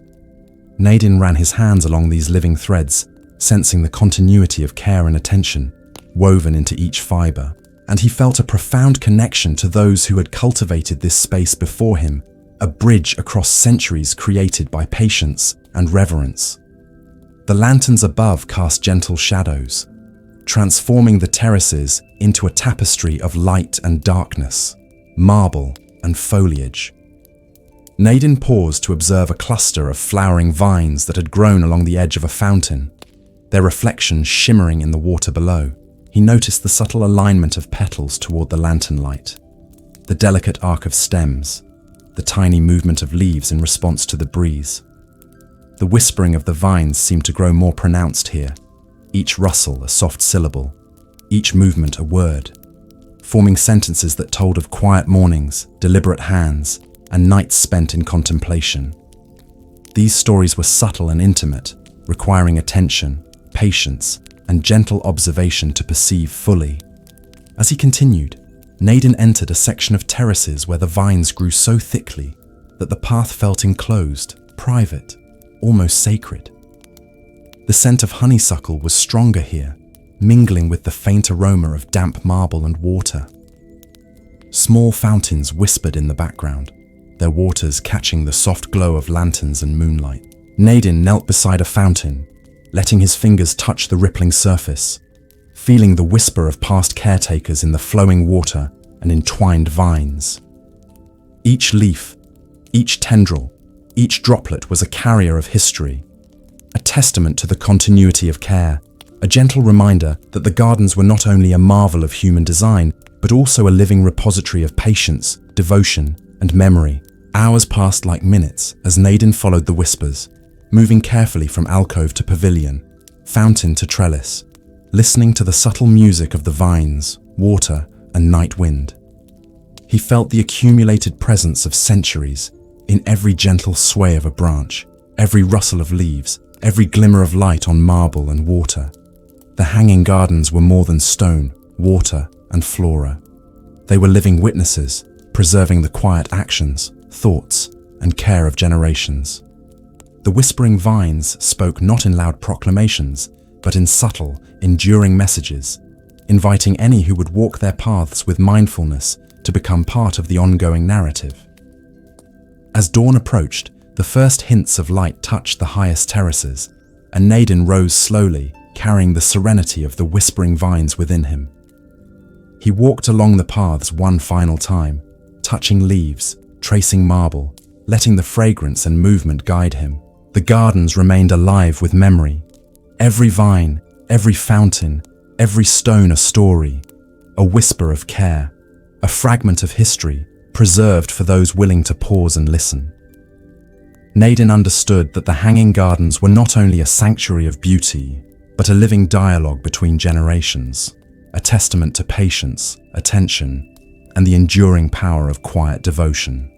Naden ran his hands along these living threads, sensing the continuity of care and attention woven into each fiber, and he felt a profound connection to those who had cultivated this space before him, a bridge across centuries created by patience and reverence. The lanterns above cast gentle shadows, transforming the terraces into a tapestry of light and darkness, marble and foliage. Naden paused to observe a cluster of flowering vines that had grown along the edge of a fountain, their reflections shimmering in the water below. He noticed the subtle alignment of petals toward the lantern light, the delicate arc of stems, the tiny movement of leaves in response to the breeze. The whispering of the vines seemed to grow more pronounced here, each rustle a soft syllable, each movement a word, forming sentences that told of quiet mornings, deliberate hands, and nights spent in contemplation. These stories were subtle and intimate, requiring attention, patience, and gentle observation to perceive fully. As he continued, Naden entered a section of terraces where the vines grew so thickly that the path felt enclosed, private, almost sacred. The scent of honeysuckle was stronger here, mingling with the faint aroma of damp marble and water. Small fountains whispered in the background, their waters catching the soft glow of lanterns and moonlight. Naden knelt beside a fountain, letting his fingers touch the rippling surface, feeling the whisper of past caretakers in the flowing water and entwined vines. Each leaf, each tendril, each droplet was a carrier of history, a testament to the continuity of care, a gentle reminder that the gardens were not only a marvel of human design, but also a living repository of patience, devotion, and memory. Hours passed like minutes as Naden followed the whispers, moving carefully from alcove to pavilion, fountain to trellis, listening to the subtle music of the vines, water, and night wind. He felt the accumulated presence of centuries in every gentle sway of a branch, every rustle of leaves, every glimmer of light on marble and water. The hanging gardens were more than stone, water, and flora. They were living witnesses, preserving the quiet actions, thoughts, and care of generations. The whispering vines spoke not in loud proclamations, but in subtle, enduring messages, inviting any who would walk their paths with mindfulness to become part of the ongoing narrative. As dawn approached, the first hints of light touched the highest terraces, and Naden rose slowly, carrying the serenity of the whispering vines within him. He walked along the paths one final time, touching leaves, tracing marble, letting the fragrance and movement guide him. The gardens remained alive with memory. Every vine, every fountain, every stone a story, a whisper of care, a fragment of history, preserved for those willing to pause and listen. Naden understood that the hanging gardens were not only a sanctuary of beauty, but a living dialogue between generations, a testament to patience, attention, and the enduring power of quiet devotion.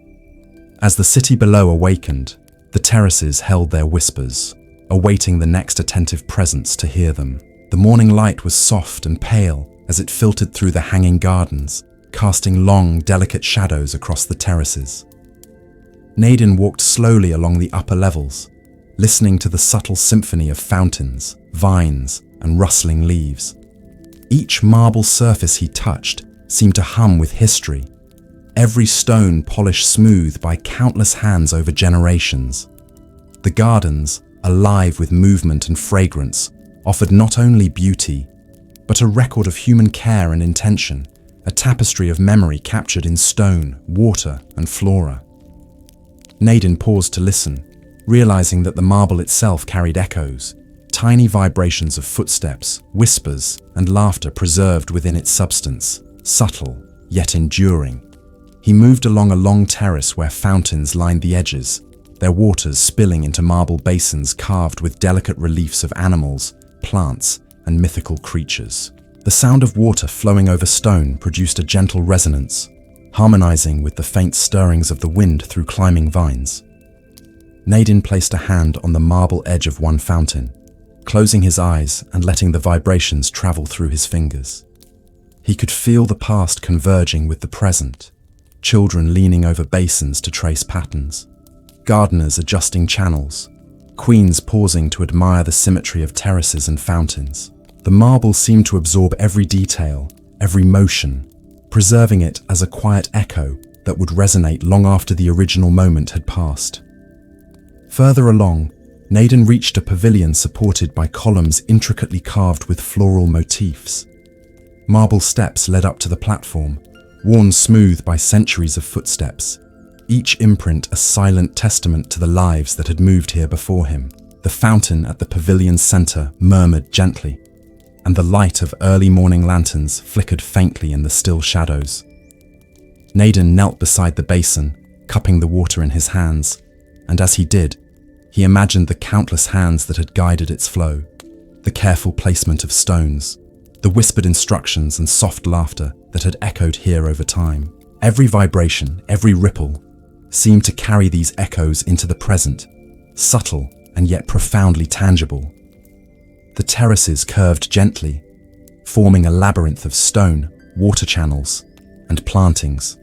As the city below awakened, the terraces held their whispers, awaiting the next attentive presence to hear them. The morning light was soft and pale as it filtered through the hanging gardens, casting long, delicate shadows across the terraces. Naden walked slowly along the upper levels, listening to the subtle symphony of fountains, vines, and rustling leaves. Each marble surface he touched seemed to hum with history, every stone polished smooth by countless hands over generations. The gardens, alive with movement and fragrance, offered not only beauty, but a record of human care and intention, a tapestry of memory captured in stone, water, and flora. Naden paused to listen, realizing that the marble itself carried echoes, tiny vibrations of footsteps, whispers, and laughter preserved within its substance, subtle, yet enduring. He moved along a long terrace where fountains lined the edges, their waters spilling into marble basins carved with delicate reliefs of animals, plants, and mythical creatures. The sound of water flowing over stone produced a gentle resonance, harmonizing with the faint stirrings of the wind through climbing vines. Naden placed a hand on the marble edge of one fountain, closing his eyes and letting the vibrations travel through his fingers. He could feel the past converging with the present, children leaning over basins to trace patterns, gardeners adjusting channels, queens pausing to admire the symmetry of terraces and fountains. The marble seemed to absorb every detail, every motion, preserving it as a quiet echo that would resonate long after the original moment had passed. Further along, Naden reached a pavilion supported by columns intricately carved with floral motifs. Marble steps led up to the platform, worn smooth by centuries of footsteps, each imprint a silent testament to the lives that had moved here before him. The fountain at the pavilion's center murmured gently, and the light of early morning lanterns flickered faintly in the still shadows. Naden knelt beside the basin, cupping the water in his hands, and as he did, he imagined the countless hands that had guided its flow, the careful placement of stones, the whispered instructions and soft laughter that had echoed here over time. Every vibration, every ripple, seemed to carry these echoes into the present, subtle and yet profoundly tangible. The terraces curved gently, forming a labyrinth of stone, water channels, and plantings.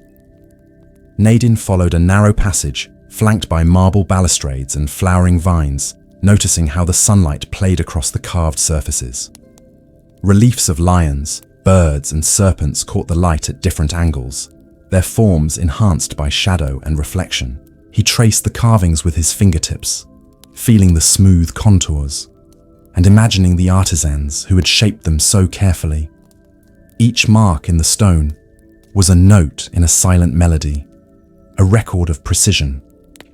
Naden followed a narrow passage flanked by marble balustrades and flowering vines, noticing how the sunlight played across the carved surfaces. Reliefs of lions, birds, and serpents caught the light at different angles, their forms enhanced by shadow and reflection. He traced the carvings with his fingertips, feeling the smooth contours, and imagining the artisans who had shaped them so carefully. Each mark in the stone was a note in a silent melody, a record of precision,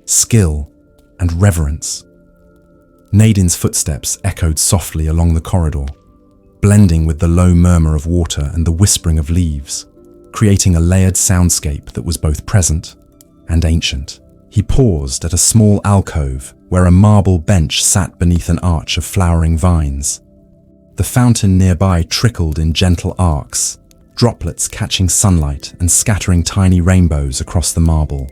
skill, and reverence. Naden's footsteps echoed softly along the corridor, blending with the low murmur of water and the whispering of leaves, creating a layered soundscape that was both present and ancient. He paused at a small alcove where a marble bench sat beneath an arch of flowering vines. The fountain nearby trickled in gentle arcs, droplets catching sunlight and scattering tiny rainbows across the marble.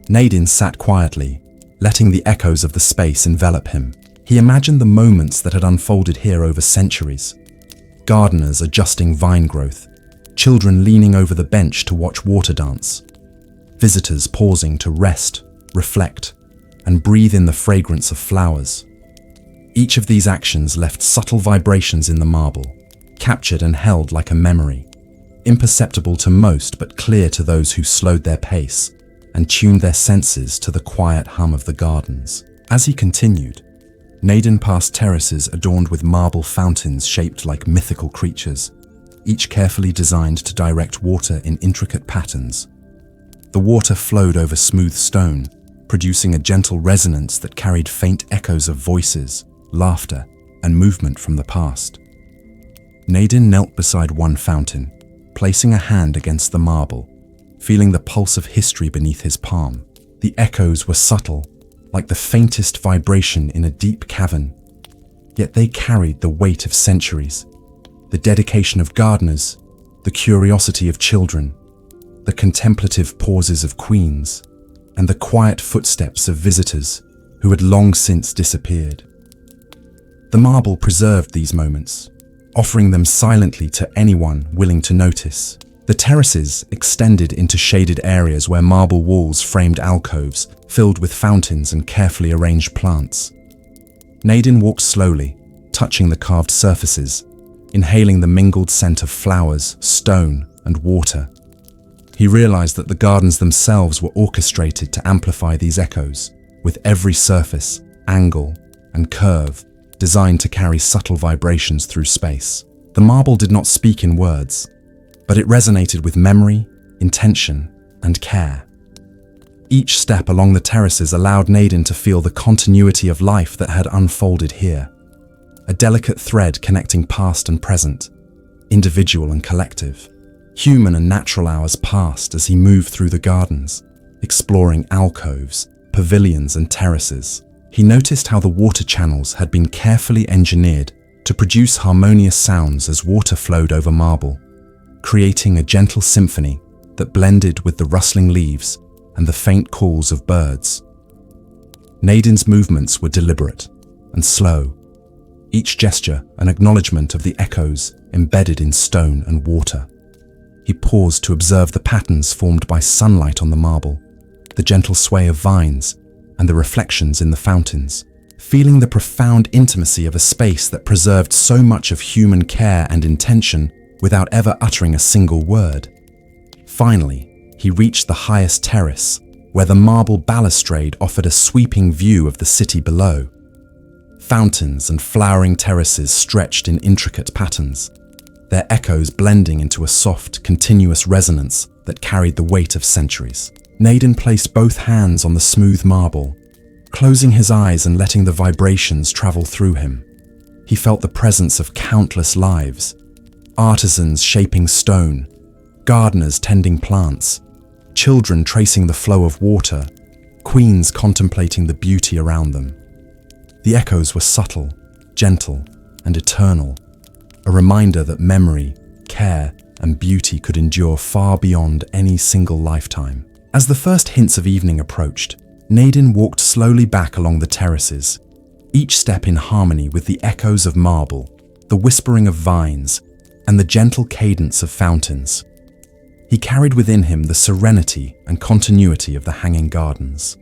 Naden sat quietly, letting the echoes of the space envelop him. He imagined the moments that had unfolded here over centuries. Gardeners adjusting vine growth, children leaning over the bench to watch water dance, visitors pausing to rest, reflect, and breathe in the fragrance of flowers. Each of these actions left subtle vibrations in the marble, captured and held like a memory, imperceptible to most but clear to those who slowed their pace and tuned their senses to the quiet hum of the gardens. As he continued, Naden passed terraces adorned with marble fountains shaped like mythical creatures, each carefully designed to direct water in intricate patterns. The water flowed over smooth stone, producing a gentle resonance that carried faint echoes of voices, laughter, and movement from the past. Naden knelt beside one fountain, placing a hand against the marble, feeling the pulse of history beneath his palm. The echoes were subtle, like the faintest vibration in a deep cavern, yet they carried the weight of centuries, the dedication of gardeners, the curiosity of children, the contemplative pauses of queens, and the quiet footsteps of visitors who had long since disappeared. The marble preserved these moments, offering them silently to anyone willing to notice. The terraces extended into shaded areas where marble walls framed alcoves filled with fountains and carefully arranged plants. Naden walked slowly, touching the carved surfaces, inhaling the mingled scent of flowers, stone, and water. He realized that the gardens themselves were orchestrated to amplify these echoes, with every surface, angle, and curve designed to carry subtle vibrations through space. The marble did not speak in words, but it resonated with memory, intention, and care. Each step along the terraces allowed Naden to feel the continuity of life that had unfolded here, a delicate thread connecting past and present, individual and collective. Human and natural hours passed as he moved through the gardens, exploring alcoves, pavilions, and terraces. He noticed how the water channels had been carefully engineered to produce harmonious sounds as water flowed over marble, creating a gentle symphony that blended with the rustling leaves and the faint calls of birds. Naden's movements were deliberate and slow, each gesture an acknowledgement of the echoes embedded in stone and water. He paused to observe the patterns formed by sunlight on the marble, the gentle sway of vines, and the reflections in the fountains, feeling the profound intimacy of a space that preserved so much of human care and intention without ever uttering a single word. Finally, he reached the highest terrace, where the marble balustrade offered a sweeping view of the city below. Fountains and flowering terraces stretched in intricate patterns, their echoes blending into a soft, continuous resonance that carried the weight of centuries. Naden placed both hands on the smooth marble, closing his eyes and letting the vibrations travel through him. He felt the presence of countless lives: artisans shaping stone, gardeners tending plants, children tracing the flow of water, queens contemplating the beauty around them. The echoes were subtle, gentle, and eternal, a reminder that memory, care, and beauty could endure far beyond any single lifetime. As the first hints of evening approached, Nadine walked slowly back along the terraces, each step in harmony with the echoes of marble, the whispering of vines, and the gentle cadence of fountains. He carried within him the serenity and continuity of the hanging gardens,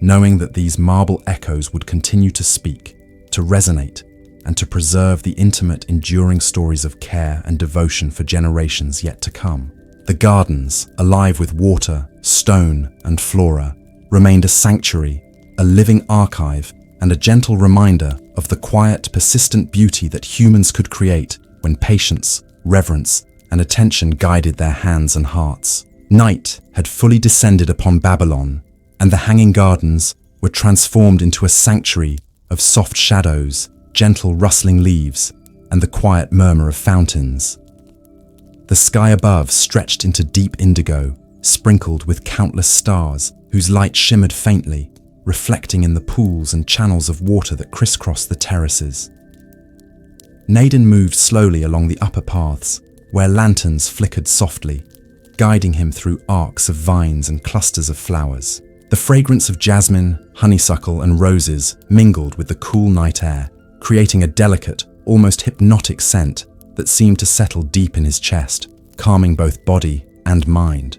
knowing that these marble echoes would continue to speak, to resonate, and to preserve the intimate, enduring stories of care and devotion for generations yet to come. The gardens, alive with water, stone, and flora, remained a sanctuary, a living archive, and a gentle reminder of the quiet, persistent beauty that humans could create when patience, reverence, and attention guided their hands and hearts. Night had fully descended upon Babylon, and the hanging gardens were transformed into a sanctuary of soft shadows, gentle rustling leaves, and the quiet murmur of fountains. The sky above stretched into deep indigo, sprinkled with countless stars whose light shimmered faintly, reflecting in the pools and channels of water that crisscrossed the terraces. Nadine moved slowly along the upper paths, where lanterns flickered softly, guiding him through arcs of vines and clusters of flowers. The fragrance of jasmine, honeysuckle, and roses mingled with the cool night air, creating a delicate, almost hypnotic scent that seemed to settle deep in his chest, calming both body and mind.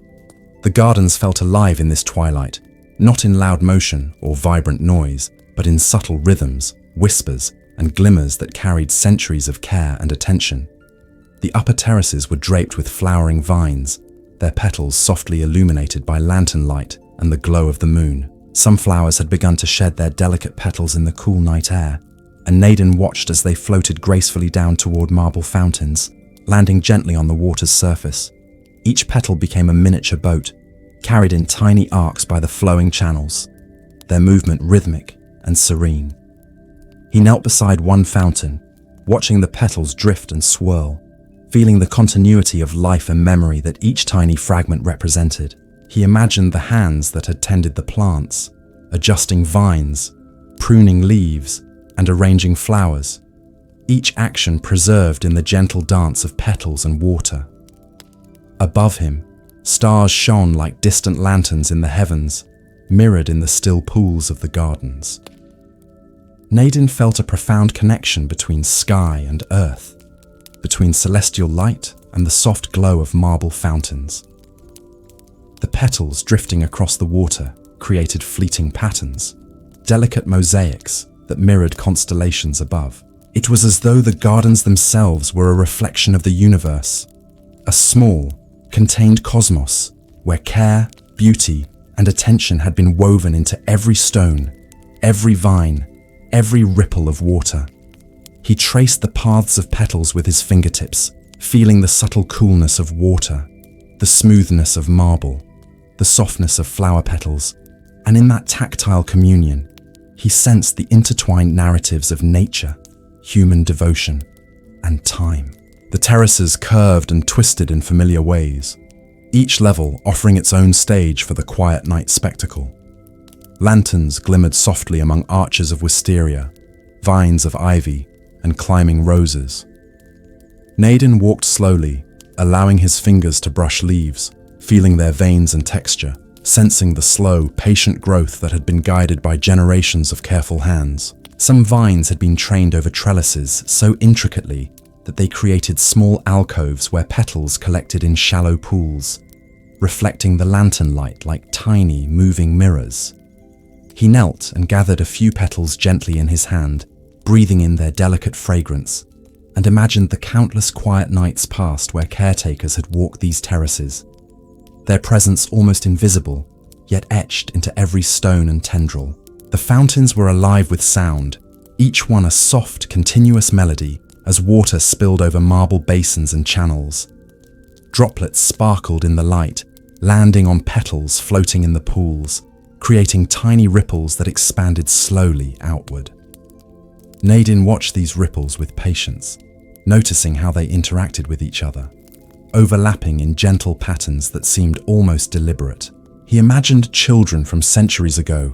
The gardens felt alive in this twilight, not in loud motion or vibrant noise, but in subtle rhythms, whispers, and glimmers that carried centuries of care and attention. The upper terraces were draped with flowering vines, their petals softly illuminated by lantern light and the glow of the moon. Some flowers had begun to shed their delicate petals in the cool night air, and Nadine watched as they floated gracefully down toward marble fountains, landing gently on the water's surface. Each petal became a miniature boat, carried in tiny arcs by the flowing channels, their movement rhythmic and serene. He knelt beside one fountain, watching the petals drift and swirl, feeling the continuity of life and memory that each tiny fragment represented. He imagined the hands that had tended the plants, adjusting vines, pruning leaves, and arranging flowers, each action preserved in the gentle dance of petals and water. Above him, stars shone like distant lanterns in the heavens, mirrored in the still pools of the gardens. Nadine felt a profound connection between sky and earth, between celestial light and the soft glow of marble fountains. The petals drifting across the water created fleeting patterns, delicate mosaics that mirrored constellations above. It was as though the gardens themselves were a reflection of the universe, a small, contained cosmos where care, beauty, and attention had been woven into every stone, every vine, every ripple of water. He traced the paths of petals with his fingertips, feeling the subtle coolness of water, the smoothness of marble, the softness of flower petals, and in that tactile communion, he sensed the intertwined narratives of nature, human devotion, and time. The terraces curved and twisted in familiar ways, each level offering its own stage for the quiet night spectacle. Lanterns glimmered softly among arches of wisteria, vines of ivy, and climbing roses. Nadine walked slowly, allowing his fingers to brush leaves, feeling their veins and texture, sensing the slow, patient growth that had been guided by generations of careful hands. Some vines had been trained over trellises so intricately that they created small alcoves where petals collected in shallow pools, reflecting the lantern light like tiny, moving mirrors. He knelt and gathered a few petals gently in his hand, breathing in their delicate fragrance, and imagined the countless quiet nights past where caretakers had walked these terraces, their presence almost invisible, yet etched into every stone and tendril. The fountains were alive with sound, each one a soft, continuous melody as water spilled over marble basins and channels. Droplets sparkled in the light, landing on petals floating in the pools, creating tiny ripples that expanded slowly outward. Nadine watched these ripples with patience, noticing how they interacted with each other, overlapping in gentle patterns that seemed almost deliberate. He imagined children from centuries ago,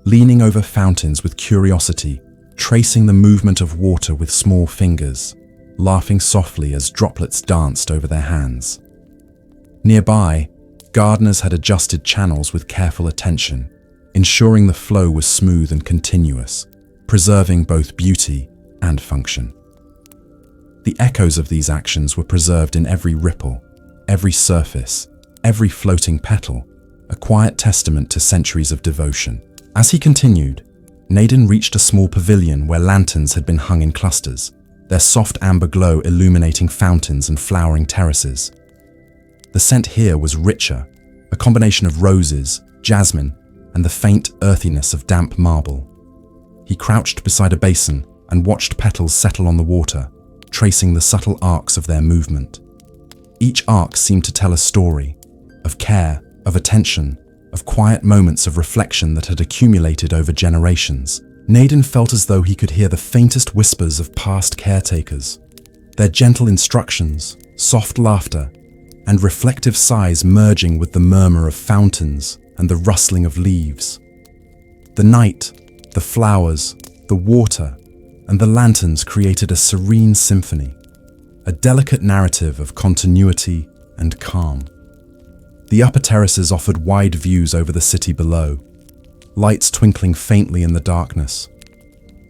leaning over fountains with curiosity, tracing the movement of water with small fingers, laughing softly as droplets danced over their hands. Nearby, gardeners had adjusted channels with careful attention, ensuring the flow was smooth and continuous, preserving both beauty and function. The echoes of these actions were preserved in every ripple, every surface, every floating petal, a quiet testament to centuries of devotion. As he continued, Nadine reached a small pavilion where lanterns had been hung in clusters, their soft amber glow illuminating fountains and flowering terraces. The scent here was richer, a combination of roses, jasmine, and the faint earthiness of damp marble. He crouched beside a basin and watched petals settle on the water, tracing the subtle arcs of their movement. Each arc seemed to tell a story, of care, of attention, of quiet moments of reflection that had accumulated over generations. Nadine felt as though he could hear the faintest whispers of past caretakers, their gentle instructions, soft laughter, and reflective sighs merging with the murmur of fountains and the rustling of leaves. The night, the flowers, the water, and the lanterns created a serene symphony, a delicate narrative of continuity and calm. The upper terraces offered wide views over the city below, lights twinkling faintly in the darkness.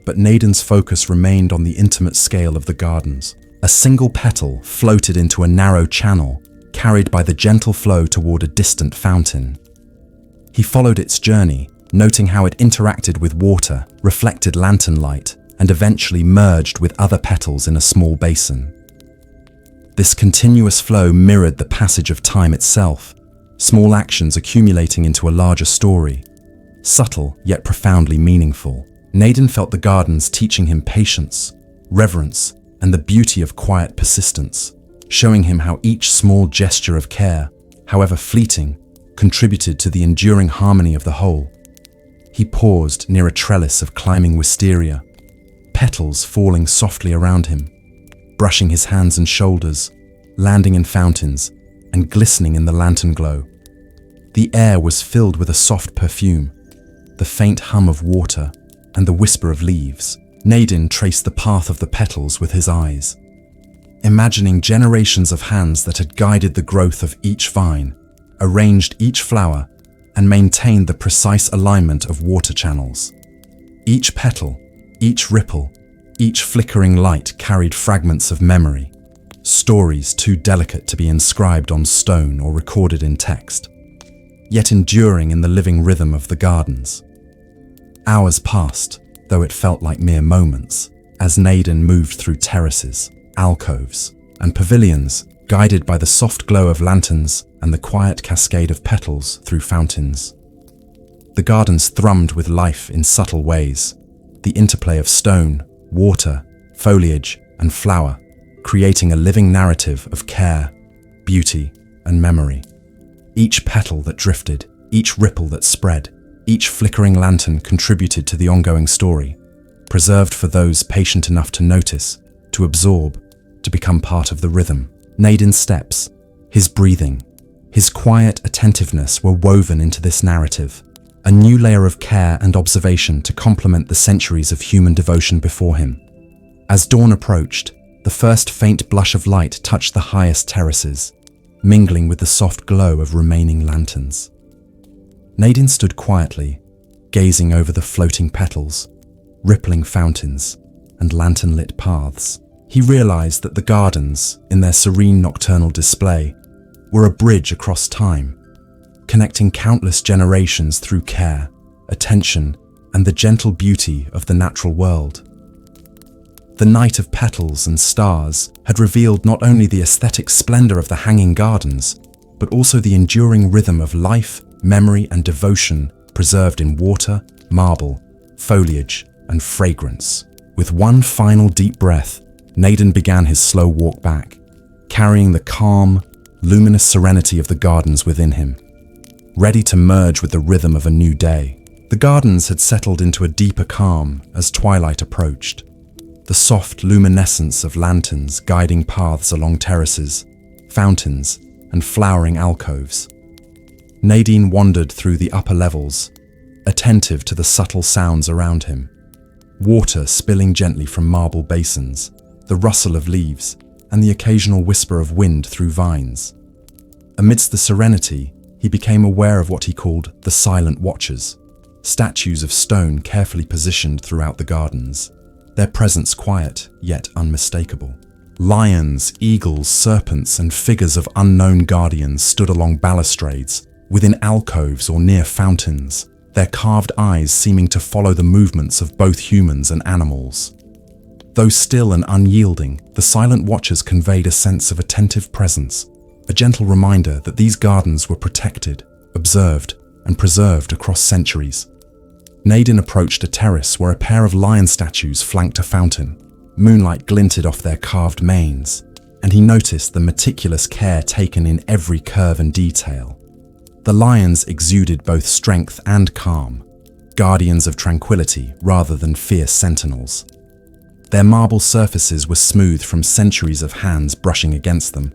But Nadine's focus remained on the intimate scale of the gardens. A single petal floated into a narrow channel, carried by the gentle flow toward a distant fountain. He followed its journey, noting how it interacted with water, reflected lantern light, and eventually merged with other petals in a small basin. This continuous flow mirrored the passage of time itself, small actions accumulating into a larger story, subtle yet profoundly meaningful. Nadine felt the gardens teaching him patience, reverence, and the beauty of quiet persistence, showing him how each small gesture of care, however fleeting, contributed to the enduring harmony of the whole. He paused near a trellis of climbing wisteria, petals falling softly around him, brushing his hands and shoulders, landing in fountains, and glistening in the lantern glow. The air was filled with a soft perfume, the faint hum of water, and the whisper of leaves. Nadine traced the path of the petals with his eyes, imagining generations of hands that had guided the growth of each vine, arranged each flower, and maintained the precise alignment of water channels. Each petal, each ripple, each flickering light carried fragments of memory, stories too delicate to be inscribed on stone or recorded in text, yet enduring in the living rhythm of the gardens. Hours passed, though it felt like mere moments, as Nadine moved through terraces, alcoves, and pavilions, guided by the soft glow of lanterns and the quiet cascade of petals through fountains. The gardens thrummed with life in subtle ways, the interplay of stone, water, foliage, and flower, creating a living narrative of care, beauty, and memory. Each petal that drifted, each ripple that spread, each flickering lantern contributed to the ongoing story, preserved for those patient enough to notice, to absorb, to become part of the rhythm. Nadine's steps, his breathing, his quiet attentiveness were woven into this narrative, a new layer of care and observation to complement the centuries of human devotion before him. As dawn approached, the first faint blush of light touched the highest terraces, mingling with the soft glow of remaining lanterns. Nadine stood quietly, gazing over the floating petals, rippling fountains, and lantern-lit paths. He realized that the gardens, in their serene nocturnal display, were a bridge across time, connecting countless generations through care, attention, and the gentle beauty of the natural world. The night of petals and stars had revealed not only the aesthetic splendor of the hanging gardens, but also the enduring rhythm of life, memory, and devotion preserved in water, marble, foliage, and fragrance. With one final deep breath, Nadine began his slow walk back, carrying the calm, luminous serenity of the gardens within him, ready to merge with the rhythm of a new day. The gardens had settled into a deeper calm as twilight approached, the soft luminescence of lanterns guiding paths along terraces, fountains, and flowering alcoves. Nadine wandered through the upper levels, attentive to the subtle sounds around him. Water spilling gently from marble basins, the rustle of leaves, and the occasional whisper of wind through vines. Amidst the serenity, he became aware of what he called the silent watchers, statues of stone carefully positioned throughout the gardens, their presence quiet yet unmistakable. Lions, eagles, serpents, and figures of unknown guardians stood along balustrades, within alcoves or near fountains, their carved eyes seeming to follow the movements of both humans and animals. Though still and unyielding, the silent watchers conveyed a sense of attentive presence, a gentle reminder that these gardens were protected, observed, and preserved across centuries. Nadine approached a terrace where a pair of lion statues flanked a fountain. Moonlight glinted off their carved manes, and he noticed the meticulous care taken in every curve and detail. The lions exuded both strength and calm, guardians of tranquility rather than fierce sentinels. Their marble surfaces were smooth from centuries of hands brushing against them,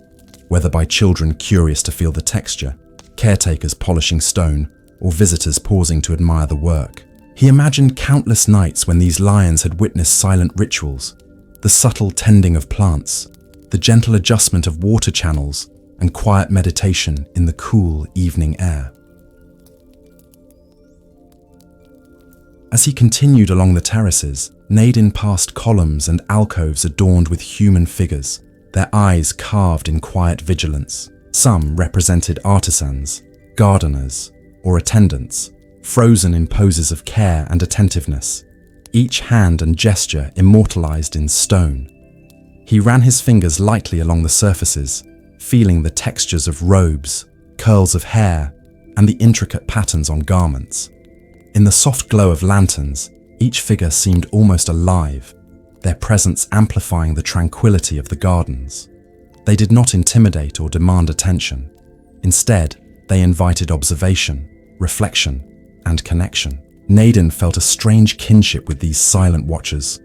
whether by children curious to feel the texture, caretakers polishing stone, or visitors pausing to admire the work. He imagined countless nights when these lions had witnessed silent rituals, the subtle tending of plants, the gentle adjustment of water channels, and quiet meditation in the cool evening air. As he continued along the terraces, Nadine passed columns and alcoves adorned with human figures, their eyes carved in quiet vigilance. Some represented artisans, gardeners, or attendants, frozen in poses of care and attentiveness, each hand and gesture immortalized in stone. He ran his fingers lightly along the surfaces, feeling the textures of robes, curls of hair, and the intricate patterns on garments. In the soft glow of lanterns, each figure seemed almost alive, their presence amplifying the tranquility of the gardens. They did not intimidate or demand attention. Instead, they invited observation, reflection, and connection. Nadine felt a strange kinship with these silent watchers,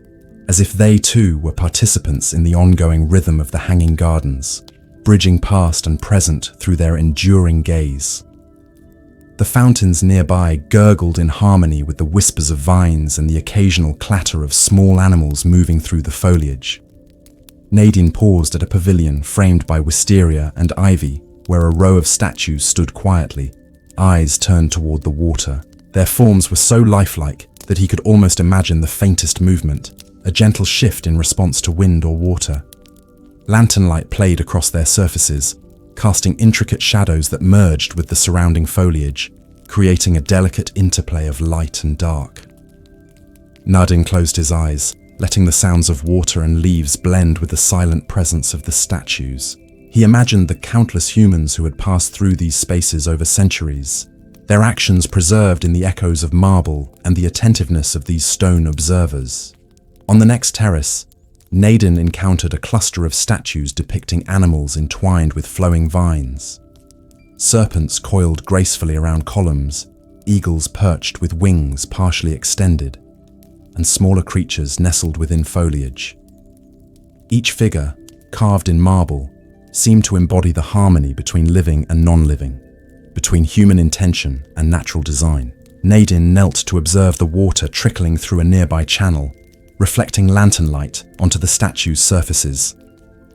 as if they too were participants in the ongoing rhythm of the hanging gardens, bridging past and present through their enduring gaze. The fountains nearby gurgled in harmony with the whispers of vines and the occasional clatter of small animals moving through the foliage. Nadine paused at a pavilion framed by wisteria and ivy, where a row of statues stood quietly, eyes turned toward the water. Their forms were so lifelike that he could almost imagine the faintest movement, a gentle shift in response to wind or water. Lantern light played across their surfaces, casting intricate shadows that merged with the surrounding foliage, creating a delicate interplay of light and dark. Nadine closed his eyes, letting the sounds of water and leaves blend with the silent presence of the statues. He imagined the countless humans who had passed through these spaces over centuries, their actions preserved in the echoes of marble and the attentiveness of these stone observers. On the next terrace, Nadine encountered a cluster of statues depicting animals entwined with flowing vines. Serpents coiled gracefully around columns, eagles perched with wings partially extended, and smaller creatures nestled within foliage. Each figure, carved in marble, seemed to embody the harmony between living and non-living, between human intention and natural design. Nadine knelt to observe the water trickling through a nearby channel, reflecting lantern light onto the statue's surfaces.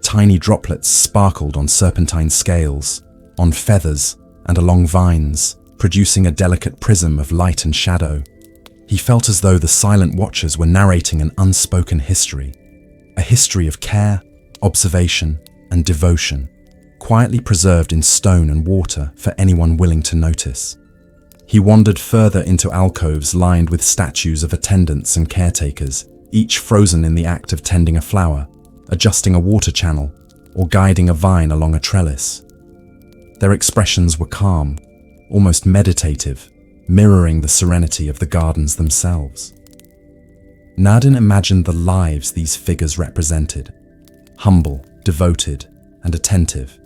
Tiny droplets sparkled on serpentine scales, on feathers, and along vines, producing a delicate prism of light and shadow. He felt as though the silent watchers were narrating an unspoken history, a history of care, observation, and devotion, quietly preserved in stone and water for anyone willing to notice. He wandered further into alcoves lined with statues of attendants and caretakers, each frozen in the act of tending a flower, adjusting a water channel, or guiding a vine along a trellis. Their expressions were calm, almost meditative, mirroring the serenity of the gardens themselves. Nadine imagined the lives these figures represented, humble, devoted, and attentive,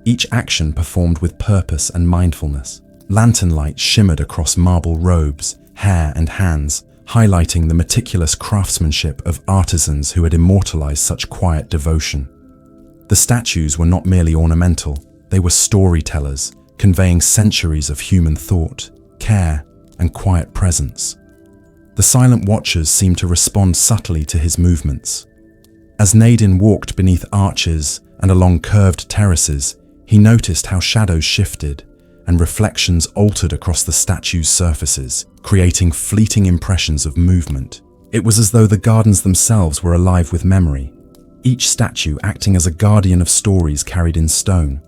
each action performed with purpose and mindfulness. Lantern light shimmered across marble robes, hair, and hands, highlighting the meticulous craftsmanship of artisans who had immortalized such quiet devotion. The statues were not merely ornamental, they were storytellers, conveying centuries of human thought, care, and quiet presence. The silent watchers seemed to respond subtly to his movements. As Nadine walked beneath arches and along curved terraces, he noticed how shadows shifted and reflections altered across the statue's surfaces, creating fleeting impressions of movement. It was as though the gardens themselves were alive with memory, each statue acting as a guardian of stories carried in stone.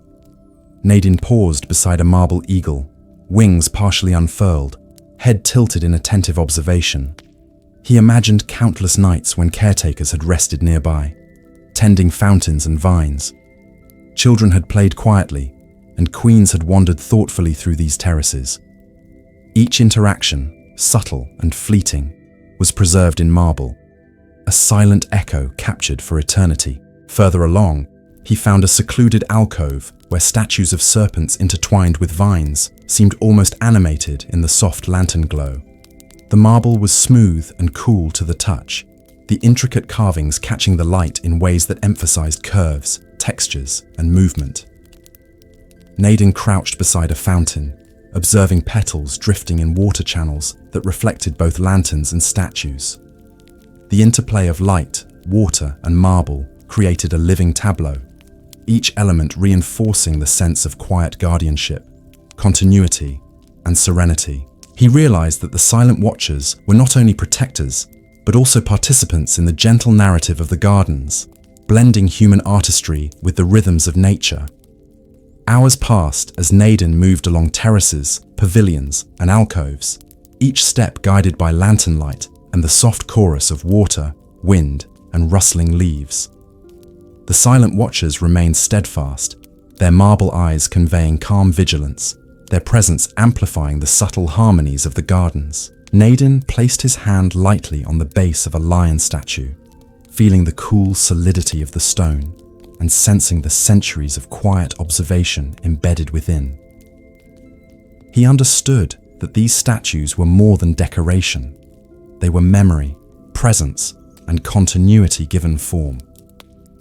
Nadine paused beside a marble eagle, wings partially unfurled, head tilted in attentive observation. He imagined countless nights when caretakers had rested nearby, tending fountains and vines. Children had played quietly, and queens had wandered thoughtfully through these terraces. Each interaction, subtle and fleeting, was preserved in marble, a silent echo captured for eternity. Further along, he found a secluded alcove where statues of serpents intertwined with vines seemed almost animated in the soft lantern glow. The marble was smooth and cool to the touch, the intricate carvings catching the light in ways that emphasized curves, textures, and movement. Nadine crouched beside a fountain, observing petals drifting in water channels that reflected both lanterns and statues. The interplay of light, water, and marble created a living tableau, each element reinforcing the sense of quiet guardianship, continuity, and serenity. He realized that the silent watchers were not only protectors, but also participants in the gentle narrative of the gardens, blending human artistry with the rhythms of nature. Hours passed as Nadine moved along terraces, pavilions, and alcoves, each step guided by lantern light and the soft chorus of water, wind, and rustling leaves. The silent watchers remained steadfast, their marble eyes conveying calm vigilance, their presence amplifying the subtle harmonies of the gardens. Nadine placed his hand lightly on the base of a lion statue, feeling the cool solidity of the stone and sensing the centuries of quiet observation embedded within. He understood that these statues were more than decoration. They were memory, presence, and continuity given form.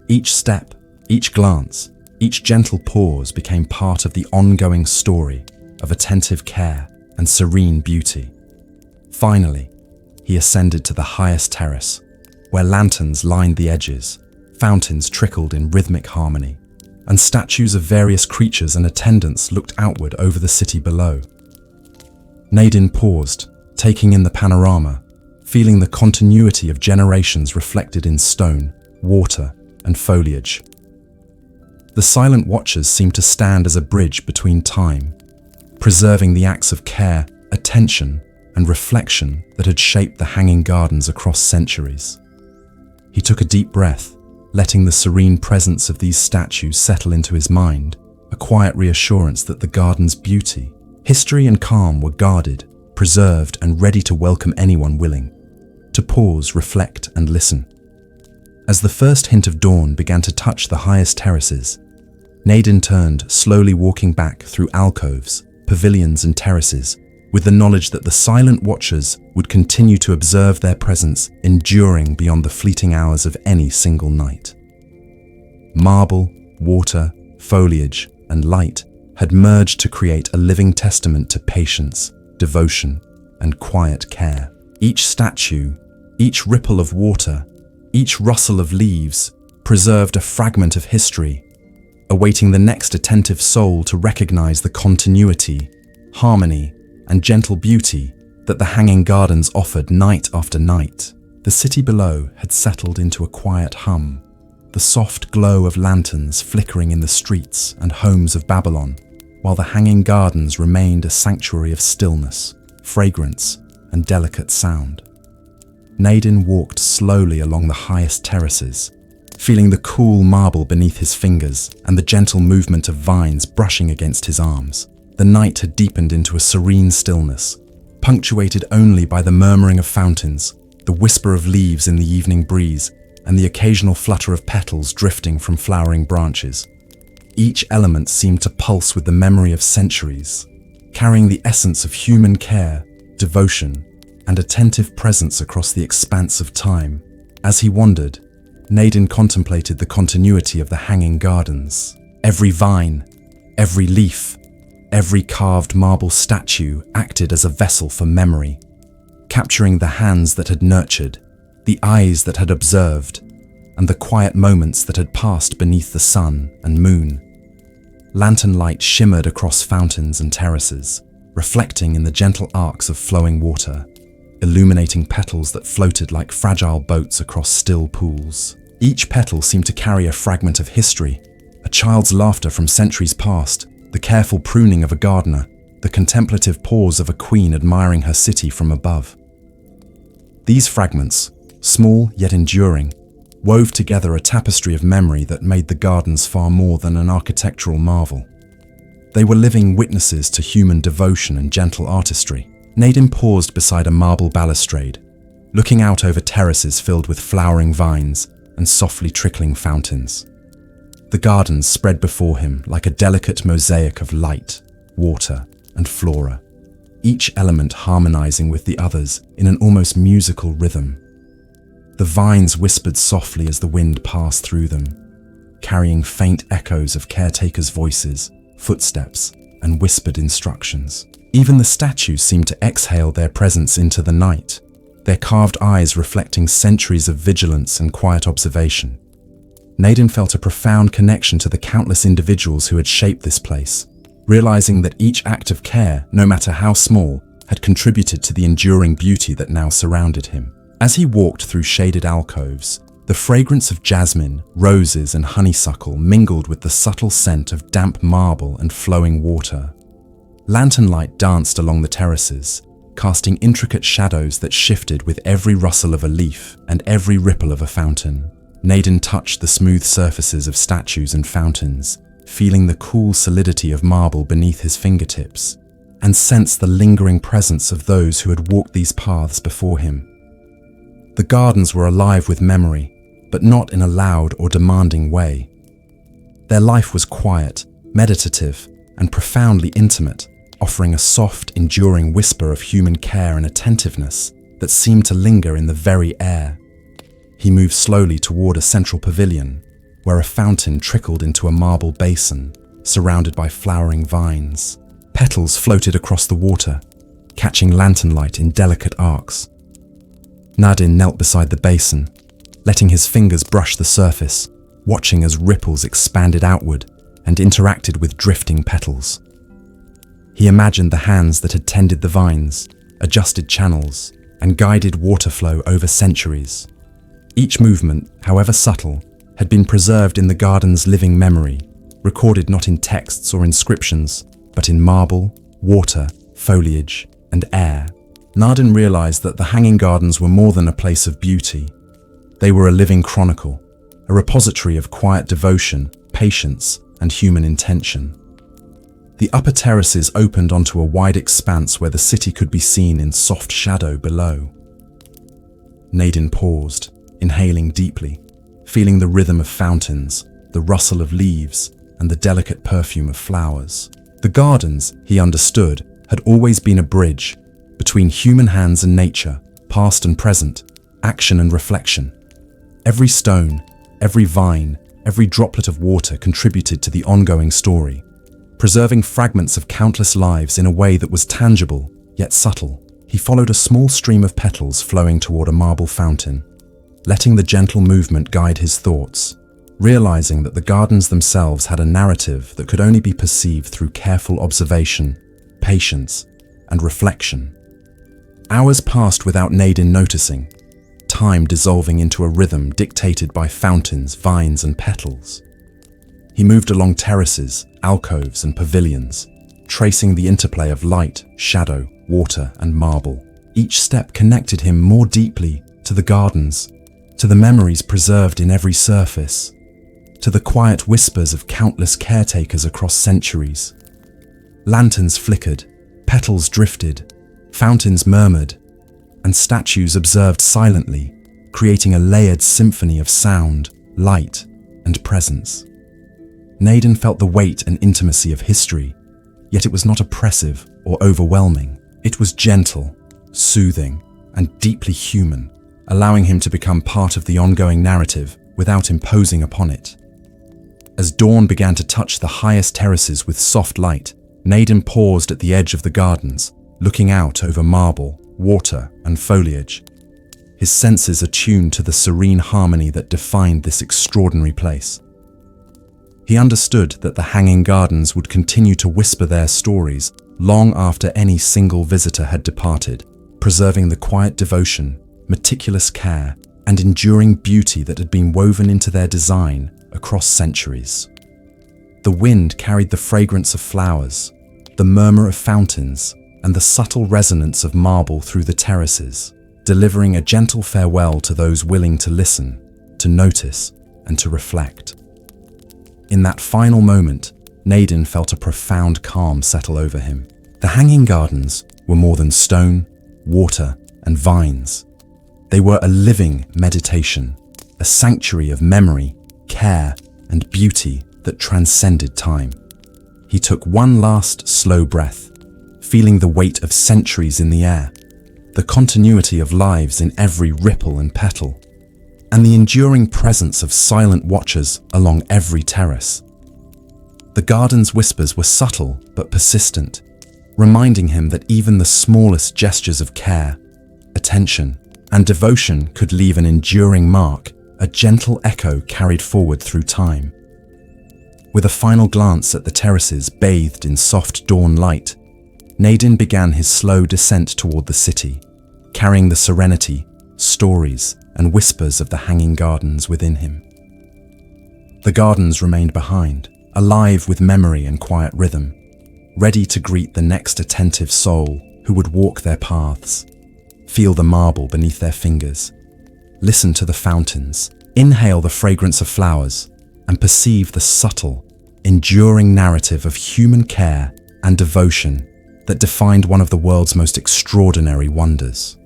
Each step, each glance, each gentle pause became part of the ongoing story of attentive care and serene beauty. Finally, he ascended to the highest terrace, where lanterns lined the edges, fountains trickled in rhythmic harmony, and statues of various creatures and attendants looked outward over the city below. Nadine paused, taking in the panorama, feeling the continuity of generations reflected in stone, water, and foliage. The silent watchers seemed to stand as a bridge between time, preserving the acts of care, attention, and reflection that had shaped the hanging gardens across centuries. He took a deep breath, letting the serene presence of these statues settle into his mind, a quiet reassurance that the garden's beauty, history, and calm were guarded, preserved, and ready to welcome anyone willing to pause, reflect, and listen. As the first hint of dawn began to touch the highest terraces, Nadine turned, slowly walking back through alcoves, pavilions, and terraces, with the knowledge that the silent watchers would continue to observe their presence, enduring beyond the fleeting hours of any single night. Marble, water, foliage, and light had merged to create a living testament to patience, devotion, and quiet care. Each statue, each ripple of water, each rustle of leaves preserved a fragment of history, awaiting the next attentive soul to recognize the continuity, harmony, and gentle beauty that the hanging gardens offered night after night. The city below had settled into a quiet hum, the soft glow of lanterns flickering in the streets and homes of Babylon, while the hanging gardens remained a sanctuary of stillness, fragrance, and delicate sound. Nadine walked slowly along the highest terraces, feeling the cool marble beneath his fingers and the gentle movement of vines brushing against his arms. The night had deepened into a serene stillness, punctuated only by the murmuring of fountains, the whisper of leaves in the evening breeze, and the occasional flutter of petals drifting from flowering branches. Each element seemed to pulse with the memory of centuries, carrying the essence of human care, devotion, and attentive presence across the expanse of time. As he wandered, Naden contemplated the continuity of the hanging gardens. Every vine, every leaf, every carved marble statue acted as a vessel for memory, capturing the hands that had nurtured, the eyes that had observed, and the quiet moments that had passed beneath the sun and moon. Lantern light shimmered across fountains and terraces, reflecting in the gentle arcs of flowing water, illuminating petals that floated like fragile boats across still pools. Each petal seemed to carry a fragment of history, a child's laughter from centuries past, the careful pruning of a gardener, the contemplative pause of a queen admiring her city from above. These fragments, small yet enduring, wove together a tapestry of memory that made the gardens far more than an architectural marvel. They were living witnesses to human devotion and gentle artistry. Naden paused beside a marble balustrade, looking out over terraces filled with flowering vines and softly trickling fountains. The gardens spread before him like a delicate mosaic of light, water, and flora, each element harmonizing with the others in an almost musical rhythm. The vines whispered softly as the wind passed through them, carrying faint echoes of caretakers' voices, footsteps, and whispered instructions. Even the statues seemed to exhale their presence into the night, their carved eyes reflecting centuries of vigilance and quiet observation. Naden felt a profound connection to the countless individuals who had shaped this place, realizing that each act of care, no matter how small, had contributed to the enduring beauty that now surrounded him. As he walked through shaded alcoves, the fragrance of jasmine, roses, and honeysuckle mingled with the subtle scent of damp marble and flowing water. Lantern light danced along the terraces, casting intricate shadows that shifted with every rustle of a leaf and every ripple of a fountain. Naden touched the smooth surfaces of statues and fountains, feeling the cool solidity of marble beneath his fingertips, and sensed the lingering presence of those who had walked these paths before him. The gardens were alive with memory, but not in a loud or demanding way. Their life was quiet, meditative, and profoundly intimate, offering a soft, enduring whisper of human care and attentiveness that seemed to linger in the very air. He moved slowly toward a central pavilion, where a fountain trickled into a marble basin, surrounded by flowering vines. Petals floated across the water, catching lantern light in delicate arcs. Naden knelt beside the basin, letting his fingers brush the surface, watching as ripples expanded outward and interacted with drifting petals. He imagined the hands that had tended the vines, adjusted channels, and guided water flow over centuries. Each movement, however subtle, had been preserved in the garden's living memory, recorded not in texts or inscriptions, but in marble, water, foliage, and air. Naden realized that the hanging gardens were more than a place of beauty. They were a living chronicle, a repository of quiet devotion, patience, and human intention. The upper terraces opened onto a wide expanse where the city could be seen in soft shadow below. Naden paused, inhaling deeply, feeling the rhythm of fountains, the rustle of leaves, and the delicate perfume of flowers. The gardens, he understood, had always been a bridge between human hands and nature, past and present, action and reflection. Every stone, every vine, every droplet of water contributed to the ongoing story, preserving fragments of countless lives in a way that was tangible, yet subtle. He followed a small stream of petals flowing toward a marble fountain, letting the gentle movement guide his thoughts, realizing that the gardens themselves had a narrative that could only be perceived through careful observation, patience, and reflection. Hours passed without Naden noticing, time dissolving into a rhythm dictated by fountains, vines, and petals. He moved along terraces, alcoves, and pavilions, tracing the interplay of light, shadow, water, and marble. Each step connected him more deeply to the gardens, to the memories preserved in every surface, to the quiet whispers of countless caretakers across centuries. Lanterns flickered, petals drifted, fountains murmured, and statues observed silently, creating a layered symphony of sound, light, and presence. Naden felt the weight and intimacy of history, yet it was not oppressive or overwhelming. It was gentle, soothing, and deeply human, allowing him to become part of the ongoing narrative without imposing upon it. As dawn began to touch the highest terraces with soft light, Naden paused at the edge of the gardens, looking out over marble, water, and foliage. His senses attuned to the serene harmony that defined this extraordinary place. He understood that the hanging gardens would continue to whisper their stories long after any single visitor had departed, preserving the quiet devotion, meticulous care, and enduring beauty that had been woven into their design across centuries. The wind carried the fragrance of flowers, the murmur of fountains, and the subtle resonance of marble through the terraces, delivering a gentle farewell to those willing to listen, to notice, and to reflect. In that final moment, Naden felt a profound calm settle over him. The hanging gardens were more than stone, water, and vines. They were a living meditation, a sanctuary of memory, care, and beauty that transcended time. He took one last slow breath, feeling the weight of centuries in the air, the continuity of lives in every ripple and petal, and the enduring presence of silent watchers along every terrace. The garden's whispers were subtle but persistent, reminding him that even the smallest gestures of care, attention, and devotion could leave an enduring mark, a gentle echo carried forward through time. With a final glance at the terraces bathed in soft dawn light, Naden began his slow descent toward the city, carrying the serenity, stories, and whispers of the hanging gardens within him. The gardens remained behind, alive with memory and quiet rhythm, ready to greet the next attentive soul who would walk their paths. Feel the marble beneath their fingers, listen to the fountains, inhale the fragrance of flowers, and perceive the subtle, enduring narrative of human care and devotion that defined one of the world's most extraordinary wonders.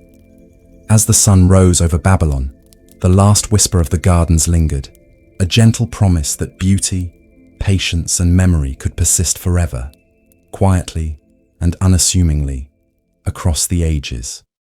As the sun rose over Babylon, the last whisper of the gardens lingered, a gentle promise that beauty, patience, and memory could persist forever, quietly and unassumingly, across the ages.